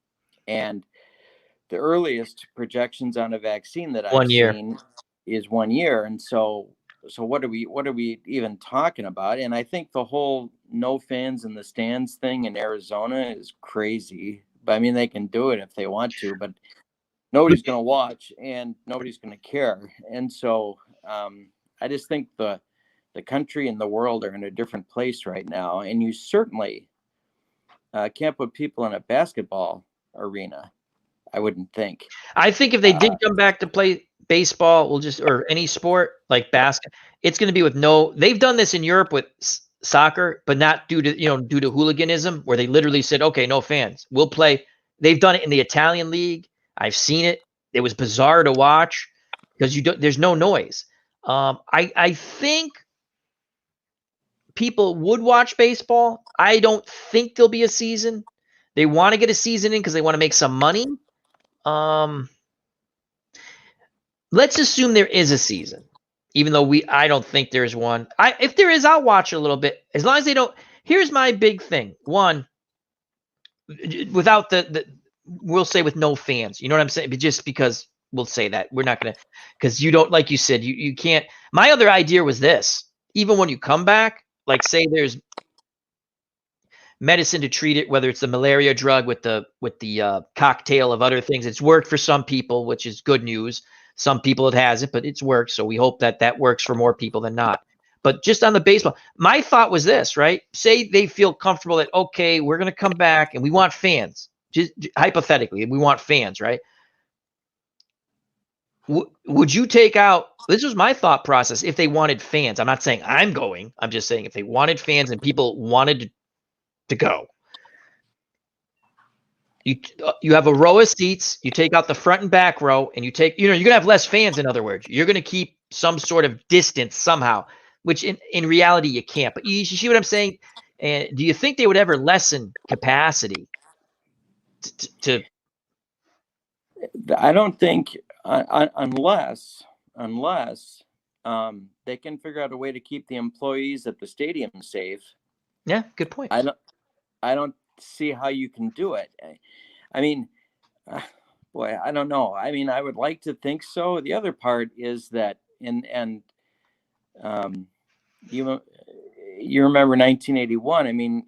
And the earliest projections on a vaccine that I've seen is 1 year. And so what are we even talking about? And I think the whole no fans in the stands thing in Arizona is crazy. But I mean, they can do it if they want to, but nobody's going to watch and nobody's going to care. And so I just think the country and the world are in a different place right now. And you certainly can't put people in a basketball arena, I wouldn't think.
I think if they did come back to play baseball, or any sport like basket, it's going to be with they've done this in Europe with soccer, but not due to hooliganism, where they literally said, okay, no fans, we'll play. They've done it in the Italian league. I've seen it. It was bizarre to watch because there's no noise. I think people would watch baseball. I don't think there'll be a season. They want to get a season in because they want to make some money. Let's assume there is a season, even though I don't think there's one. If there is, I'll watch a little bit, as long as they don't. Here's my big thing. One, without we'll say with no fans. You know what I'm saying? But just because we'll say that, we're not gonna, because you don't, like you said, you can't. My other idea was this: even when you come back, like say there's medicine to treat it, whether it's the malaria drug with the cocktail of other things. It's worked for some people, which is good news. Some people it hasn't, but it's worked. So we hope that works for more people than not. But just on the baseball, my thought was this, right? Say they feel comfortable that, okay, we're going to come back and we want fans. Just hypothetically, we want fans, right? Would you take out, this was my thought process, if they wanted fans. I'm not saying I'm going. I'm just saying if they wanted fans and people wanted to go. You have a row of seats, you take out the front and back row, and you're going to have less fans, in other words. You're going to keep some sort of distance somehow, which in reality you can't. But you see what I'm saying? And do you think they would ever lessen capacity to
I don't think unless they can figure out a way to keep the employees at the stadium safe.
Yeah, good point.
I don't see how you can do it. I mean, boy, I don't know. I mean, I would like to think so. The other part is that you remember 1981. I mean,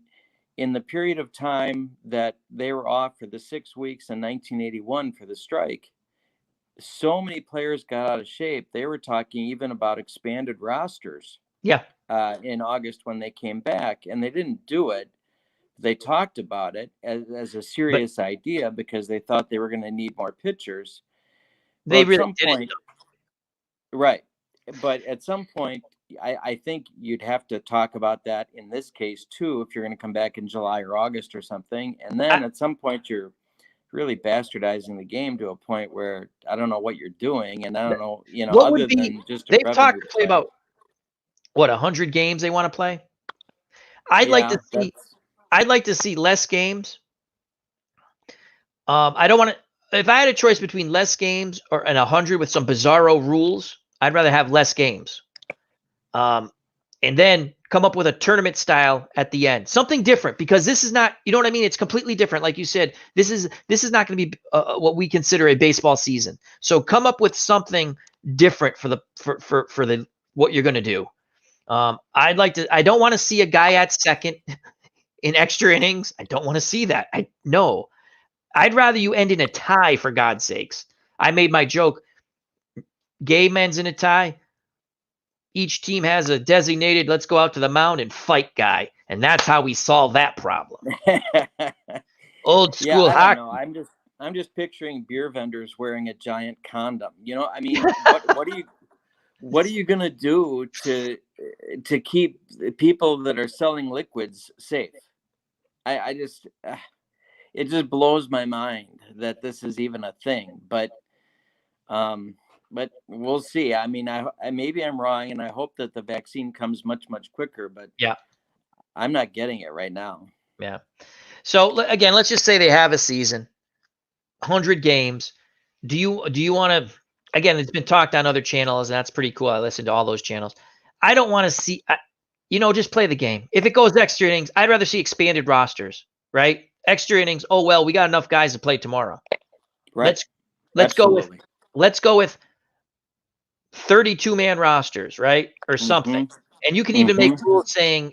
in the period of time that they were off for the 6 weeks in 1981 for the strike, so many players got out of shape. They were talking even about expanded rosters.
Yeah.
In August when they came back, and they didn't do it. They talked about it as a serious idea because they thought they were going to need more pitchers.
They
Well, at
really
some
did
point, right. But at some point, I think you'd have to talk about that in this case too, if you're going to come back in July or August or something. And then at some point, you're really bastardizing the game to a point where I don't know what you're doing, and I don't know,
what
other
would be,
than just a
they've
revenue
talked to play
play.
about what 100 games they want to play. I'd like to see less games. I don't want to. If I had a choice between less games and 100 with some bizarro rules, I'd rather have less games. And then come up with a tournament style at the end, something different, because this is not, you know what I mean? It's completely different. Like you said, this is not going to be what we consider a baseball season. So come up with something different for the what you're going to do. I don't want to see a guy at second in extra innings. I don't want to see that. I'd rather you end in a tie, for God's sakes. I made my joke. Game ends in a tie. Each team has a designated, let's go out to the mound and fight guy. And that's how we solve that problem. Old school hockey.
Know. I'm just picturing beer vendors wearing a giant condom. I mean, what are you going to do to keep people that are selling liquids safe? I just, it just blows my mind that this is even a thing, but we'll see. I mean, I maybe I'm wrong, and I hope that the vaccine comes much quicker, but
yeah,
I'm not getting it right now.
Yeah. So again, let's just say they have a season, 100 games. Do you want to, again, it's been talked on other channels, and that's pretty cool. I listen to all those channels. I don't want to see, just play the game. If it goes extra innings, I'd rather see expanded rosters, right? Extra innings. Oh, well, we got enough guys to play tomorrow.
Right.
Let's go with 32-man rosters, right? Or something.
Mm-hmm.
And you can even make rules saying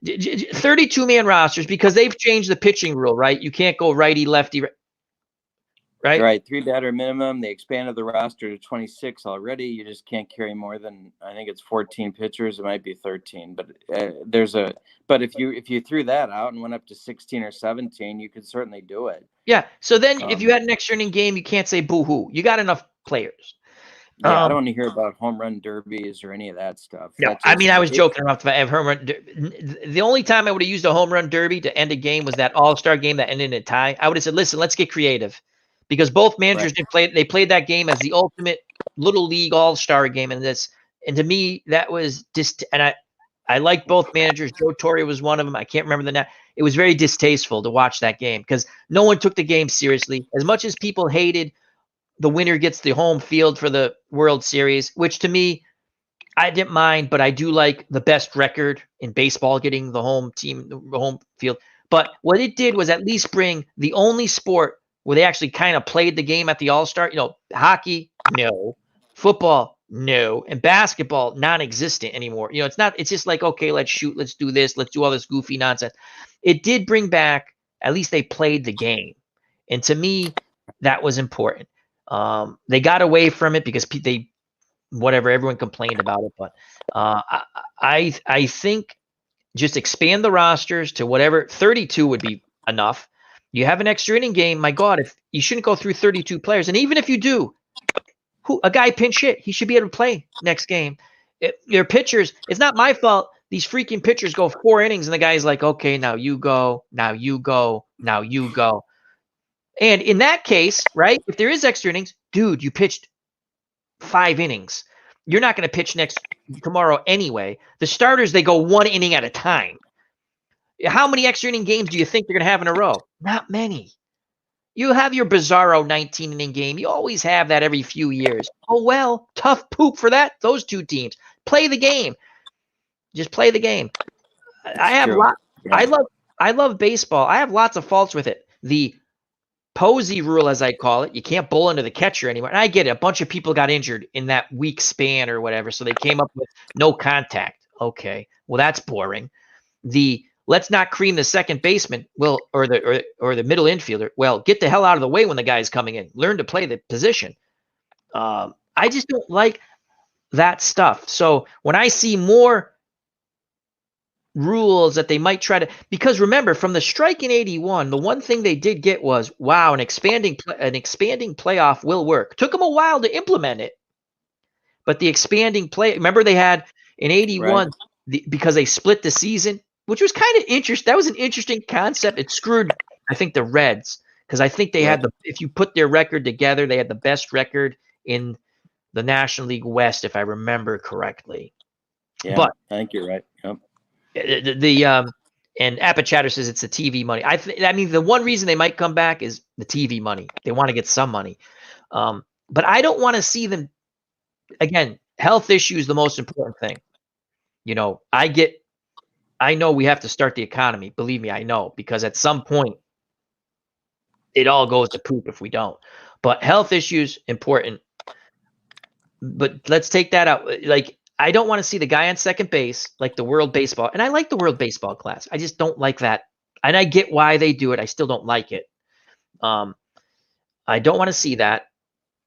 32-man rosters, because they've changed the pitching rule, right? You can't go righty, lefty, right?
Right. 3 batter minimum. They expanded the roster to 26 already. You just can't carry more than, I think it's 14 pitchers. It might be 13, but but if you threw that out and went up to 16 or 17, you could certainly do it.
Yeah. So then if you had an extra inning game, you can't say boo-hoo. You got enough players.
Yeah, I don't want to hear about home run derbies or any of that stuff.
No, I mean, I was joking around. The only time I would have used a home run derby to end a game was that All-Star game that ended in a tie. I would have said, listen, let's get creative, because both managers they played that game as the ultimate little league All-Star game. And to me, that was just, and I like both managers. Joe Torre was one of them. I can't remember the name. It was very distasteful to watch that game because no one took the game seriously. As much as people hated the winner gets the home field for the World Series, which to me, I didn't mind, but I do like the best record in baseball getting the home team, the home field. But what it did was at least bring the only sport where they actually kind of played the game at the All-Star. Hockey, no. Football, no. And basketball, non-existent anymore. It's just like, okay, let's shoot, let's do this, let's do all this goofy nonsense. It did bring back, at least they played the game. And to me, that was important. They got away from it because everyone complained about it, but I think just expand the rosters to whatever. 32 would be enough. You have an extra inning game. My God, if you shouldn't go through 32 players, and even if you do, a guy pinch hit, he should be able to play next game. Your pitchers, it's not my fault. These freaking pitchers go 4 innings, and the guy's like, okay, now you go, now you go, now you go. And in that case, right, if there is extra innings, dude, you pitched 5 innings. You're not going to pitch tomorrow anyway. The starters, they go 1 inning at a time. How many extra inning games do you think they're going to have in a row? Not many. You have your bizarro 19 inning game. You always have that every few years. Oh well, tough poop for that. Those two teams play the game. Just play the game. I have
true.
lot.
Yeah.
I love baseball. I have lots of faults with it. The Posey rule, as I call it, you can't bowl into the catcher anymore. And I get it. A bunch of people got injured in that week span or whatever, so they came up with no contact. Okay, well that's boring. The let's not cream the second baseman, well, or the middle infielder. Well, get the hell out of the way when the guy's coming in. Learn to play the position. I just don't like that stuff. So when I see more rules that they might try to, because remember from the strike in 81, the one thing they did get was, wow, an expanding playoff will work. Took them a while to implement it, but the expanding play, remember they had in 81 because they split the season, which was kind of interesting. That was an interesting concept. It screwed, I think, the Reds, because I think they had if you put their record together, they had the best record in the National League West, if I remember correctly.
Yeah,
but
I think you're right. Yep.
And Appachatter says it's the TV money. I mean, the one reason they might come back is the TV money. They want to get some money. But I don't want to see them, again, health issues, the most important thing. You know, I know we have to start the economy. Believe me, I know, because at some point it all goes to poop if we don't. But health issues, important. But let's take that out. Like, I don't want to see the guy on second base, like the World Baseball. And I like the World Baseball class. I just don't like that. And I get why they do it. I still don't like it. I don't want to see that.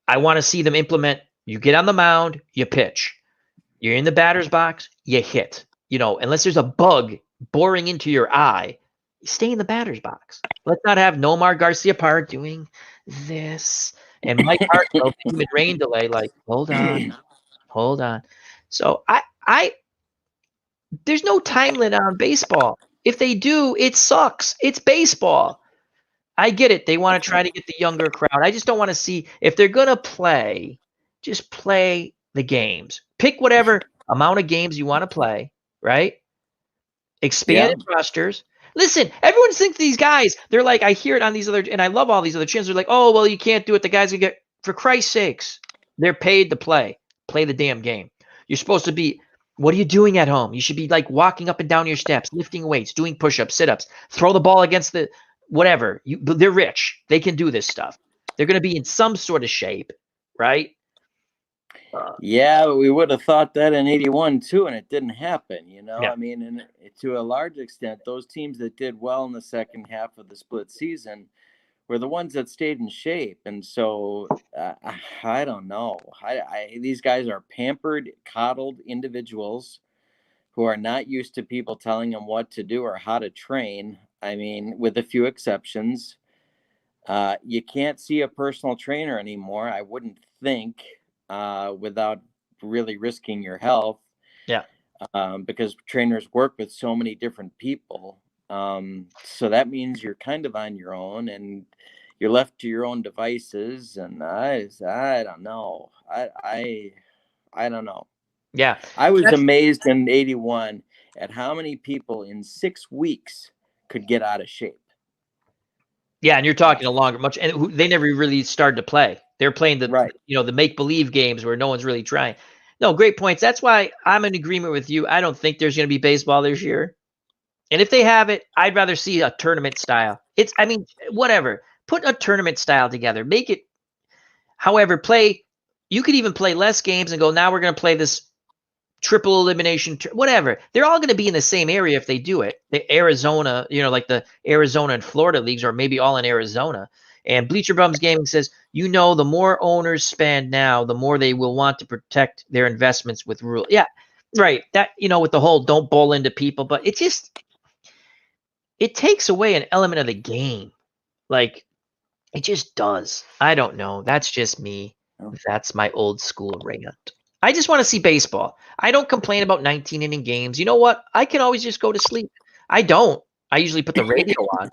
I want to see them implement, you get on the mound, you pitch. You're in the batter's box, you hit. You know, unless there's a bug boring into your eye, you stay in the batter's box. Let's not have Nomar Garcia Park doing this. And Mike Hartwell, human rain delay, like, hold on. So I there's no time limit on baseball. If they do, it sucks. It's baseball. I get it. They want to try to get the younger crowd. I just don't want to see, if they're gonna play, just play the games. Pick whatever amount of games you want to play, right? Expanded rosters. Listen, everyone thinks these guys, they're like, I hear it on these other, and I love all these other channels. They're like, oh, well, you can't do it. The guys can get, for Christ's sakes, they're paid to play. Play the damn game. You're supposed to be, what are you doing at home? You should be like walking up and down your steps, lifting weights, doing push-ups, sit-ups, throw the ball against the, whatever. They're rich. They can do this stuff. They're going to be in some sort of shape, right?
Yeah, we would have thought that in 81 too, and it didn't happen, you know.
Yeah.
I mean, and to a large extent, those teams that did well in the second half of the split season were the ones that stayed in shape. And so I don't know. These guys are pampered, coddled individuals who are not used to people telling them what to do or how to train. I mean, with a few exceptions. You can't see a personal trainer anymore, I wouldn't think, without really risking your health.
Yeah.
Because trainers work with so many different people. So that means you're kind of on your own and you're left to your own devices. And I don't know. I don't know.
Yeah.
I was amazed in 81 at how many people in 6 weeks could get out of shape.
Yeah, and you're talking a longer, much, and they never really started to play. They're playing the, the make believe games where no one's really trying. No, great points. That's why I'm in agreement with you. I don't think there's going to be baseball this year, and if they have it, I'd rather see a tournament style. I mean, whatever. Put a tournament style together. Make it, however, play. You could even play less games and go, now we're going to play this triple elimination, whatever. They're all going to be in the same area if they do it. The Arizona, like the Arizona and Florida leagues, or maybe all in Arizona. And Bleacher Bums Gaming says, the more owners spend now, the more they will want to protect their investments with rules. Yeah, right. That, with the whole don't bowl into people, but it takes away an element of the game. Like, it just does. I don't know. That's just me. That's my old school rant. I just want to see baseball. I don't complain about 19 inning games. You know what? I can always just go to sleep. I don't. I usually put the radio on.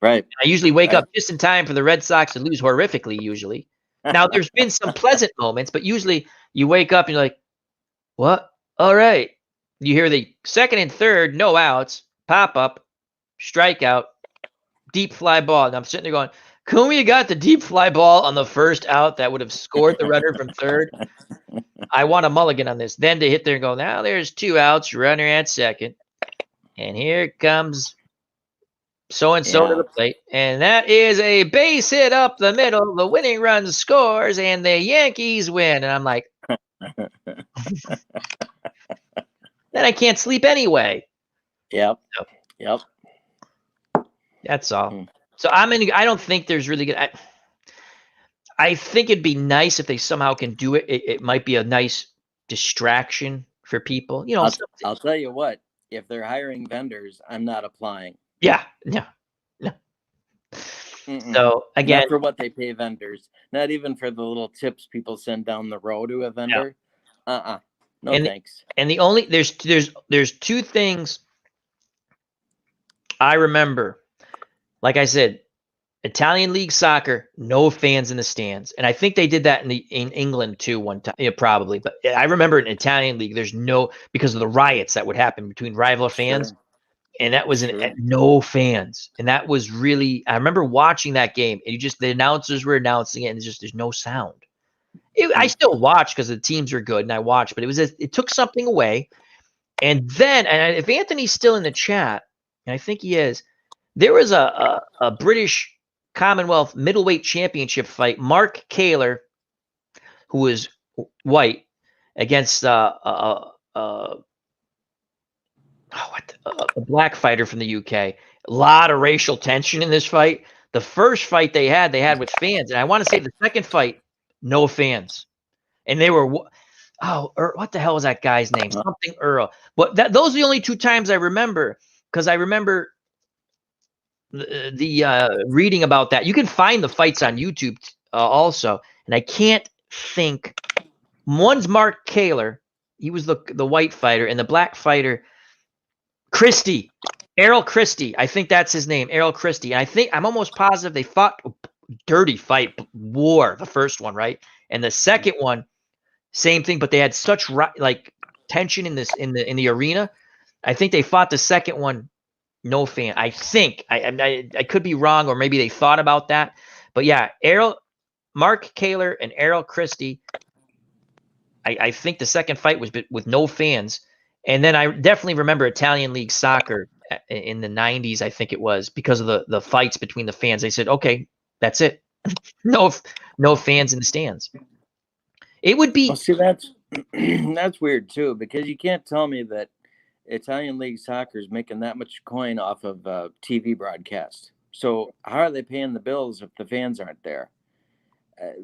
Right.
I usually wake up just in time for the Red Sox to lose horrifically, usually. Now, there's been some pleasant moments, but usually you wake up and you're like, what? All right. You hear the second and third, no outs, pop up, strikeout, deep fly ball. And I'm sitting there going, Cunha got the deep fly ball on the first out that would have scored the runner from third. I want a mulligan on this. Then to hit there and go, now there's 2 outs, runner at second. And here comes so-and-so to the plate. And that is a base hit up the middle. The winning run scores, and the Yankees win. And I'm like, then I can't sleep anyway.
Yep.
So,
Yep.
that's all. So I don't think there's really good. I think it'd be nice if they somehow can do it. It might be a nice distraction for people. You know,
I'll tell you what. If they're hiring vendors, I'm not applying.
Yeah. So again,
not for what they pay vendors, not even for the little tips people send down the road to a vendor. No thanks.
And the only there's 2 things I remember. Like I said, Italian League soccer, no fans in the stands, and I think they did that in England too one time, probably. But I remember in Italian League, there's no, because of the riots that would happen between rival fans. Sure. And that was no fans. And that was really, I remember watching that game, and the announcers were announcing it, and there's no sound. I still watched because the teams were good, and I watched, but it took something away. And then, and if Anthony's still in the chat, and I think he is, there was a British Commonwealth middleweight championship fight. Mark Kaler, who was white, against a black fighter from the UK. A lot of racial tension in this fight. The first fight they had with fans, and I want to say the second fight, no fans, and they were what the hell was that guy's name? Something Earl. But those are the only 2 times I remember, because I remember the reading about that. You can find the fights on YouTube also, and I can't think. One's Mark Kaler, he was the white fighter, and the black fighter, Errol Christie. I think that's his name, Errol Christie. And I'm almost positive they fought dirty fight, war, the first one, right? And the second one, same thing, but they had such like tension in the arena. I think they fought the second one, no fan. I think I could be wrong, or maybe they thought about that. But yeah, Mark Kaler and Errol Christie. I think the second fight was with no fans. And then I definitely remember Italian League soccer in the 90s, I think it was, because of the fights between the fans. They said, okay, that's it. No fans in the stands. It would be.
Well, see, that's weird too, because you can't tell me that Italian League soccer is making that much coin off of TV broadcast. So how are they paying the bills if the fans aren't there?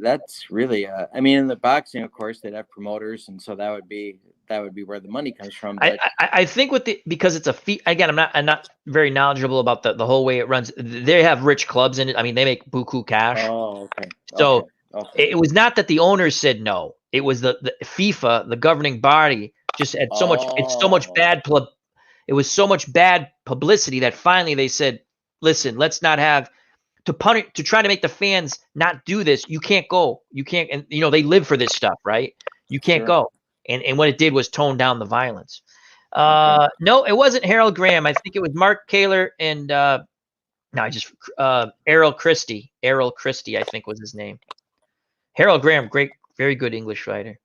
That's really, I mean, in the boxing, of course, they'd have promoters, and so that would be where the money comes from. But
I think because it's a fee. Again, I'm not very knowledgeable about the whole way it runs. They have rich clubs in it. I mean, they make buku cash.
Oh, okay.
So it was not that the owners said no. It was the FIFA, the governing body, just had so much. It's so much bad. It was so much bad publicity that finally they said, "Listen, let's not have." To try to make the fans not do this, you can't go. You can't, and they live for this stuff, right? You can't go. And what it did was tone down the violence. No, it wasn't Harold Graham. I think it was Mark Kaler and Errol Christie. Errol Christie, I think, was his name. Harold Graham, great, very good English fighter.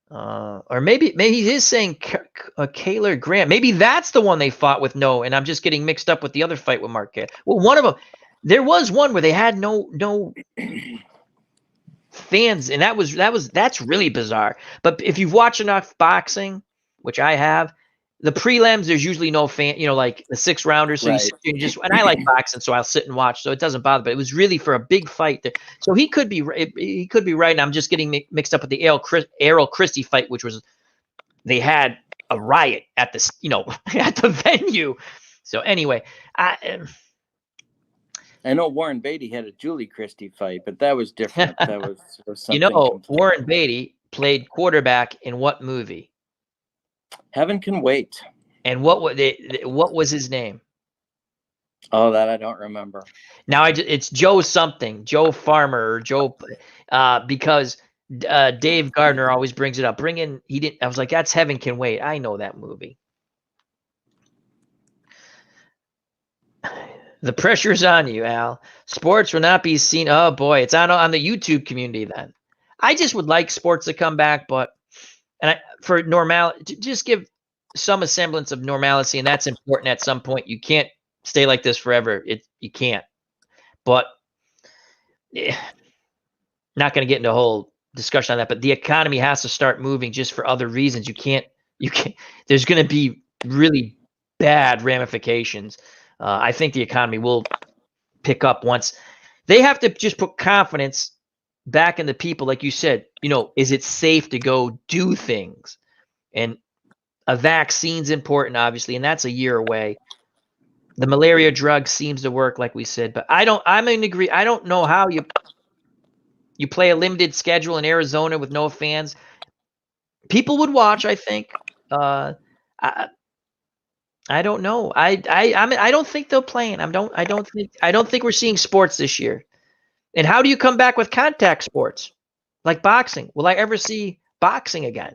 Or maybe he is saying Kaler Graham. Maybe that's the one they fought with no, and I'm just getting mixed up with the other fight with Mark Kaler. Well, one of them. There was one where they had no fans, and that's really bizarre. But if you've watched enough boxing, which I have, the prelims there's usually no fan, like the 6 rounders. So right. And I like boxing, so I'll sit and watch, so it doesn't bother. But it was really for a big fight there. So he could be right, and I'm just getting mixed up with the Errol Christie fight, which was they had a riot at the at the venue. So anyway,
I know Warren Beatty had a Julie Christie fight, but that was different. That was something
Warren Beatty played quarterback in what movie?
Heaven Can Wait.
And what was his name?
Oh, that I don't remember.
Now it's Joe something, Joe Farmer or Joe, because Dave Gardner always brings it up. I was like, that's Heaven Can Wait. I know that movie. The pressure's on you, Al. Sports will not be seen. Oh boy, it's on the YouTube community then. I just would like sports to come back, but for normal, just give some semblance of normalcy, and that's important at some point. You can't stay like this forever. You can't. But not going to get into a whole discussion on that. But the economy has to start moving just for other reasons. You can't. There's going to be really bad ramifications. I think the economy will pick up once they have to just put confidence back in the people. Like you said, is it safe to go do things? And a vaccine's important, obviously, and that's a year away. The malaria drug seems to work, like we said, but I'm in agree. I don't know how you play a limited schedule in Arizona with no fans. People would watch, I think. I don't know. I don't think they'll play it. I don't think we're seeing sports this year. And how do you come back with contact sports like boxing? Will I ever see boxing again?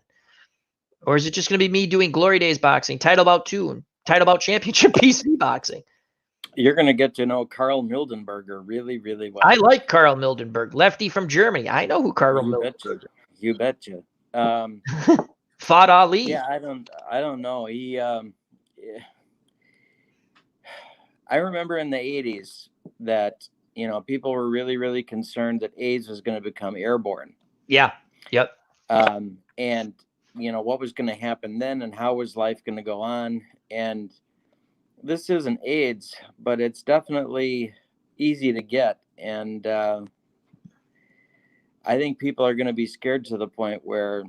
Or is it just going to be me doing Glory Days boxing, Title Bout 2, and Title Bout Championship PC boxing?
You're going to get to know Carl Mildenberger really, really well.
I like Carl Mildenberg, lefty from Germany. I know who Carl Mildenberg.
You betcha.
Fought Ali.
Yeah, I don't know. I remember in the 80s that, people were really, really concerned that AIDS was going to become airborne.
Yeah. Yep.
And, what was going to happen then and how was life going to go on? And this isn't AIDS, but it's definitely easy to get. And I think people are going to be scared to the point where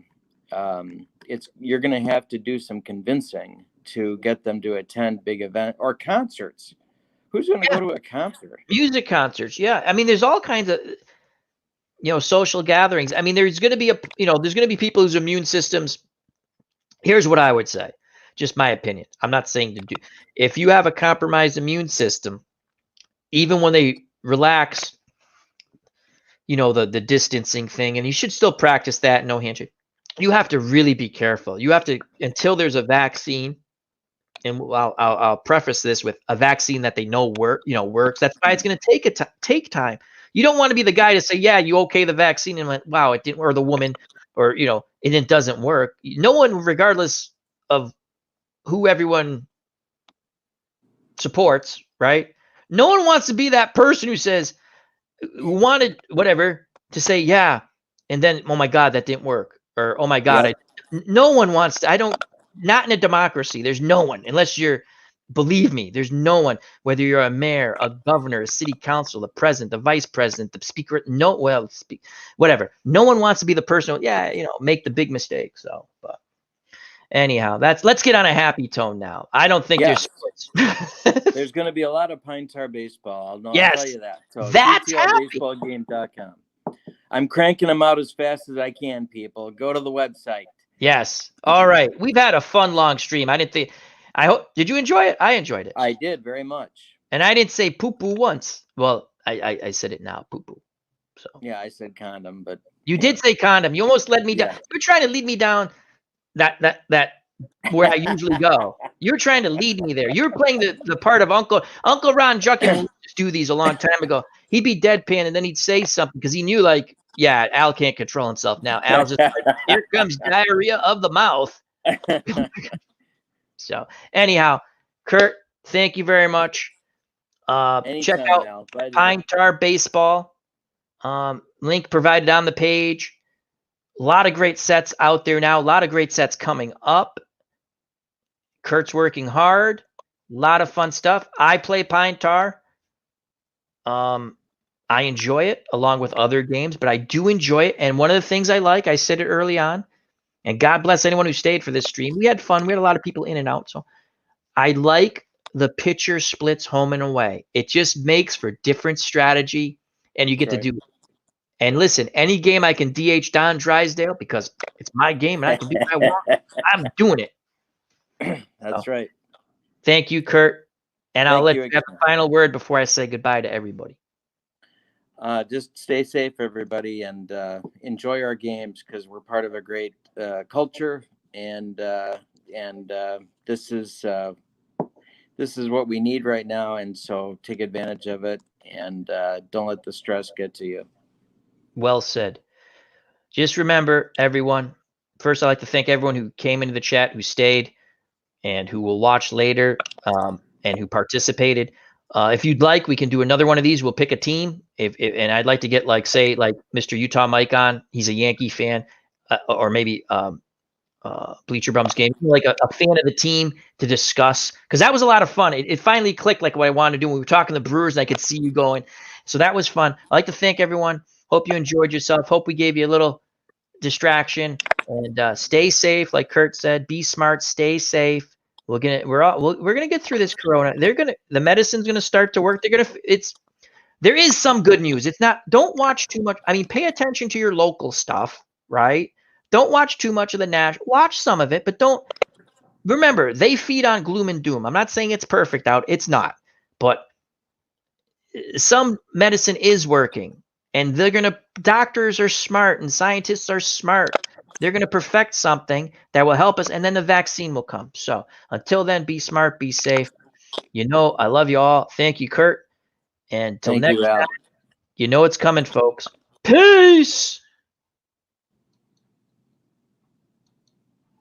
you're going to have to do some convincing to get them to attend big events or concerts. Who's going to go to a concert?
Music concerts. Yeah. I mean, there's all kinds of, social gatherings. I mean, there's going to be there's going to be people whose immune systems. Here's what I would say. Just my opinion. I'm not saying to do. If you have a compromised immune system, even when they relax, the distancing thing, and you should still practice that, no handshake. You have to really be careful. You have to, until there's a vaccine. And I'll preface this with a vaccine that they know works. That's why it's going to take time. You don't want to be the guy to say, yeah, you okay the vaccine, and went, wow, it didn't, or the woman, or and it doesn't work. No one, regardless of who everyone supports, right? No one wants to be that person who wanted whatever to say, yeah, and then, oh my God, that didn't work, or oh my God, no one wants to. Not in a democracy. There's no one, unless believe me, there's no one, whether you're a mayor, a governor, a city council, the president, the vice president, the speaker, whatever. No one wants to be the person, make the big mistake. So, but anyhow, let's get on a happy tone now. I don't think there's sports.
There's going to be a lot of pine tar baseball. I'll tell you that. So
that's
TTLBaseballGame.com. I'm cranking them out as fast as I can, people. Go to the website.
Yes. All right. We've had a fun long stream. Did you enjoy it? I enjoyed it.
I did very much.
And I didn't say poo-poo once. Well, I said it now, poo-poo. So
yeah, I said condom, but
you did say condom. You almost led me down. You're trying to lead me down that where I usually go. You're trying to lead me there. You're playing the part of Uncle Ron Juckin will just do these a long time ago. He'd be deadpan and then he'd say something because he knew yeah, Al can't control himself now. Al's just like, here comes diarrhea of the mouth. So anyhow, Kurt, thank you very much. Check out Pine Tar Baseball. Link provided on the page. A lot of great sets out there now. A lot of great sets coming up. Kurt's working hard. A lot of fun stuff. I play Pine Tar. I enjoy it along with other games, but I do enjoy it. And one of the things I said it early on, and God bless anyone who stayed for this stream. We had fun. We had a lot of people in and out. So I like the pitcher splits home and away. It just makes for different strategy, and you get to do it. And listen, any game I can DH Don Drysdale because it's my game and I can do what I want, I'm doing it.
That's right.
Thank you, Kurt. And I'll let you have the final word before I say goodbye to everybody.
Just stay safe, everybody, and enjoy our games because we're part of a great culture. And this this is what we need right now, and so take advantage of it, and don't let the stress get to you.
Well said. Just remember, everyone. First, I'd like to thank everyone who came into the chat, who stayed, and who will watch later, and who participated. If you'd like, we can do another one of these. We'll pick a team. And I'd like to get say Mr. Utah Mike on. He's a Yankee fan, or maybe Bleacher Bums game, like a fan of the team to discuss, because that was a lot of fun. It finally clicked like what I wanted to do when we were talking to the Brewers, and I could see you going. So that was fun. I'd like to thank everyone. Hope you enjoyed yourself. Hope we gave you a little distraction, and stay safe. Like Kurt said, be smart, stay safe. We're gonna get through this corona. The medicine's gonna start to work. There is some good news. It's not, don't watch too much. I mean, pay attention to your local stuff, right? Don't watch too much of the national. Watch some of it, but don't. Remember, they feed on gloom and doom. I'm not saying it's perfect out. It's not. But some medicine is working. And doctors are smart and scientists are smart. They're going to perfect something that will help us, and then the vaccine will come. So until then, be smart, be safe. I love you all. Thank you, Kurt. And till next time, you know it's coming, folks. Peace.